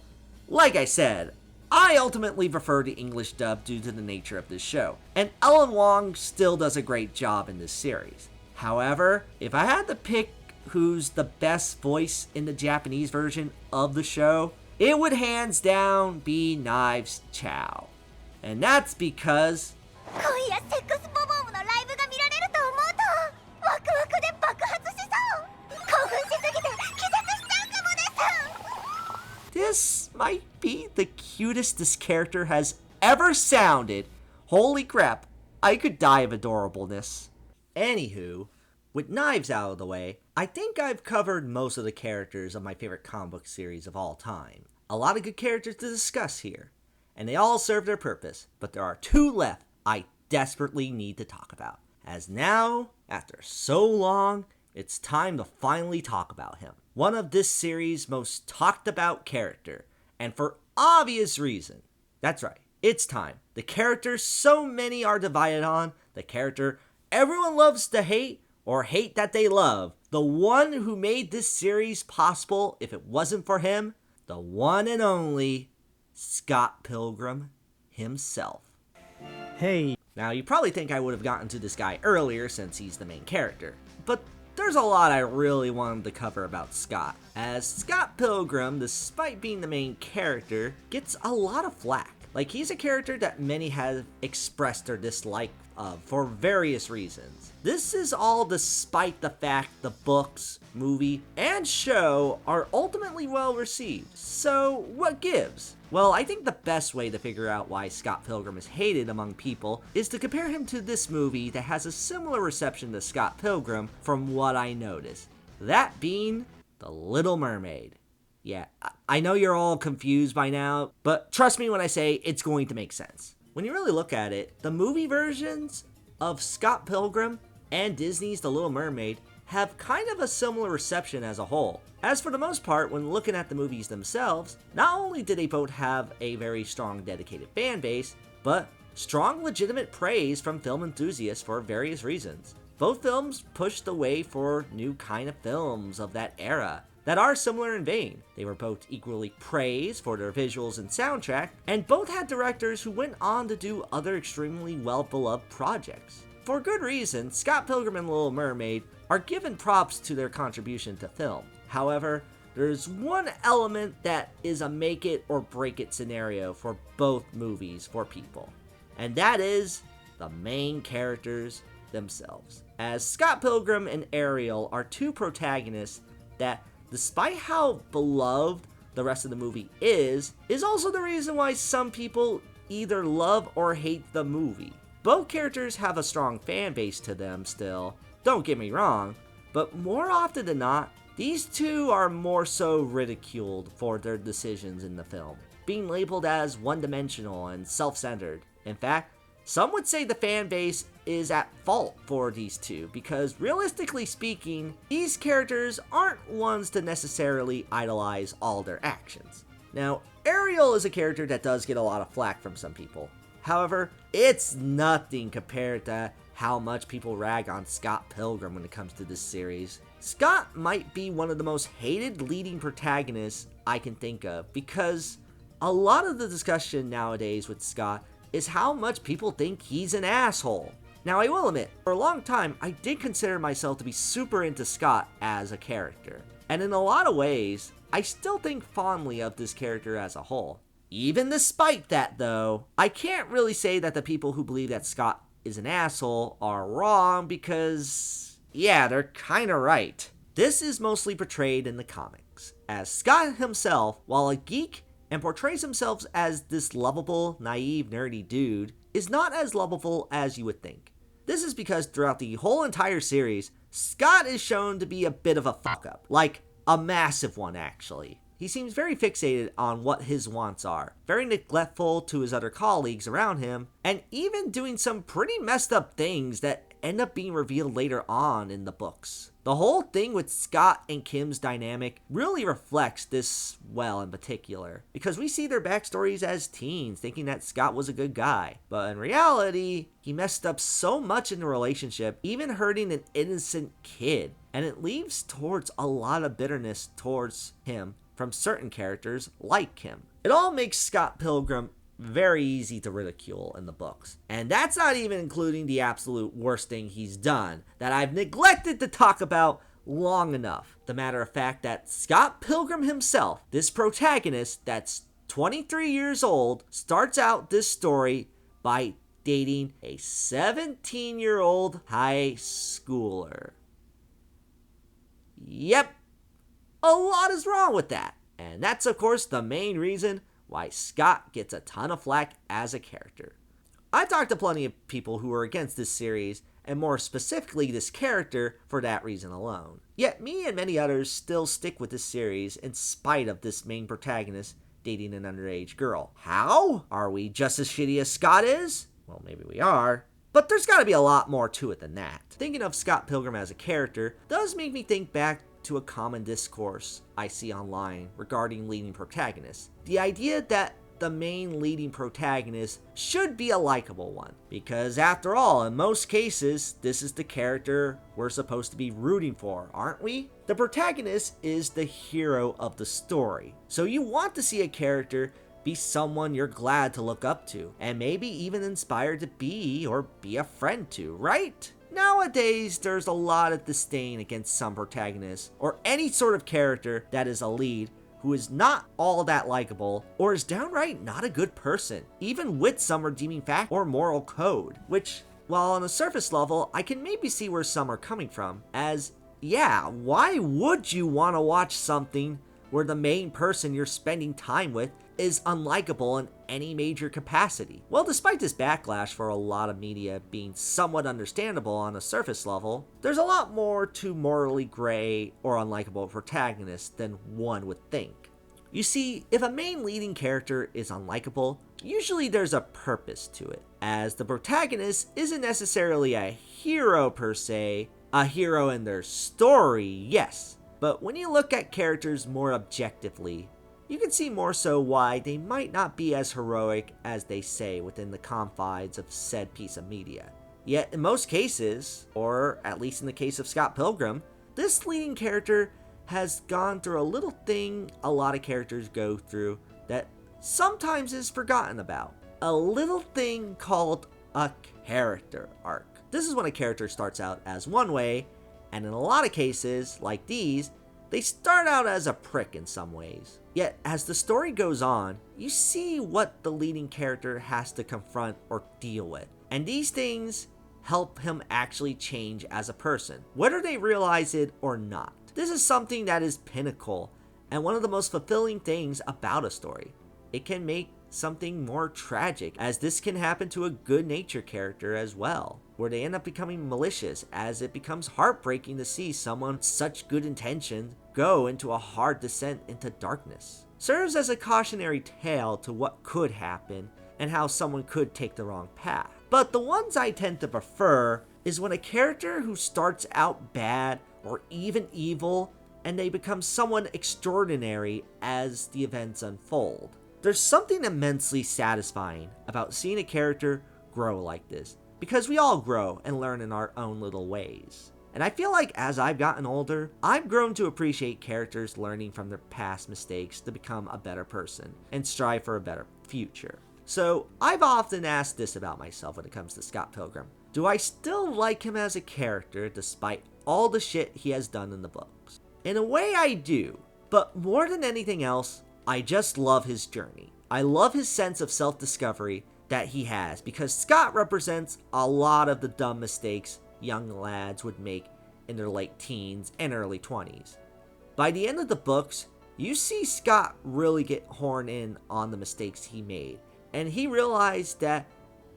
[SPEAKER 1] like I said, I ultimately prefer the English dub due to the nature of this show, and Ellen Wong still does a great job in this series. However, if I had to pick who's the best voice in the Japanese version of the show, it would hands down be Knives Chow. And that's because this might be the cutest this character has ever sounded. Holy crap, I could die of adorableness. Anywho, with Knives out of the way, I think I've covered most of the characters of my favorite comic book series of all time. A lot of good characters to discuss here, and they all serve their purpose, but there are two left I desperately need to talk about. As now, after so long, it's time to finally talk about him. One of this series' most talked about character, and for obvious reason. That's right, it's time. The character so many are divided on, the character everyone loves to hate, or hate that they love. The one who made this series possible, if it wasn't for him, the one and only Scott Pilgrim himself.
[SPEAKER 6] Hey.
[SPEAKER 1] Now, you probably think I would have gotten to this guy earlier since he's the main character, but there's a lot I really wanted to cover about Scott, as Scott Pilgrim, despite being the main character, gets a lot of flack. Like, he's a character that many have expressed their dislike of for various reasons. This is all despite the fact the books, movie, and show are ultimately well received. So, what gives? Well, I think the best way to figure out why Scott Pilgrim is hated among people is to compare him to this movie that has a similar reception to Scott Pilgrim from what I noticed. That being The Little Mermaid. Yeah, I know you're all confused by now, but trust me when I say it's going to make sense. When you really look at it, the movie versions of Scott Pilgrim and Disney's The Little Mermaid have kind of a similar reception as a whole. As for the most part, when looking at the movies themselves, not only did they both have a very strong dedicated fan base, but strong legitimate praise from film enthusiasts for various reasons. Both films pushed the way for new kind of films of that era that are similar in vein. They were both equally praised for their visuals and soundtrack, and both had directors who went on to do other extremely well-beloved projects. For good reason, Scott Pilgrim and The Little Mermaid are given props to their contribution to film. However, there's one element that is a make it or break it scenario for both movies for people, and that is the main characters themselves. As Scott Pilgrim and Ariel are two protagonists that, despite how beloved the rest of the movie is also the reason why some people either love or hate the movie. Both characters have a strong fan base to them still, don't get me wrong, but more often than not, these two are more so ridiculed for their decisions in the film, being labeled as one-dimensional and self-centered. In fact, some would say the fan base is at fault for these two, because realistically speaking, these characters aren't ones to necessarily idolize all their actions. Now, Ariel is a character that does get a lot of flack from some people. However, it's nothing compared to how much people rag on Scott Pilgrim when it comes to this series. Scott might be one of the most hated leading protagonists I can think of, because a lot of the discussion nowadays with Scott is how much people think he's an asshole. Now, I will admit, for a long time, I did consider myself to be super into Scott as a character. And in a lot of ways, I still think fondly of this character as a whole. Even despite that, though, I can't really say that the people who believe that Scott is an asshole are wrong, because, yeah, they're kinda right. This is mostly portrayed in the comics, as Scott himself, while a geek and portrays himself as this lovable, naive, nerdy dude, is not as lovable as you would think. This is because throughout the whole entire series, Scott is shown to be a bit of a fuck-up, like a massive one actually. He seems very fixated on what his wants are, very neglectful to his other colleagues around him, and even doing some pretty messed up things that end up being revealed later on in the books. The whole thing with Scott and Kim's dynamic really reflects this well in particular, because we see their backstories as teens thinking that Scott was a good guy, but in reality, he messed up so much in the relationship, even hurting an innocent kid, and it leaves towards a lot of bitterness towards him from certain characters like Kim. It all makes Scott Pilgrim very easy to ridicule in the books. And that's not even including the absolute worst thing he's done that I've neglected to talk about long enough. The matter of fact that Scott Pilgrim himself, this protagonist that's 23 years old, starts out this story by dating a 17-year-old high schooler. Yep. A lot is wrong with that. And that's of course the main reason why Scott gets a ton of flack as a character. I've talked to plenty of people who are against this series, and more specifically this character, for that reason alone. Yet me and many others still stick with this series in spite of this main protagonist dating an underage girl. How? Are we just as shitty as Scott is? Well, maybe we are. But there's gotta be a lot more to it than that. Thinking of Scott Pilgrim as a character does make me think back to a common discourse I see online regarding leading protagonists. The idea that the main leading protagonist should be a likable one. Because after all, in most cases, this is the character we're supposed to be rooting for, aren't we? The protagonist is the hero of the story. So you want to see a character be someone you're glad to look up to, and maybe even inspired to be or be a friend to, right? Nowadays, there's a lot of disdain against some protagonists, or any sort of character that is a lead who is not all that likable, or is downright not a good person, even with some redeeming fact or moral code. Which, while on a surface level, I can maybe see where some are coming from, as, yeah, why would you want to watch something where the main person you're spending time with is unlikable in any major capacity? Well, despite this backlash for a lot of media being somewhat understandable on a surface level, there's a lot more to morally gray or unlikable protagonists than one would think. You see, if a main leading character is unlikable, usually there's a purpose to it, as the protagonist isn't necessarily a hero per se, a hero in their story, yes, but when you look at characters more objectively, you can see more so why they might not be as heroic as they say within the confines of said piece of media. Yet in most cases, or at least in the case of Scott Pilgrim, this leading character has gone through a little thing a lot of characters go through that sometimes is forgotten about. A little thing called a character arc. This is when a character starts out as one way, and in a lot of cases, like these, they start out as a prick in some ways. Yet, as the story goes on, you see what the leading character has to confront or deal with. And these things help him actually change as a person, whether they realize it or not. This is something that is pinnacle and one of the most fulfilling things about a story. It can make something more tragic, as this can happen to a good nature character as well, where they end up becoming malicious, as it becomes heartbreaking to see someone with such good intentions go into a hard descent into darkness. Serves as a cautionary tale to what could happen and how someone could take the wrong path. But the ones I tend to prefer is when a character who starts out bad or even evil and they become someone extraordinary as the events unfold. There's something immensely satisfying about seeing a character grow like this, because we all grow and learn in our own little ways. And I feel like as I've gotten older, I've grown to appreciate characters learning from their past mistakes to become a better person and strive for a better future. So I've often asked this about myself when it comes to Scott Pilgrim. Do I still like him as a character despite all the shit he has done in the books? In a way I do, but more than anything else, I just love his journey. I love his sense of self-discovery that he has, because Scott represents a lot of the dumb mistakes young lads would make in their late teens and early 20s. By the end of the books, you see Scott really get honed in on the mistakes he made, and he realized that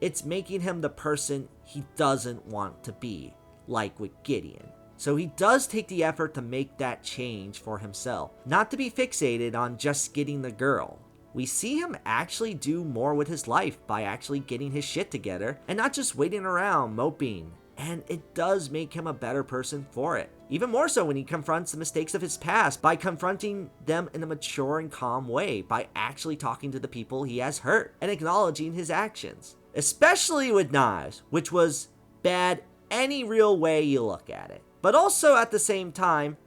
[SPEAKER 1] it's making him the person he doesn't want to be, like with Gideon. So he does take the effort to make that change for himself, not to be fixated on just getting the girl. We see him actually do more with his life by actually getting his shit together and not just waiting around moping. And it does make him a better person for it. Even more so when he confronts the mistakes of his past by confronting them in a mature and calm way, by actually talking to the people he has hurt and acknowledging his actions. Especially with Knives, which was bad any real way you look at it. But also at the same time,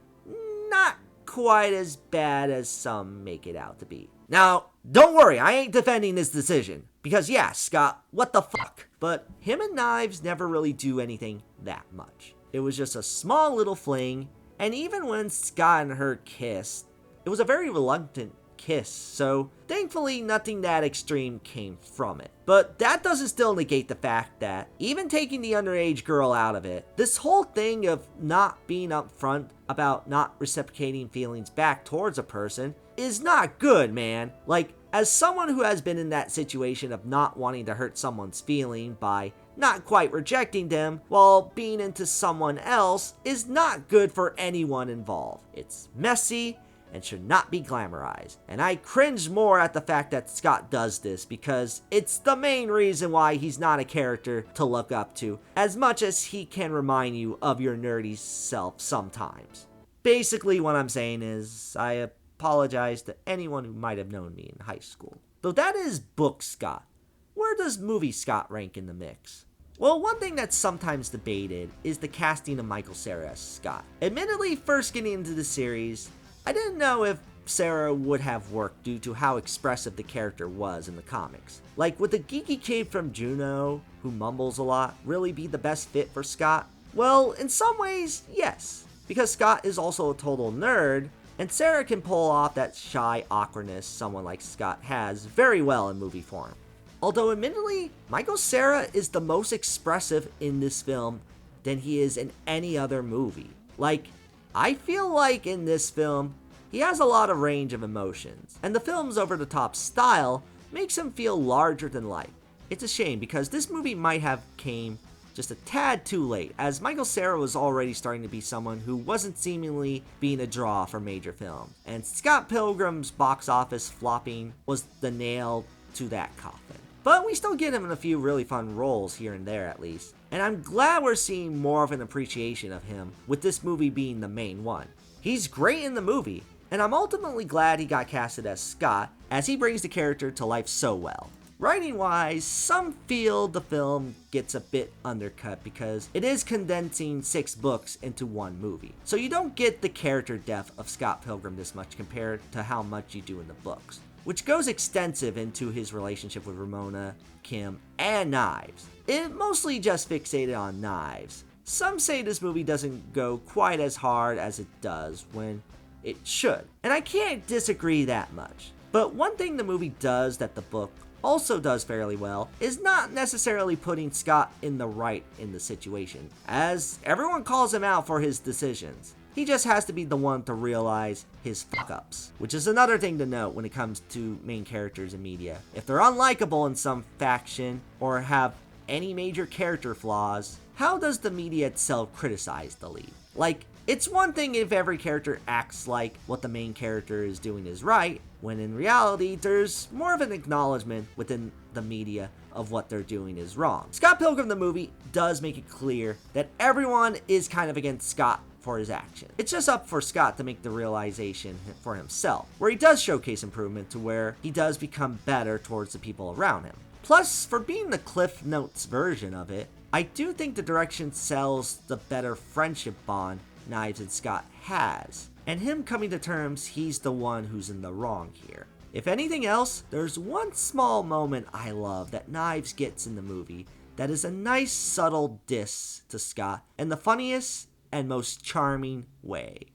[SPEAKER 1] not quite as bad as some make it out to be. Now, don't worry, I ain't defending this decision. Because yeah, Scott, what the fuck? But him and Knives never really do anything that much. It was just a small little fling, and even when Scott and her kissed, it was a very reluctant kiss, so thankfully nothing that extreme came from it. But that doesn't still negate the fact that, even taking the underage girl out of it, this whole thing of not being upfront about not reciprocating feelings back towards a person is not good, man. Like, as someone who has been in that situation of not wanting to hurt someone's feeling by not quite rejecting them while being into someone else is not good for anyone involved. It's messy and should not be glamorized. And I cringe more at the fact that Scott does this, because it's the main reason why he's not a character to look up to, as much as he can remind you of your nerdy self sometimes. Basically what I'm saying is, I apologize to anyone who might have known me in high school. Though that is book Scott. Where does movie Scott rank in the mix? Well, one thing that's sometimes debated is the casting of Michael Cera as Scott. Admittedly, first getting into the series, I didn't know if Cera would have worked due to how expressive the character was in the comics. Like, would the geeky kid from Juno, who mumbles a lot, really be the best fit for Scott? Well, in some ways, yes. Because Scott is also a total nerd, and Cera can pull off that shy awkwardness someone like Scott has very well in movie form. Although admittedly, Michael Cera is the most expressive in this film than he is in any other movie. Like, I feel like in this film, he has a lot of range of emotions, and the film's over-the-top style makes him feel larger than life. It's a shame, because this movie might have came just a tad too late, as Michael Cera was already starting to be someone who wasn't seemingly being a draw for major films, and Scott Pilgrim's box office flopping was the nail to that coffin. But we still get him in a few really fun roles here and there at least. And I'm glad we're seeing more of an appreciation of him, with this movie being the main one. He's great in the movie, and I'm ultimately glad he got casted as Scott, as he brings the character to life so well. Writing wise, some feel the film gets a bit undercut because it is condensing 6 books into one movie. So you don't get the character depth of Scott Pilgrim this much compared to how much you do in the books, which goes extensive into his relationship with Ramona, Kim, and Knives. It mostly just fixated on Knives. Some say this movie doesn't go quite as hard as it does when it should, and I can't disagree that much. But one thing the movie does that the book also does fairly well is not necessarily putting Scott in the right in the situation, as everyone calls him out for his decisions. He just has to be the one to realize his fuck-ups, which is another thing to note when it comes to main characters in media. If they're unlikable in some faction or have any major character flaws, how does the media itself criticize the lead? Like, it's one thing if every character acts like what the main character is doing is right, when in reality, there's more of an acknowledgement within the media of what they're doing is wrong. Scott Pilgrim the movie does make it clear that everyone is kind of against Scott for his action. It's just up for Scott to make the realization for himself, where he does showcase improvement to where he does become better towards the people around him. Plus, for being the Cliff Notes version of it, I do think the direction sells the better friendship bond Knives and Scott has, and him coming to terms he's the one who's in the wrong here. If anything else, there's one small moment I love that Knives gets in the movie that is a nice subtle diss to Scott in the funniest and most charming way.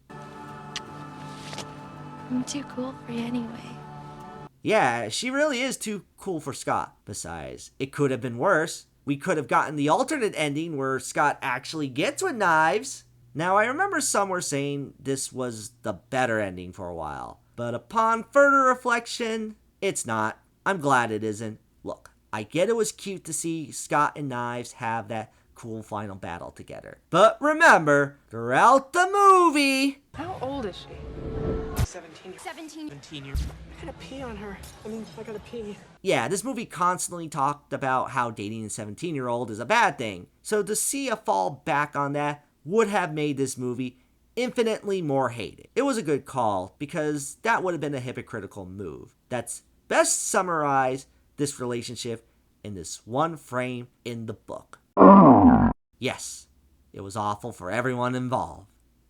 [SPEAKER 5] I'm too cool for you anyway.
[SPEAKER 1] Yeah, she really is too cool for Scott. Besides, it could have been worse. We could have gotten the alternate ending where Scott actually gets with Knives. Now, I remember some were saying this was the better ending for a while, but upon further reflection, it's not. I'm glad it isn't. Look, I get it was cute to see Scott and Knives have that cool final battle together. But remember, throughout the movie...
[SPEAKER 8] How old is she? 17.
[SPEAKER 18] 17.
[SPEAKER 11] I gotta pee on her. I gotta pee.
[SPEAKER 1] Yeah, this movie constantly talked about how dating a 17-year-old is a bad thing. So to see a fall back on that would have made this movie infinitely more hated. It was a good call, because that would have been a hypocritical move. That's best summarize this relationship in this one frame in the book. Yes, it was awful for everyone involved.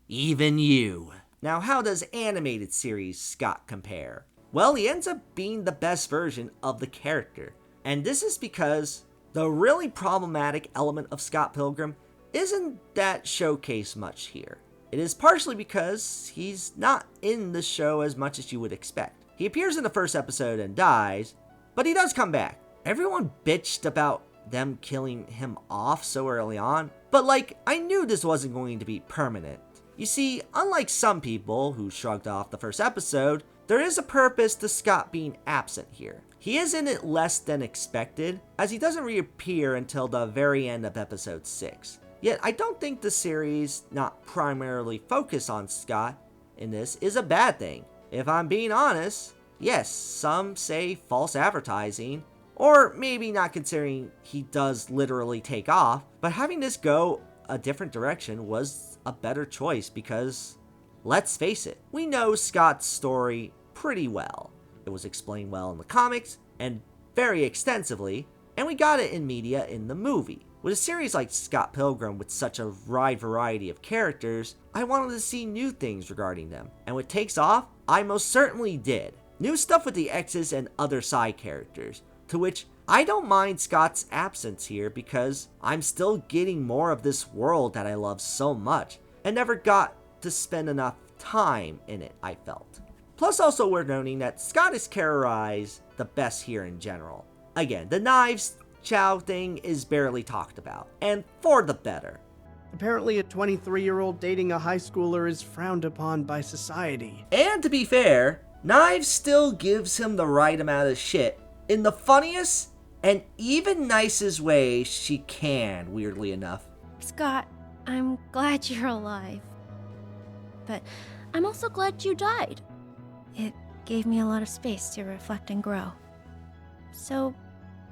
[SPEAKER 1] Even you. Now, how does animated series Scott compare? Well, he ends up being the best version of the character. And this is because the really problematic element of Scott Pilgrim isn't that showcased much here. It is partially because he's not in the show as much as you would expect. He appears in the first episode and dies, but he does come back. Everyone bitched about them killing him off so early on, but I knew this wasn't going to be permanent. You see, unlike some people who shrugged off the first episode, there is a purpose to Scott being absent here. He is in it less than expected, as he doesn't reappear until the very end of episode 6. Yet, I don't think the series not primarily focus on Scott in this is a bad thing. If I'm being honest, yes, some say false advertising, or maybe not considering he does literally take off, but having this go a different direction was a better choice because, let's face it, we know Scott's story pretty well. It was explained well in the comics, and very extensively, and we got it in media in the movie. With a series like Scott Pilgrim with such a wide variety of characters, I wanted to see new things regarding them, and with Takes Off, I most certainly did. New stuff with the exes and other side characters, to which I don't mind Scott's absence here because I'm still getting more of this world that I love so much, and never got to spend enough time in it, I felt. Plus, also worth noting that Scott is characterized the best here in general. Again, the Knives Chow thing is barely talked about, and for the better.
[SPEAKER 2] Apparently a 23-year-old dating a high schooler is frowned upon by society.
[SPEAKER 1] And to be fair, Knives still gives him the right amount of shit in the funniest and even nicest way she can, weirdly enough.
[SPEAKER 5] Scott, I'm glad you're alive. But I'm also glad you died. It gave me a lot of space to reflect and grow. So,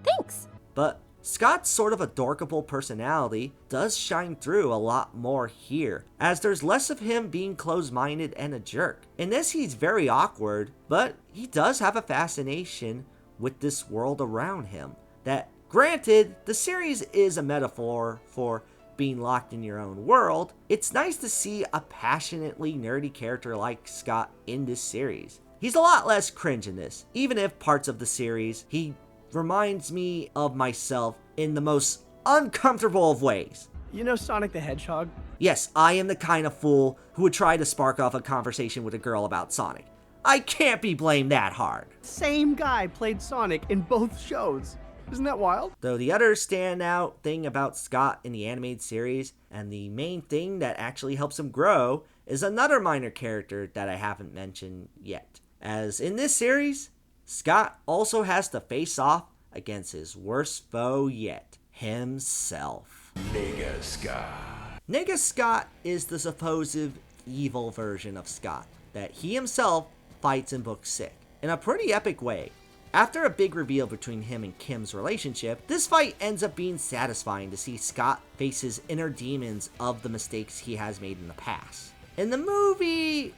[SPEAKER 5] thanks.
[SPEAKER 1] But Scott's sort of adorkable personality does shine through a lot more here, as there's less of him being closed-minded and a jerk. In this, he's very awkward, but he does have a fascination with this world around him. That, granted, the series is a metaphor for being locked in your own world, it's nice to see a passionately nerdy character like Scott in this series. He's a lot less cringe in this, even if parts of the series he reminds me of myself in the most uncomfortable of ways.
[SPEAKER 2] You know Sonic the Hedgehog?
[SPEAKER 1] Yes, I am the kind of fool who would try to spark off a conversation with a girl about Sonic. I can't be blamed that hard.
[SPEAKER 2] Same guy played Sonic in both shows. Isn't that wild?
[SPEAKER 1] Though the other standout thing about Scott in the animated series, and the main thing that actually helps him grow, is another minor character that I haven't mentioned yet. As in this series, Scott also has to face off against his worst foe yet, himself.
[SPEAKER 20] Nigga Scott.
[SPEAKER 1] Nigga Scott is the supposed evil version of Scott that he himself fights in book 6, in a pretty epic way. After a big reveal between him and Kim's relationship, this fight ends up being satisfying to see Scott face his inner demons of the mistakes he has made in the past. In the movie,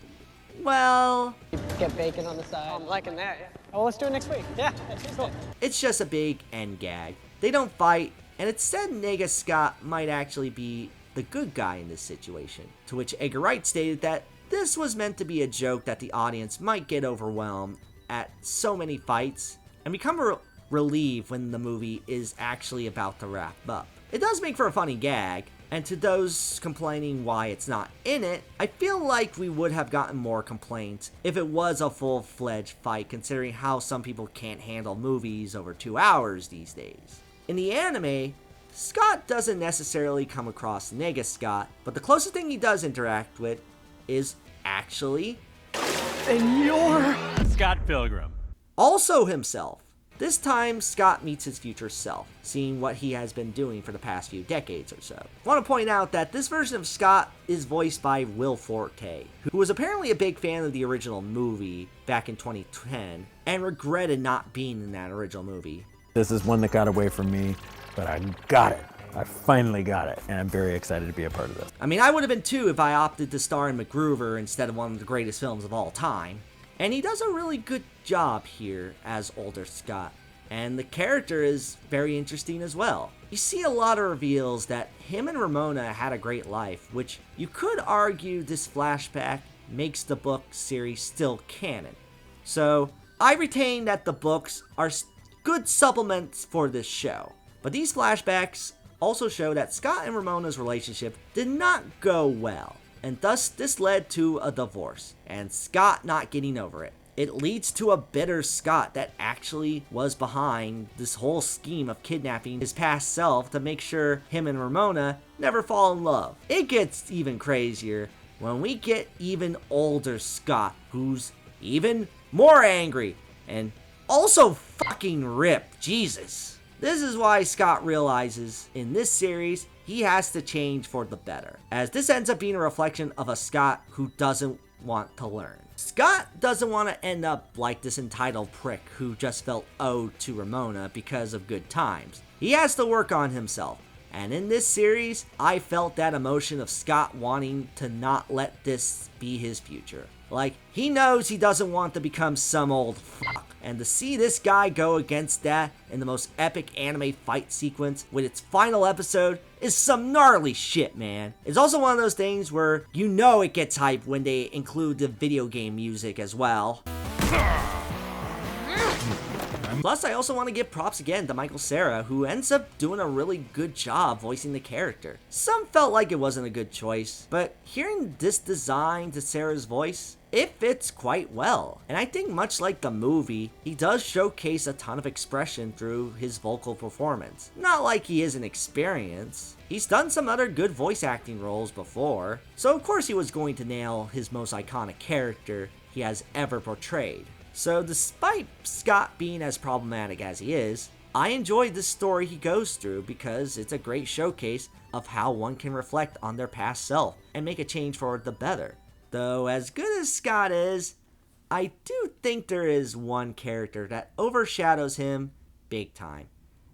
[SPEAKER 1] well,
[SPEAKER 11] Get bacon on the side. I'm liking that. Yeah. Oh, let's do it next week. Yeah, cool.
[SPEAKER 1] It's just a big end gag. They don't fight, and it's said Nigga Scott might actually be the good guy in this situation, to which Edgar Wright stated that this was meant to be a joke that the audience might get overwhelmed at so many fights and become relieved when the movie is actually about to wrap up. It does make for a funny gag, and to those complaining why it's not in it, I feel like we would have gotten more complaints if it was a full-fledged fight, considering how some people can't handle movies over 2 hours these days. In the anime, Scott doesn't necessarily come across Nigga Scott, but the closest thing he does interact with is actually
[SPEAKER 6] Scott Pilgrim.
[SPEAKER 1] Also himself. This time, Scott meets his future self, seeing what he has been doing for the past few decades or so. I want to point out that this version of Scott is voiced by Will Forte, who was apparently a big fan of the original movie back in 2010, and regretted not being in that original movie.
[SPEAKER 20] This is one that got away from me, but I got it. I finally got it, and I'm very excited to be a part of this.
[SPEAKER 1] I mean, I would have been too if I opted to star in MacGruber instead of one of the greatest films of all time. And he does a really good job here as older Scott, and the character is very interesting as well. You see a lot of reveals that him and Ramona had a great life, which you could argue this flashback makes the book series still canon. So, I retain that the books are good supplements for this show, but these flashbacks also show that Scott and Ramona's relationship did not go well, and thus this led to a divorce, and Scott not getting over it. It leads to a bitter Scott that actually was behind this whole scheme of kidnapping his past self to make sure him and Ramona never fall in love. It gets even crazier when we get even older Scott, who's even more angry and also fucking ripped. Jesus. This is why Scott realizes in this series he has to change for the better, as this ends up being a reflection of a Scott who doesn't want to learn. Scott doesn't want to end up like this entitled prick who just felt owed to Ramona because of good times. He has to work on himself, and in this series, I felt that emotion of Scott wanting to not let this be his future. Like, he knows he doesn't want to become some old fuck, and to see this guy go against that in the most epic anime fight sequence with its final episode is some gnarly shit, man. It's also one of those things where you know it gets hype when they include the video game music as well. Plus, I also want to give props again to Michael Cera, who ends up doing a really good job voicing the character. Some felt like it wasn't a good choice, but hearing this design to Cera's voice, it fits quite well. And I think much like the movie, he does showcase a ton of expression through his vocal performance. Not like he isn't experienced. He's done some other good voice acting roles before, so of course he was going to nail his most iconic character he has ever portrayed. So despite Scott being as problematic as he is, I enjoy the story he goes through because it's a great showcase of how one can reflect on their past self and make a change for the better. Though as good as Scott is, I do think there is one character that overshadows him big time,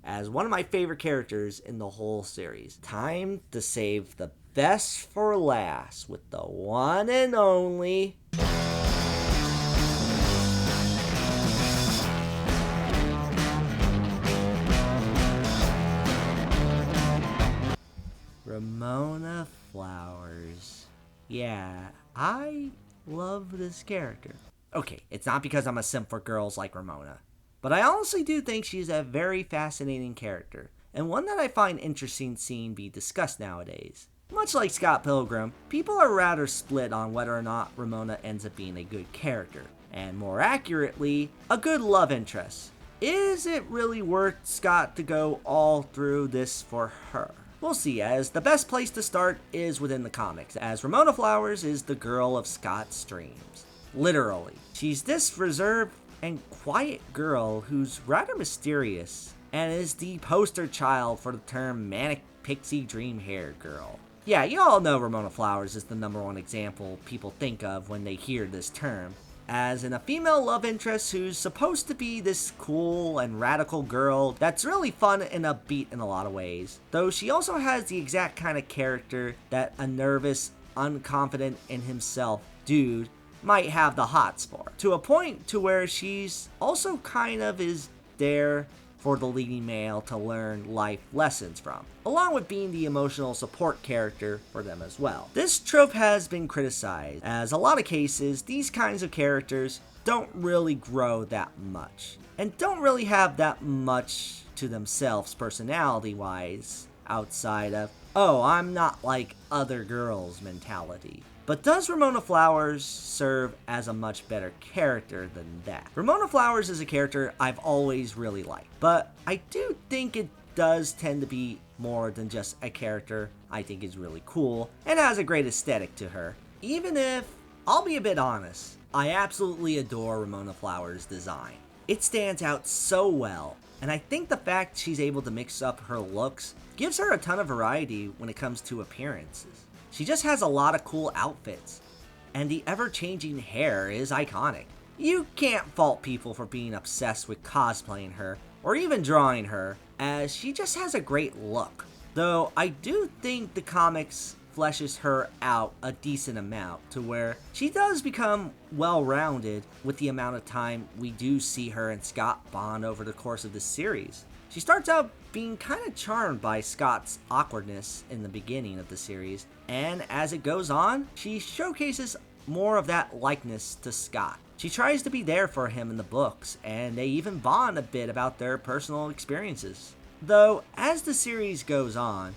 [SPEAKER 1] as one of my favorite characters in the whole series. Time to save the best for last with the one and only Ramona Flowers. Yeah, I love this character. Okay, it's not because I'm a simp for girls like Ramona, but I honestly do think she's a very fascinating character, and one that I find interesting seeing be discussed nowadays. Much like Scott Pilgrim, people are rather split on whether or not Ramona ends up being a good character, and more accurately, a good love interest. Is it really worth Scott to go all through this for her? We'll see, as the best place to start is within the comics, as Ramona Flowers is the girl of Scott's dreams. Literally. She's this reserved and quiet girl who's rather mysterious, and is the poster child for the term manic pixie dream hair girl. Yeah, you all know Ramona Flowers is the #1 example people think of when they hear this term, as in a female love interest who's supposed to be this cool and radical girl that's really fun and upbeat in a lot of ways, though she also has the exact kind of character that a nervous, unconfident in himself dude might have the hots for, to a point to where she's also kind of is there for the leading male to learn life lessons from, along with being the emotional support character for them as well. This trope has been criticized, as a lot of cases, these kinds of characters don't really grow that much, and don't really have that much to themselves personality-wise, outside of, oh, I'm not like other girls mentality. But does Ramona Flowers serve as a much better character than that? Ramona Flowers is a character I've always really liked, but I do think it does tend to be more than just a character I think is really cool and has a great aesthetic to her. Even if, I'll be a bit honest, I absolutely adore Ramona Flowers' design. It stands out so well, and I think the fact she's able to mix up her looks gives her a ton of variety when it comes to appearances. She just has a lot of cool outfits, and the ever-changing hair is iconic. You can't fault people for being obsessed with cosplaying her, or even drawing her, as she just has a great look. Though I do think the comics fleshes her out a decent amount, to where she does become well-rounded with the amount of time we do see her and Scott bond over the course of this series. She starts out being kind of charmed by Scott's awkwardness in the beginning of the series, and as it goes on, she showcases more of that likeness to Scott. She tries to be there for him in the books, and they even bond a bit about their personal experiences. Though, as the series goes on,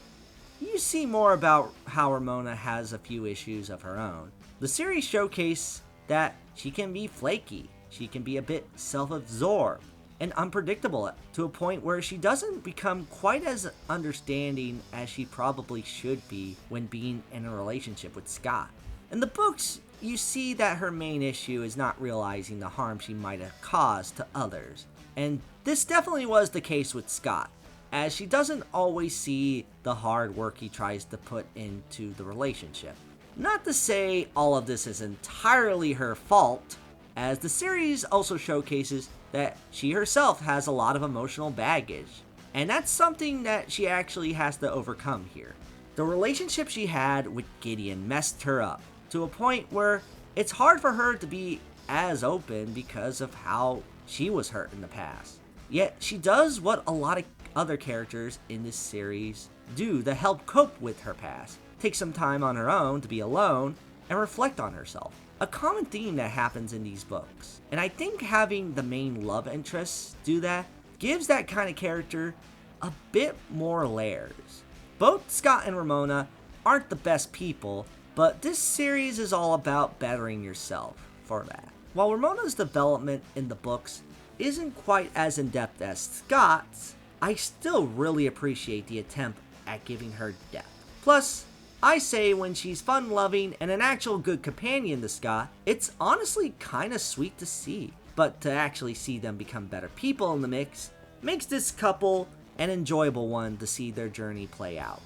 [SPEAKER 1] you see more about how Ramona has a few issues of her own. The series showcases that she can be flaky, she can be a bit self-absorbed, and unpredictable to a point where she doesn't become quite as understanding as she probably should be when being in a relationship with Scott. In the books, you see that her main issue is not realizing the harm she might have caused to others, and this definitely was the case with Scott, as she doesn't always see the hard work he tries to put into the relationship. Not to say all of this is entirely her fault, as the series also showcases that she herself has a lot of emotional baggage, and that's something that she actually has to overcome here. The relationship she had with Gideon messed her up, to a point where it's hard for her to be as open because of how she was hurt in the past. Yet she does what a lot of other characters in this series do to help cope with her past. Take some time on her own to be alone and reflect on herself. A common theme that happens in these books. And I think having the main love interests do that gives that kind of character a bit more layers. Both Scott and Ramona aren't the best people, but this series is all about bettering yourself for that. While Ramona's development in the books isn't quite as in-depth as Scott's, I still really appreciate the attempt at giving her depth. Plus, I say when she's fun-loving and an actual good companion to Scott, it's honestly kinda sweet to see. But to actually see them become better people in the mix makes this couple an enjoyable one to see their journey play out.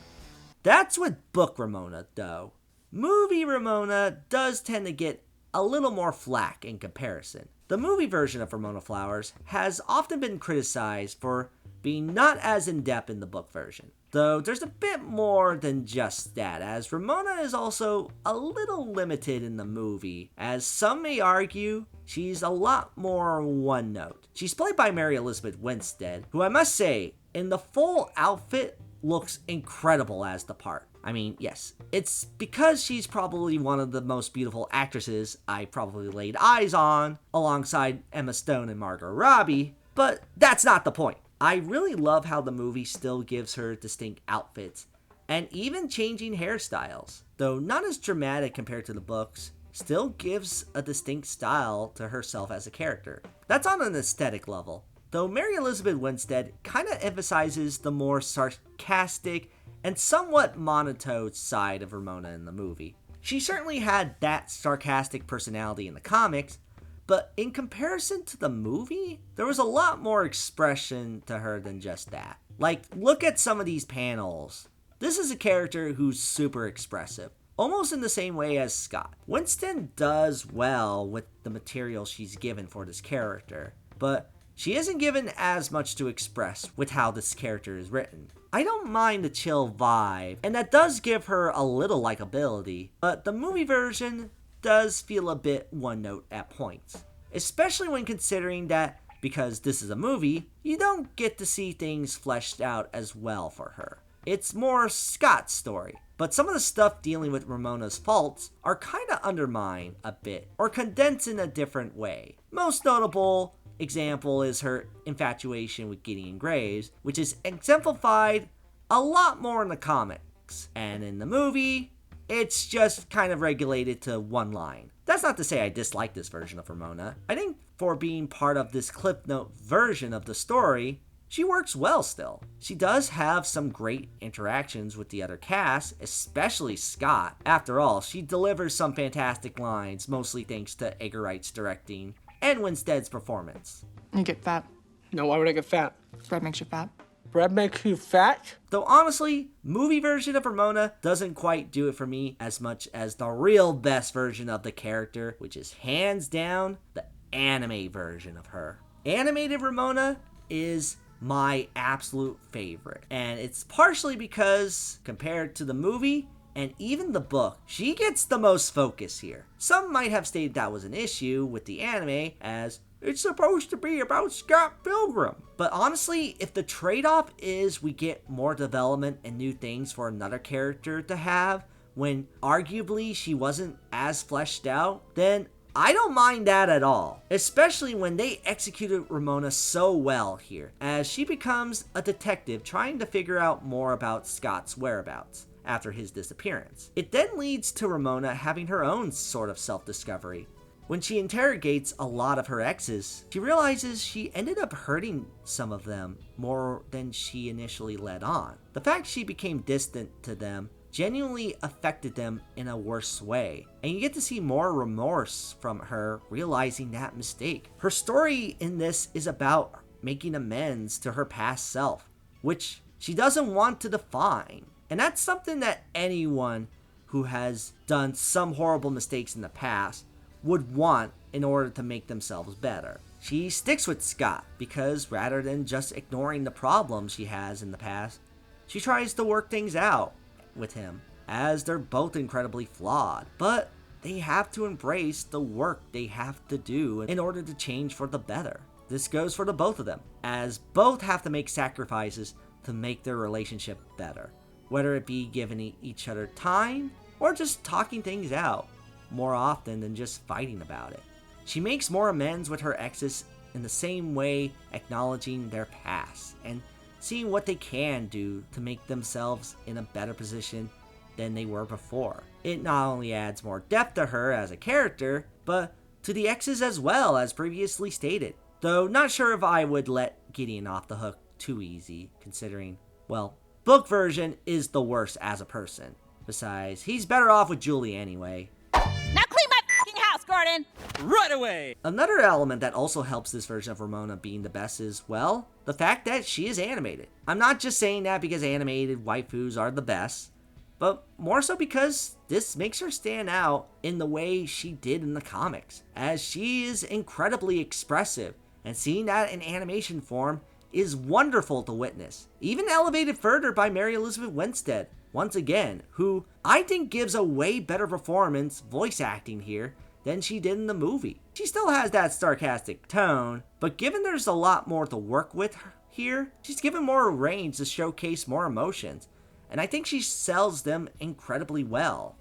[SPEAKER 1] That's with book Ramona, though. Movie Ramona does tend to get a little more flack in comparison, The movie version of Ramona Flowers has often been criticized for being not as in-depth in the book version, though there's a bit more than just that, as Ramona is also a little limited in the movie, as some may argue she's a lot more one note. She's played by Mary Elizabeth Winstead, who I must say, in the full outfit, looks incredible as the part. I mean, yes, it's because she's probably one of the most beautiful actresses I probably laid eyes on, alongside Emma Stone and Margot Robbie, but that's not the point. I really love how the movie still gives her distinct outfits, and even changing hairstyles, though not as dramatic compared to the books, still gives a distinct style to herself as a character. That's on an aesthetic level, though Mary Elizabeth Winstead kinda emphasizes the more sarcastic and somewhat monotone side of Ramona in the movie. She certainly had that sarcastic personality in the comics, but in comparison to the movie, there was a lot more expression to her than just that. Like, look at some of these panels. This is a character who's super expressive, almost in the same way as Scott. Winston does well with the material she's given for this character, but she isn't given as much to express with how this character is written. I don't mind the chill vibe, and that does give her a little likability, but the movie version does feel a bit one note at points, especially when considering that because this is a movie, you don't get to see things fleshed out as well for her. It's more Scott's story, but some of the stuff dealing with Ramona's faults are kinda undermined a bit, or condensed in a different way. Most notable example is her infatuation with Gideon Graves, which is exemplified a lot more in the comics, and in the movie, it's just kind of regulated to one line. That's not to say I dislike this version of Ramona. I think for being part of this Cliff Note version of the story, she works well still. She does have some great interactions with the other cast, especially Scott. After all, she delivers some fantastic lines, mostly thanks to Edgar Wright's directing and Winstead's performance.
[SPEAKER 3] You get fat.
[SPEAKER 11] No, why would I get fat?
[SPEAKER 3] Bread makes you fat.
[SPEAKER 11] Bread makes you fat?
[SPEAKER 1] Though honestly, movie version of Ramona doesn't quite do it for me as much as the real best version of the character, which is hands down the anime version of her. Animated Ramona is my absolute favorite, and it's partially because compared to the movie and even the book, she gets the most focus here. Some might have stated that was an issue with the anime, as it's supposed to be about Scott Pilgrim. But honestly, if the trade-off is we get more development and new things for another character to have, when arguably she wasn't as fleshed out, then I don't mind that at all. Especially when they executed Ramona so well here, as she becomes a detective trying to figure out more about Scott's whereabouts after his disappearance. It then leads to Ramona having her own sort of self-discovery. When she interrogates a lot of her exes, she realizes she ended up hurting some of them more than she initially let on. The fact she became distant to them genuinely affected them in a worse way, and you get to see more remorse from her realizing that mistake. Her story in this is about making amends to her past self, which she doesn't want to define. And that's something that anyone who has done some horrible mistakes in the past would want in order to make themselves better. She sticks with Scott because rather than just ignoring the problems she has in the past, she tries to work things out with him, as they're both incredibly flawed. But they have to embrace the work they have to do in order to change for the better. This goes for the both of them, as both have to make sacrifices to make their relationship better, whether it be giving each other time or just talking things out more often than just fighting about it. She makes more amends with her exes in the same way, acknowledging their past and seeing what they can do to make themselves in a better position than they were before. It not only adds more depth to her as a character, but to the exes as well, as previously stated. Though not sure if I would let Gideon off the hook too easy, considering, well, book version is the worst as a person. Besides, he's better off with Julie anyway.
[SPEAKER 14] Now clean my fucking house, Gordon!
[SPEAKER 15] Right away!
[SPEAKER 1] Another element that also helps this version of Ramona being the best is, well, the fact that she is animated. I'm not just saying that because animated waifus are the best. but more so because this makes her stand out in the way she did in the comics, as she is incredibly expressive, and seeing that in animation form is wonderful to witness. Even elevated further by Mary Elizabeth Winstead, once again, who I think gives a way better performance voice acting here than she did in the movie. She still has that sarcastic tone, but given there's a lot more to work with here, she's given more range to showcase more emotions, and I think she sells them incredibly well.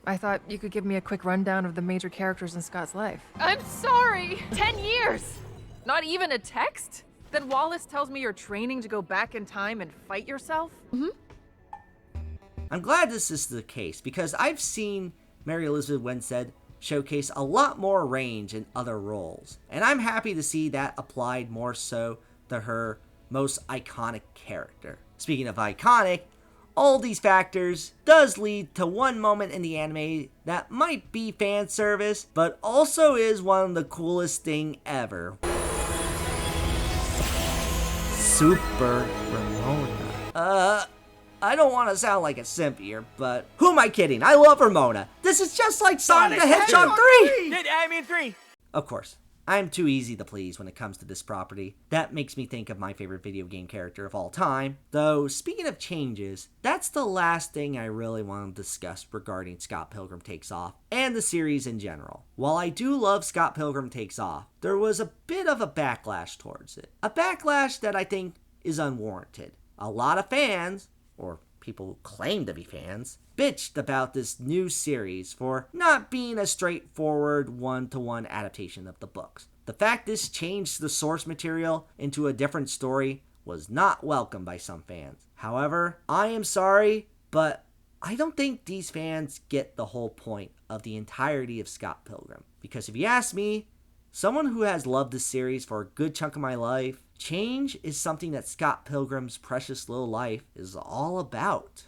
[SPEAKER 3] I thought you could give me a quick rundown of the major characters in Scott's life.
[SPEAKER 10] I'm sorry! 10 years! Not even a text? Then Wallace tells me you're training to go back in time and fight yourself?
[SPEAKER 1] I'm glad this is the case, because I've seen Mary Elizabeth Winstead showcase a lot more range in other roles, and I'm happy to see that applied more so to her most iconic character. Speaking of iconic, all these factors does lead to one moment in the anime that might be fan service, but also is one of the coolest thing ever. Super Ramona. I don't want to sound like a simp here, but who am I kidding? I love Ramona. This is just like Sonic the Hedgehog 3!
[SPEAKER 6] I mean 3!
[SPEAKER 1] Of course, I'm too easy to please when it comes to this property. That makes me think of my favorite video game character of all time. Though, speaking of changes, that's the last thing I really want to discuss regarding Scott Pilgrim Takes Off, and the series in general. While I do love Scott Pilgrim Takes Off, there was a bit of a backlash towards it. A backlash that I think is unwarranted. A lot of fans, or people who claim to be fans, bitched about this new series for not being a straightforward one-to-one adaptation of the books. The fact this changed the source material into a different story was not welcomed by some fans. However, I am sorry, but I don't think these fans get the whole point of the entirety of Scott Pilgrim. Because if you ask me, someone who has loved this series for a good chunk of my life, change is something that Scott Pilgrim's Precious Little Life is all about.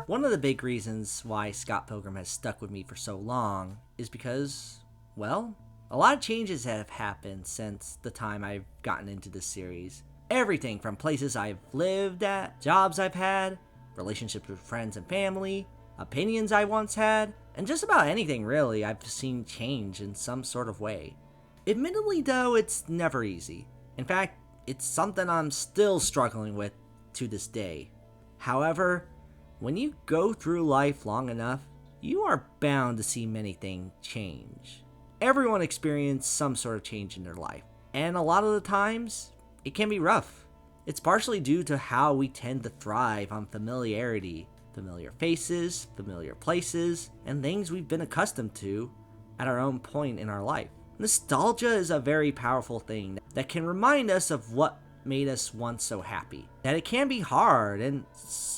[SPEAKER 1] One of the big reasons why Scott Pilgrim has stuck with me for so long is because, well, a lot of changes have happened since the time I've gotten into this series. Everything from places I've lived at, jobs I've had, relationships with friends and family, opinions I once had, and just about anything really I've seen change in some sort of way. Admittedly though, it's never easy. In fact, it's something I'm still struggling with to this day. However, when you go through life long enough, you are bound to see many things change. Everyone experiences some sort of change in their life, and a lot of the times, it can be rough. It's partially due to how we tend to thrive on familiarity, familiar faces, familiar places, and things we've been accustomed to at our own point in our life. Nostalgia is a very powerful thing that can remind us of what made us once so happy. That it can be hard and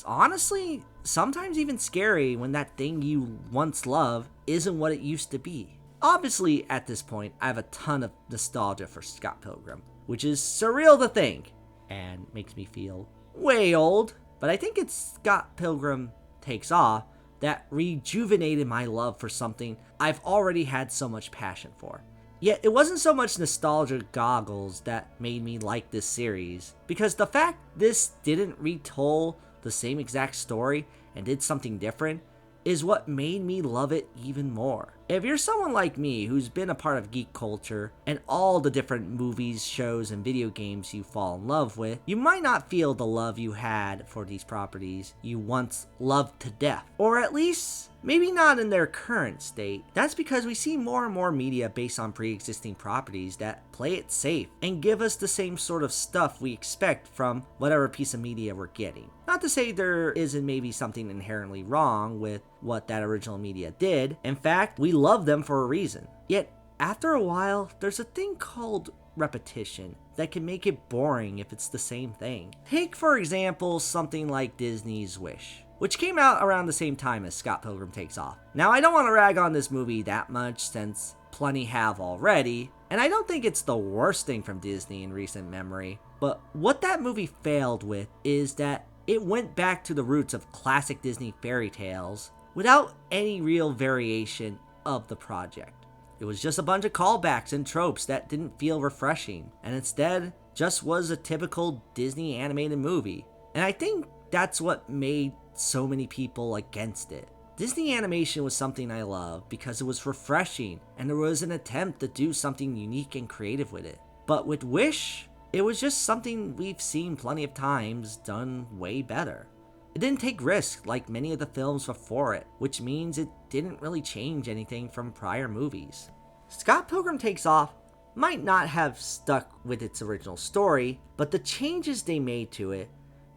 [SPEAKER 1] honestly, sometimes even scary when that thing you once loved isn't what it used to be. Obviously, at this point, I have a ton of nostalgia for Scott Pilgrim, which is surreal to think, and makes me feel way old, but I think it's Scott Pilgrim Takes Off that rejuvenated my love for something I've already had so much passion for. Yet, it wasn't so much nostalgia goggles that made me like this series, because the fact this didn't retell the same exact story and did something different is what made me love it even more. If you're someone like me who's been a part of geek culture and all the different movies, shows, and video games you fall in love with, you might not feel the love you had for these properties you once loved to death. Or at least, maybe not in their current state. That's because we see more and more media based on pre-existing properties that play it safe and give us the same sort of stuff we expect from whatever piece of media we're getting. Not to say there isn't maybe something inherently wrong with what that original media did. In fact, we love them for a reason. Yet, after a while, there's a thing called repetition that can make it boring if it's the same thing. Take, for example, something like Disney's Wish, which came out around the same time as Scott Pilgrim Takes Off. Now, I don't want to rag on this movie that much since plenty have already, and I don't think it's the worst thing from Disney in recent memory, but what that movie failed with is that it went back to the roots of classic Disney fairy tales without any real variation of the project. It was just a bunch of callbacks and tropes that didn't feel refreshing, and instead just was a typical Disney animated movie. And I think that's what made so many people against it. Disney animation was something I love because it was refreshing and there was an attempt to do something unique and creative with it. But with Wish, it was just something we've seen plenty of times done way better. It didn't take risks like many of the films before it, which means it didn't really change anything from prior movies. Scott Pilgrim Takes Off might not have stuck with its original story, but the changes they made to it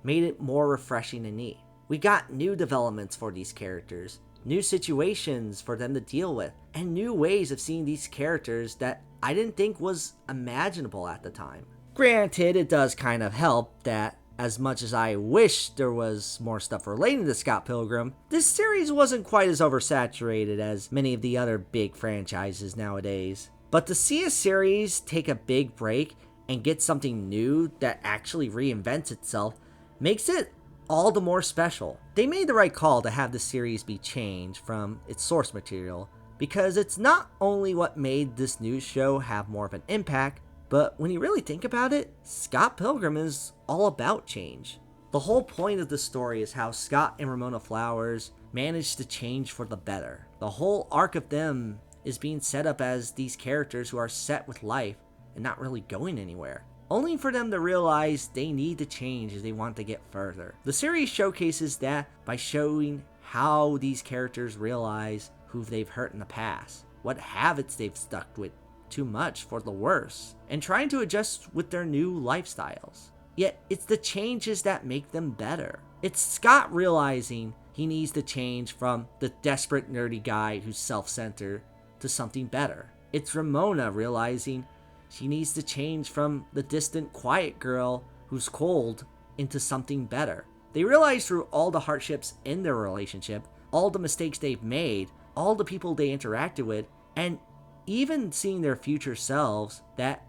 [SPEAKER 1] made it more refreshing and neat. We got new developments for these characters, new situations for them to deal with, and new ways of seeing these characters that I didn't think was imaginable at the time. Granted, it does kind of help that as much as I wish there was more stuff relating to Scott Pilgrim, this series wasn't quite as oversaturated as many of the other big franchises nowadays. But to see a series take a big break and get something new that actually reinvents itself makes it all the more special. They made the right call to have the series be changed from its source material, because it's not only what made this new show have more of an impact, but when you really think about it, Scott Pilgrim is all about change. The whole point of the story is how Scott and Ramona Flowers managed to change for the better. The whole arc of them is being set up as these characters who are set with life and not really going anywhere, only for them to realize they need to change if they want to get further. The series showcases that by showing how these characters realize who they've hurt in the past, what habits they've stuck with too much for the worse, and trying to adjust with their new lifestyles. Yet it's the changes that make them better. It's Scott realizing he needs to change from the desperate nerdy guy who's self-centered to something better. It's Ramona realizing she needs to change from the distant quiet girl who's cold into something better. They realize through all the hardships in their relationship, all the mistakes they've made, all the people they interacted with, and even seeing their future selves, that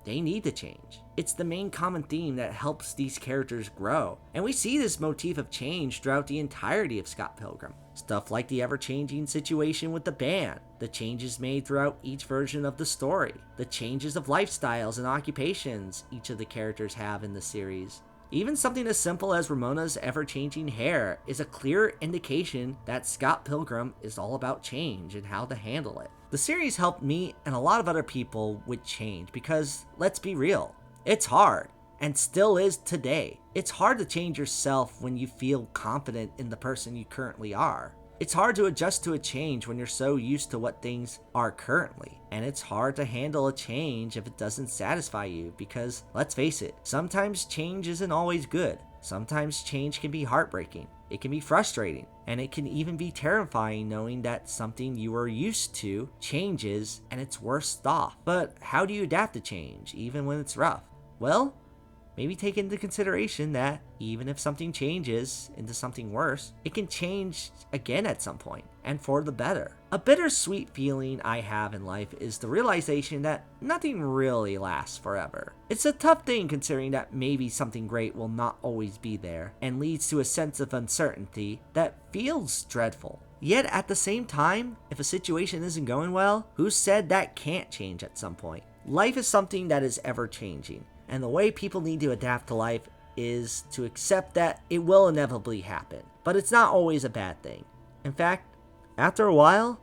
[SPEAKER 1] they need to change. It's the main common theme that helps these characters grow, and we see this motif of change throughout the entirety of Scott Pilgrim. Stuff like the ever-changing situation with the band, the changes made throughout each version of the story, the changes of lifestyles and occupations each of the characters have in the series. Even something as simple as Ramona's ever-changing hair is a clear indication that Scott Pilgrim is all about change and how to handle it. The series helped me and a lot of other people with change because, let's be real, it's hard, and still is today. It's hard to change yourself when you feel confident in the person you currently are. It's hard to adjust to a change when you're so used to what things are currently. And it's hard to handle a change if it doesn't satisfy you because, let's face it, sometimes change isn't always good. Sometimes change can be heartbreaking. It can be frustrating. And it can even be terrifying knowing that something you are used to changes and it's worse off. But how do you adapt to change, even when it's rough? Well, maybe take into consideration that even if something changes into something worse, it can change again at some point, and for the better. A bittersweet feeling I have in life is the realization that nothing really lasts forever. It's a tough thing considering that maybe something great will not always be there, and leads to a sense of uncertainty that feels dreadful. Yet at the same time, if a situation isn't going well, who said that can't change at some point? Life is something that is ever changing. And the way people need to adapt to life is to accept that it will inevitably happen. But it's not always a bad thing. In fact, after a while,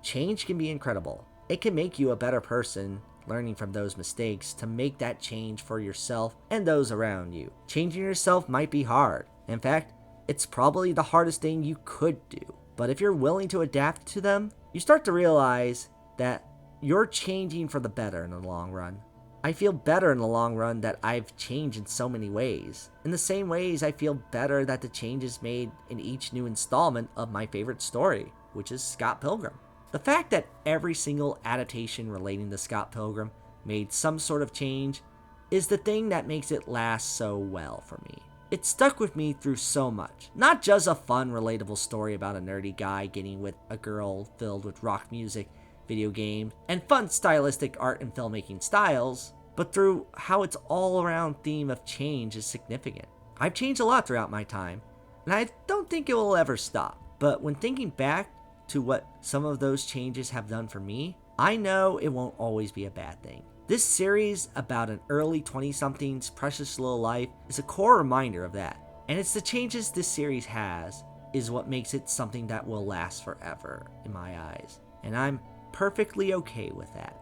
[SPEAKER 1] change can be incredible. It can make you a better person, learning from those mistakes to make that change for yourself and those around you. Changing yourself might be hard. In fact, it's probably the hardest thing you could do. But if you're willing to adapt to them, you start to realize that you're changing for the better in the long run. I feel better in the long run that I've changed in so many ways. In the same ways, I feel better that the changes made in each new installment of my favorite story, which is Scott Pilgrim. The fact that every single adaptation relating to Scott Pilgrim made some sort of change is the thing that makes it last so well for me. It stuck with me through so much. Not just a fun, relatable story about a nerdy guy getting with a girl filled with rock music, video games, and fun stylistic art and filmmaking styles, but through how its all-around theme of change is significant. I've changed a lot throughout my time, and I don't think it will ever stop. But when thinking back to what some of those changes have done for me, I know it won't always be a bad thing. This series about an early 20-something's precious little life is a core reminder of that. And it's the changes this series has is what makes it something that will last forever in my eyes. And I'm perfectly okay with that.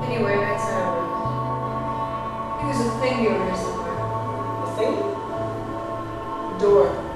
[SPEAKER 8] Anyway, that's over. I think there's a thing over here somewhere. A thing? Door.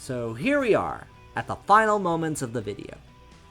[SPEAKER 1] So here we are, at the final moments of the video.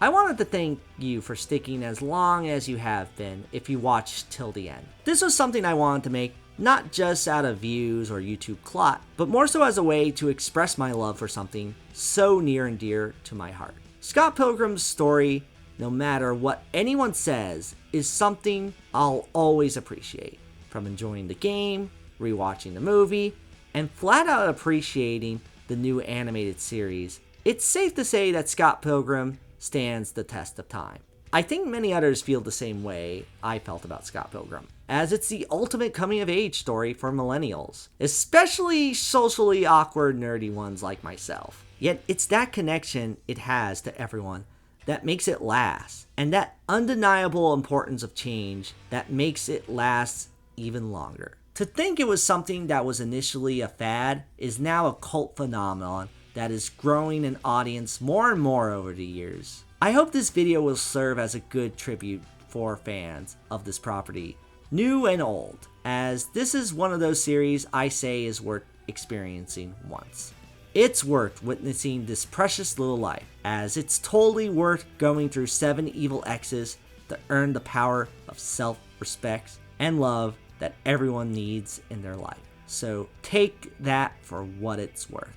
[SPEAKER 1] I wanted to thank you for sticking as long as you have been if you watched till the end. This was something I wanted to make not just out of views or YouTube clot, but more so as a way to express my love for something so near and dear to my heart. Scott Pilgrim's story, no matter what anyone says, is something I'll always appreciate. From enjoying the game, rewatching the movie, and flat out appreciating the new animated series, it's safe to say that Scott Pilgrim stands the test of time. I think many others feel the same way I felt about Scott Pilgrim, as it's the ultimate coming-of-age story for millennials, especially socially awkward nerdy ones like myself. Yet it's that connection it has to everyone that makes it last, and that undeniable importance of change that makes it last even longer. To think it was something that was initially a fad is now a cult phenomenon that is growing in audience more and more over the years. I hope this video will serve as a good tribute for fans of this property, new and old, as this is one of those series I say is worth experiencing once. It's worth witnessing this precious little life, as it's totally worth going through 7 evil X's to earn the power of self-respect and love that everyone needs in their life. So take that for what it's worth.